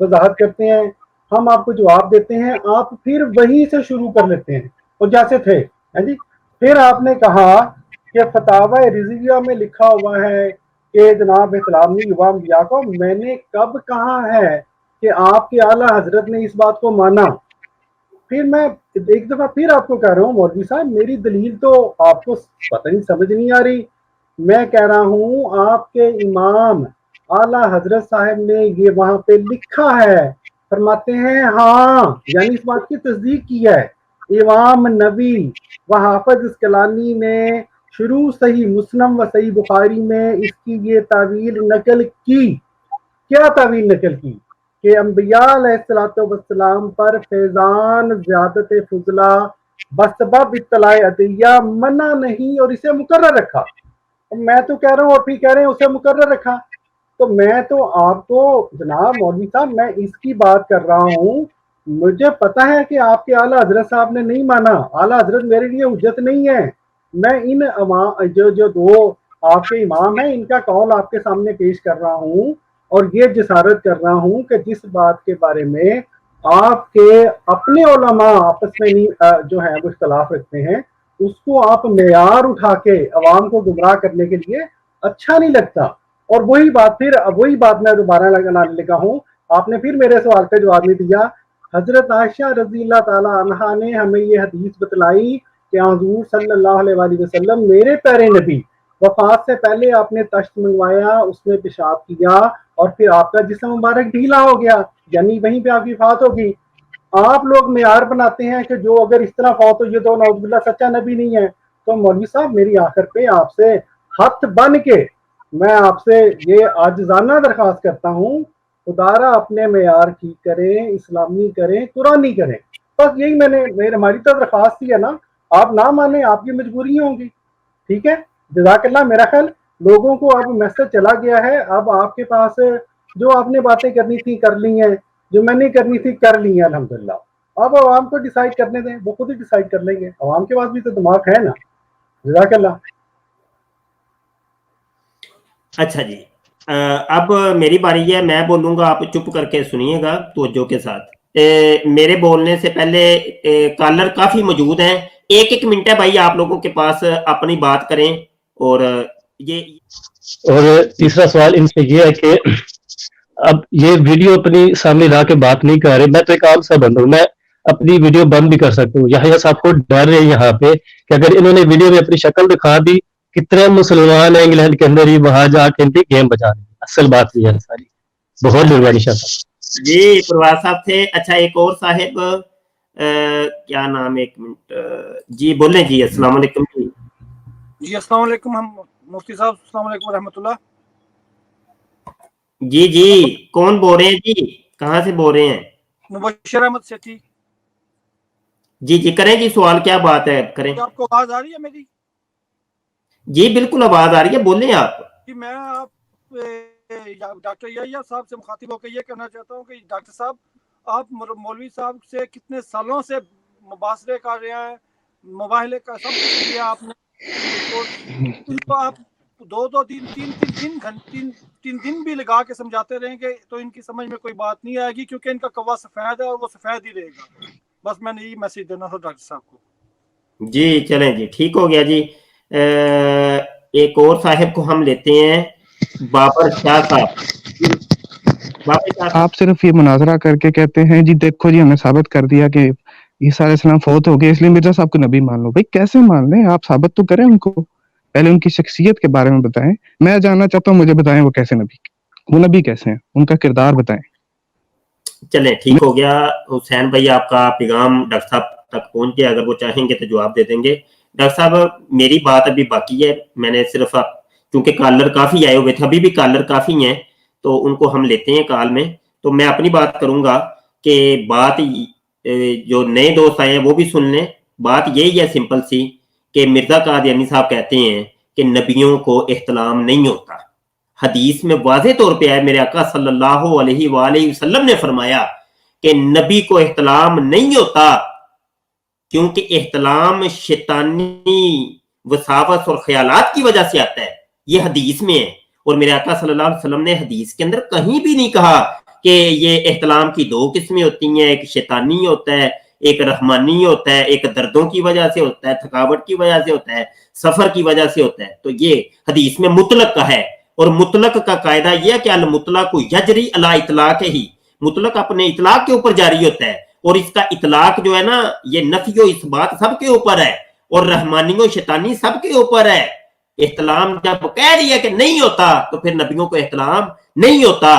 वजाहत करते हैं, हम आपको जवाब देते हैं, आप फिर वहीं से शुरू कर लेते हैं और जैसे थे, है जी। फिर आपने कहा कि फतावा रिजविया में लिखा हुआ है कि जनाब इस्लामी युवा अम्बिया को, मैंने कब कहा है कि आपके आला हजरत ने इस बात को माना। फिर मैं एक दफा फिर आपको कह रहा हूँ मौलवी साहब, मेरी दलील तो आपको पता नहीं, समझ नहीं आ रही। मैं कह रहा हूँ आपके इमाम आला हजरत साहब ने ये वहां पे लिखा है, फरमाते हैं हाँ, यानी इस बात की तस्दीक की है। इमाम नबी व हाफिज इस्कलानी ने शुरू सही मुस्लिम व सही बुखारी में इसकी ये तावील नकल की। क्या तावील नकल की कि अंबिया अलैहिस्सलाम पर फैजान ज़्यादत फजला बसबब इत्तलाए अदिया मना नहीं और इसे मुकर्रर रखा। मैं तो कह रहा हूँ, और फिर कह रहे हैं उसे मुकर्रर रखा। तो मैं तो आपको जनाब मौलवी साहब, मैं इसकी बात कर रहा हूँ। मुझे पता है कि आपके आला हजरत साहब ने नहीं माना, आला हजरत मेरे लिए हुज्जत नहीं है। मैं इन जो दो आपके इमाम हैं, इनका कौल आपके सामने पेश कर रहा हूँ और ये जिसारत कर रहा हूँ कि जिस बात के बारे में आपके अपने उलमा आपस में नहीं जो है वो इख्तलाफ रखते हैं, उसको आप मेयार उठा के अवाम को गुमराह करने के लिए अच्छा नहीं लगता। और वही बात मैं दोबारा लगाने लगा हूँ। आपने फिर मेरे सवाल का जवाब नहीं दिया। हजरत आयशा रज़ी अल्लाह ताला अन्हा ने हमें ये हदीस बतलाई कि हुज़ूर सल्लल्लाहु अलैहि वसल्लम मेरे प्यारे नबी, वफात से पहले आपने तश्त मंगवाया, उसमें पेशाब किया और फिर आपका जिस्म मुबारक ढीला हो गया, यानी वहीं पे आपकी फात होगी। आप लोग मेयार बनाते हैं कि जो अगर इस तरह फौत हो, ये तो नौजुबिल्लाह सच्चा नबी नहीं है। तो मौलवी साहब मेरी आखिर पे आपसे हथ बन के मैं आपसे ये आजिज़ाना दरख्वास्त करता हूँ, खुदारा अपने मेयार ठीक करें, इस्लामी करें, कुरानी करें। बस यही हमारी तो दरख्वास्त ही है ना। आप ना माने, आपकी मजबूरी होंगी, ठीक है। जज़ाकल्लाह। मेरा ख्याल लोगों को अब मैसेज चला गया है। अब आपके पास जो आपने बातें करनी थी कर ली हैं, जो मैंने करनी थी कर ली है अल्हम्दुलिल्लाह। अब आवाम को डिसाइड करने दें, वो खुद ही डिसाइड कर लेंगे। आवाम के पास भी तो दिमाग है ना। जज़ाकल्लाह। अच्छा जी, अब मेरी बारी है, मैं बोलूंगा, आप चुप करके सुनिएगा तवज्जो के साथ। मेरे बोलने से पहले कॉलर काफी मौजूद हैं, एक मिनट है भाई, आप लोगों के पास अपनी बात करें। और तीसरा सवाल इनसे ये है कि अब ये वीडियो अपनी सामने ला के बात नहीं कर रहे, मैं तो एक आम सा बंदा हूँ, मैं अपनी वीडियो बंद भी कर सकता हूँ। यहाँ साहब को डर है यहाँ पे कि अगर इन्होंने वीडियो में अपनी शक्ल दिखा दी, कितने मुसलमान हैं इंग्लैंड के अंदर ही वहां जाके इनकी गेम बजा रहे हैं। असल बात ये है सारी। बहुत मेहरबानी शाह साहब। जी प्रवास साहब थे। अच्छा, एक और साहिब, क्या नाम, एक मिनट जी, बोले जी। अस्सलाम वालेकुम जी। जी अस्सलाम वालेकुम, हम मुफ्ती साहब अस्सलाम वालेकुम रहमतुल्लाह। जी जी, कौन बोल रहे हैं जी, कहाँ से बोल रहे हैं? मुबशर अहमद सेठी। जी जी, करें जी सवाल, क्या बात है, करें। आपको आवाज आ रही है मेरी? जी बिल्कुल आवाज आ रही है, बोलें आप। जी मैं आप डॉक्टर याहिया साहब से मुखातिब होकर ये कहना चाहता हूँ कि डॉक्टर साहब आप मौलवी साहब से कितने सालों से मुबासरे कर रहे हैं, मुबाहले का सब कुछ किया आपने, तो आप 2-2 3 दिन भी लगा के समझाते रहेंगे तो इनकी समझ में कोई बात नहीं आएगी, क्योंकि इनका कौवा सफेद है और वो सफेद ही रहेगा। बस मैंने यही मैसेज देना था डॉक्टर साहब को। जी चलें जी, ठीक हो गया जी। एक और साहिब को हम लेते हैं, बाबर शाह साहब। बाबर शाह साहब, आप सिर्फ ये मुनाजरा करके कहते हैं जी देखो जी हमने साबित कर दिया कि ईसा अलैहिस्सलाम फौत हो गए इसलिए मिर्जा साहब को नबी मान लो। भाई कैसे मान लें, आप साबित तो करें उनको, पहले उनकी शख्सियत के बारे में बताएं। मैं जानना चाहता हूँ, मुझे बताएं वो कैसे नबी, वो नबी कैसे हैं, उनका किरदार बताएं। चलें ठीक हो गया। हुसैन भाई आपका पैगाम डॉक्टर साहब तक पहुंच गया, अगर वो चाहेंगे तो जवाब दे देंगे। डॉक्टर साहब मेरी बात अभी बाकी है, मैंने सिर्फ क्योंकि कॉलर काफी आए हुए थे, अभी भी कॉलर काफी हैं तो उनको हम लेते हैं कॉल में। तो मैं अपनी बात करूंगा कि बात जो नए दोस्त आए हैं वो भी सुन लें। बात यही है सिंपल सी कि मिर्जा कादियानी साहब कहते हैं कि नबियों को इख्तिलाम नहीं होता। हदीस में वाज़े तौर पे है, मेरे आका सल्लल्लाहु अलैहि वसल्लम ने फरमाया कि नबी को इख्तिलाम नहीं होता, क्योंकि इख्तिलाम शैतानी वसावस और ख्यालात की वजह से आता है। ये हदीस में है और मेरे आका सल्लल्लाहु अलैहि वसल्लम ने हदीस के अंदर कहीं भी नहीं कहा कि ये इख्तिलाम की 2 किस्में होती हैं, एक शैतानी होता है, एक रहमानी होता है, एक दर्दों की वजह से होता है, थकावट की वजह से होता है, सफर की वजह से होता है। तो ये हदीस में मुतलक का है और मुतलक का कायदा यह है कि अल मुतलक यजरी अला इतलाक ही, मुतलक अपने इतलाक के ऊपर जारी होता है और इसका इतलाक जो है ना ये नफियो इस्बात सबके ऊपर है और रहमानियो शैतानी सबके ऊपर है। इख्तिलाम जब कह दिया कि नहीं होता तो फिर नबियों को इख्तिलाम नहीं होता।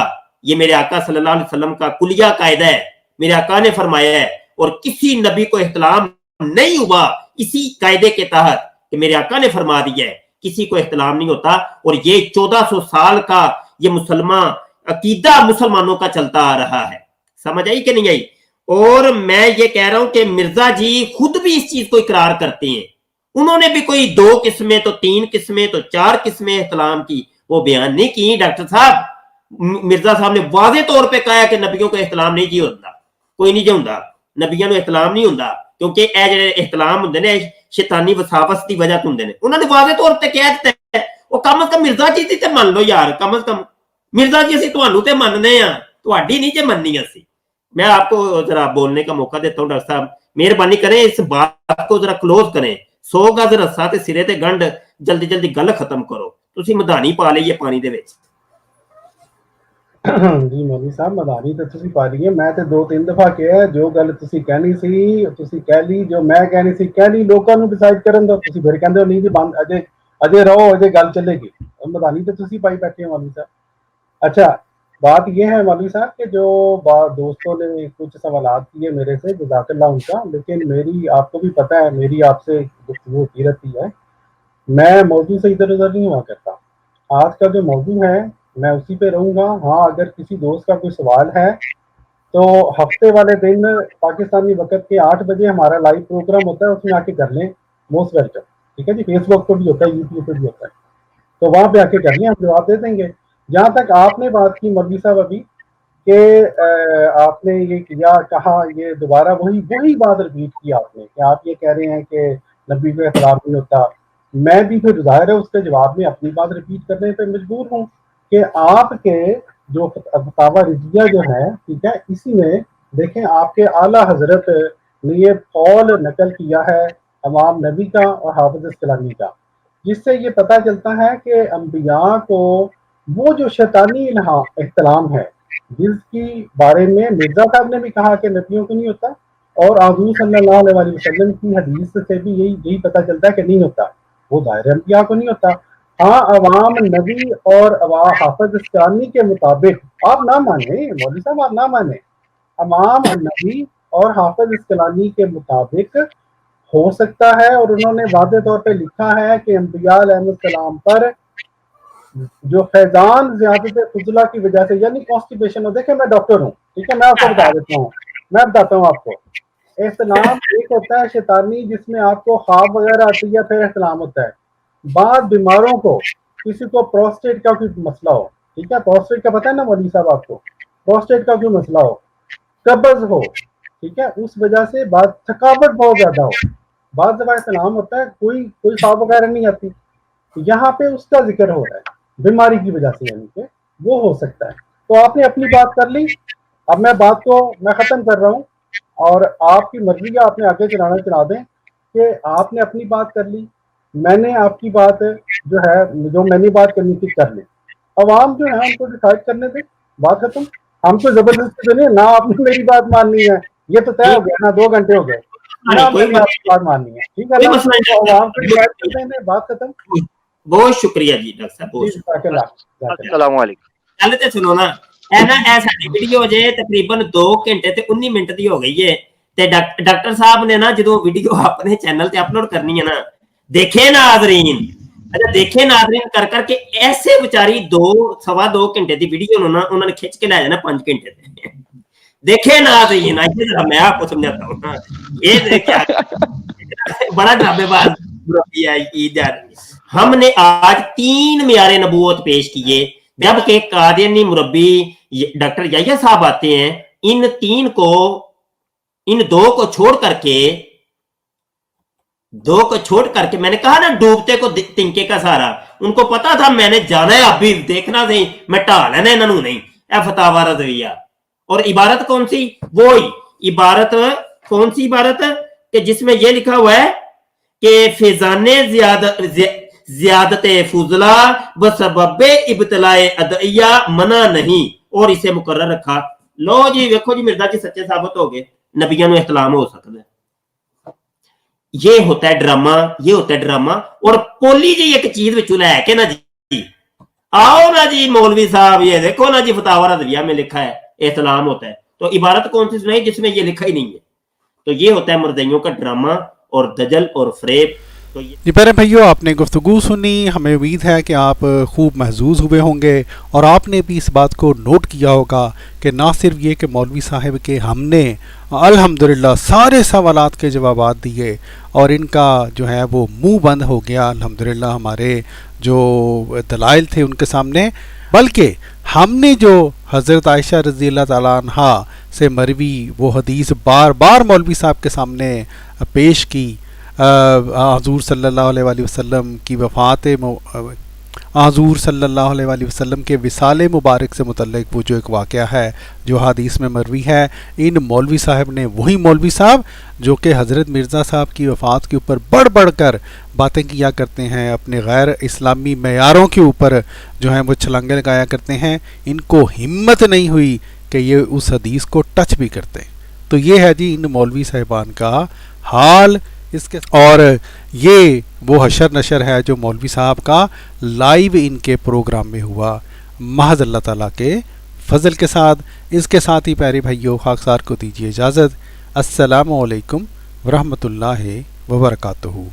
ये मेरे आका सल्लल्लाहु अलैहि वसल्लम का कुलिया कायदा है, मेरे आका ने फरमाया है और किसी नबी को इख्तिलाम नहीं हुआ इसी कायदे के तहत कि मेरे आका ने फरमा दिया है किसी को इख्तिलाम नहीं होता। और ये 1400 साल का ये मुसलमान अकीदा मुसलमानों का चलता आ रहा है। समझ आई कि नहीं आई? और मैं ये कह रहा हूं कि मिर्जा जी खुद भी इस चीज को इकरार करते हैं। उन्होंने भी कोई 2 किस्में तो 3 किस्में तो 4 किस्में इख्तिलाम की वो बयान नहीं की। डॉक्टर साहब मिर्जा साहब ने वाज़े तौर पे कहा कि नबियों को इख्तिलाम नहीं जी होता, कोई नहीं जाऊंगा नबियों को इख्तिलाम नहीं होता, क्योंकि ए ਜਿਹੜੇ इख्तिलाम ਹੁੰਦੇ ਨੇ शैतानी वसावस ਦੀ वजह ਤੋਂ ਹੁੰਦੇ ਨੇ। ਉਹਨਾਂ ਨੇ ਵਾਜ਼ੇ ਤੌਰ ਤੇ ਕਹਿ ਦਿੱਤਾ ਹੈ। ਉਹ ਕਮ ਸੇ ਕਮ ਮਿਰਜ਼ਾ ਜੀ ਦੀ ਤੇ ਮੰਨ ਲਓ ਯਾਰ, ਕਮ ਸੇ ਕਮ मिर्जा जी ਅਸੀਂ ਤੁਹਾਨੂੰ ਤੇ ਮੰਨਦੇ ਆ, ਤੁਹਾਡੀ ਨਹੀਂ ਜੇ ਮੰਨਣੀ ਅਸੀਂ। मैं आपको जरा बोलने का मौका देता हूं। डॉक्टर साहब मेहरबानी करें इस बात को जरा क्लोज करें। 100 गज रस्सा ते सिरे ते गंढ, जल्दी जल्दी गल खत्म करो। तुसी मधानी पा लईए पानी दे विच। जी मौलवी साहब मधानी तो तुसी पा रही है। मैं तो 2-3 दफा कहा जो गल तुसी कहनी सी तुसी कह ली, जो मैं कहनी सी कह ली, लोगों को डिसाइड करन दो। तुसी फिर कहंदे हो नहीं जी बंद, अजे रहो, अजे गल चलेगी। मधानी तो तुसी पाई बैठे हो मौलवी साहब। अच्छा बात यह है मौलवी साहब कि जो दोस्तों ने कुछ सवालात किए मेरे से, जज़ाकल्लाह उनका, लेकिन मेरी आपको भी पता है मेरी आपसे गुफ्तगू होती रहती है, मैं मौजू से इधर उधर नहीं हुआ करता। आज का जो मौजू है मैं उसी पे रहूँगा। हाँ अगर किसी दोस्त का कोई सवाल है तो हफ्ते वाले दिन पाकिस्तानी वक्त के 8 बजे हमारा लाइव प्रोग्राम होता है, उसमें आके कर लें, मोस्ट वेलकम। ठीक है जी, फेसबुक पर भी होता है, यूट्यूब पर भी होता है, तो वहाँ पे आके कर लें, हम जवाब दे देंगे। जहाँ तक आपने बात की मौलवी साहब अभी कि आपने ये किया कहा, ये दोबारा वही बात रिपीट की आपने कि आप ये कह रहे हैं कि नबी को इख्तिलाफ नहीं होता। मैं भी फिर ज़ाहिर है उसके जवाब में अपनी बात रिपीट करने पे मजबूर हूँ कि आपके जो फतावा रिजिया जो है, ठीक है, इसी में देखें आपके आला हजरत ने ये कौल नकल किया है इमाम नबी का और हाफिज अस्कलानी का, जिससे ये पता चलता है कि अंबिया को वो जो शैतानी इख्तिलाम है जिसकी बारे में मिर्जा साहब ने भी कहा कि नबियों को नहीं होता, और हुज़ूर सल्लल्लाहु अलैहि वसल्लम की हदीस से भी यही पता चलता है कि नहीं होता, वो ज़ाहिर अंबिया को नहीं होता। हाँ अवाम नबी और हाफिज अस्कलानी के मुताबिक आप ना माने मौलवी साहब, आप ना माने, इमाम नबी और हाफिज अस्कलानी के मुताबिक हो सकता है। और उन्होंने वाज़े तौर पे लिखा है कि अंबिया अलैहिस्सलाम पर जो फैजान ज़ियादत फुज़ला की वजह से, यानी कॉन्स्टिपेशन हो, देखें मैं डॉक्टर हूँ, ठीक है, मैं आपको बता देता हूँ, मैं बताता हूँ आपको। इख्तिलाम एक होता है शैतानी जिसमें आपको ख्वाब वगैरह आती है, फिर इख्तिलाम होता है। बाद बीमारों को, किसी को प्रोस्टेट का कोई मसला हो, ठीक है, प्रोस्टेट का पता है ना मौलवी साहब आपको, प्रोस्टेट का कोई मसला हो, कब्ज हो, ठीक है, उस वजह से बात थकावट बहुत ज्यादा हो, बाद दफा सलाम होता है, कोई ख्वाब वगैरह नहीं आती, यहाँ पे उसका जिक्र हो रहा है बीमारी की वजह से, यानी कि वो हो सकता है। तो आपने अपनी बात कर ली, अब मैं बात को मैं ख़त्म कर रहा हूँ और आपकी मर्जी है, आपने आगे चलाना चला दें कि आपने अपनी बात कर ली, मैंने आपकी बात जो है, जो मैंने बात करनी थी कर ली, अवाम जो है उनको डिसाइड करने दें, बात खत्म। हमको जबरदस्ती तो नहीं, ना आपने मेरी बात माननी है, ये तो तय हो गया ना, 2 घंटे हो गए, ना मैंने आपकी बात माननी है, ठीक है ना, तो अवाम को डिसाइड करते हैं, बात खत्म। बहुत शुक्रिया जी डॉक्टर साहब, बहुत शुक्रिया। अस्सलाम वालेकुम। गल ते सुनो ना, है ना, ऐ साडी वीडियो जे तकरीबन 2 घंटे ते 19 मिनट दी हो गई है, ते डॉक्टर साहब ने ना जो वीडियो अपने चैनल ते अपलोड करनी है ना, देखे नाज़रीन, अच्छा देखे नाज़रीन कर करके ऐसे बेचारी 2-2.25 घंटे दी वीडियो नु ना उन्होंने खिंच के ला जाना 5 घंटे ते। देखे नाज़रीन, आइए जरा मैं आपको समझाता हूँ ना, ये क्या बड़ा ड्रामेबाज मुरब्बी है ईद। हमने आज 3 मियारे नबूवत पेश किए, जब के कादियानी मुरब्बी डॉक्टर याह्या साहब आते हैं, इन 2 को छोड़ करके मैंने कहा ना, डूबते को तिनके का सहारा, उनको पता था मैंने जाना है, अभी देखना नहीं, मैं ढा लेना इन्होंने नहीं। फतावा रज़विया और इबारत कौन सी, वो इबारत कौन सी इबारत कि जिसमें यह लिखा हुआ है कि फिजाने ज़ियादत फुजला व सबबे इब्तलाए अदइया मना नहीं, और इसे मुकर्रर रखा। लो जी देखो जी, मिर्जा जी सच्चे साबित हो गए, नबियों को इख्तिलाम हो सकता है। ये होता है ड्रामा, ये होता है ड्रामा। और पोली जी एक चीज विचू लैके ना जी, आओ ना जी मौलवी साहब, ये देखो ना जी फतावा रज़विया में लिखा है इस्लाम होता है, तो इबारत कौन सी सुनाई जिसमें ये लिखा ही नहीं है। तो ये होता है मुर्दइयों का ड्रामा और दजल और फ्रेब। तो जी प्यारे भाइयों, आपने गुफ्तगू सुनी, हमें उम्मीद है कि आप खूब महजूज हुए होंगे और आपने भी इस बात को नोट किया होगा कि ना सिर्फ ये कि मौलवी साहब के हमने अल्हम्दुलिल्लाह सारे सवालात के जवाबात दिए और इनका जो है वो मुंह बंद हो गया अल्हम्दुलिल्लाह, हमारे जो दलाइल थे उनके सामने, बल्कि हमने जो हज़रत आयशा रज़ी अल्लाह ताला अन्हा से मरवी वो हदीस बार बार मौलवी साहब के सामने पेश की। हुज़ूर सल्लल्लाहु अलैहि वसल्लम की वफ़ात, हुज़ूर सल्लल्लाहु अलैहि वसल्लम के विसाल मुबारक से मुतल्लिक़ वो जो एक वाक़या है जो हदीस में मरवी है, इन मौलवी साहब ने, वही मौलवी साहब जो कि हज़रत मिर्ज़ा साहब की वफ़ात के ऊपर बढ़ बढ़ कर बातें किया करते हैं, अपने गैर इस्लामी मेयारों के ऊपर जो है वो छलांगे लगाया करते हैं, इनको हिम्मत नहीं हुई कि ये उस हदीस को टच भी करते। तो ये है जी इन मौलवी साहिबान का हाल इसके। और ये वो हशर नशर है जो मौलवी साहब का लाइव इनके प्रोग्राम में हुआ, महज अल्लाह ताला के फजल के साथ। इसके साथ ही प्यारे भाइयों, खाकसार को दीजिए इजाज़त। अस्सलामु अलैकुम व रहमतुल्लाहि व बरकातुहू।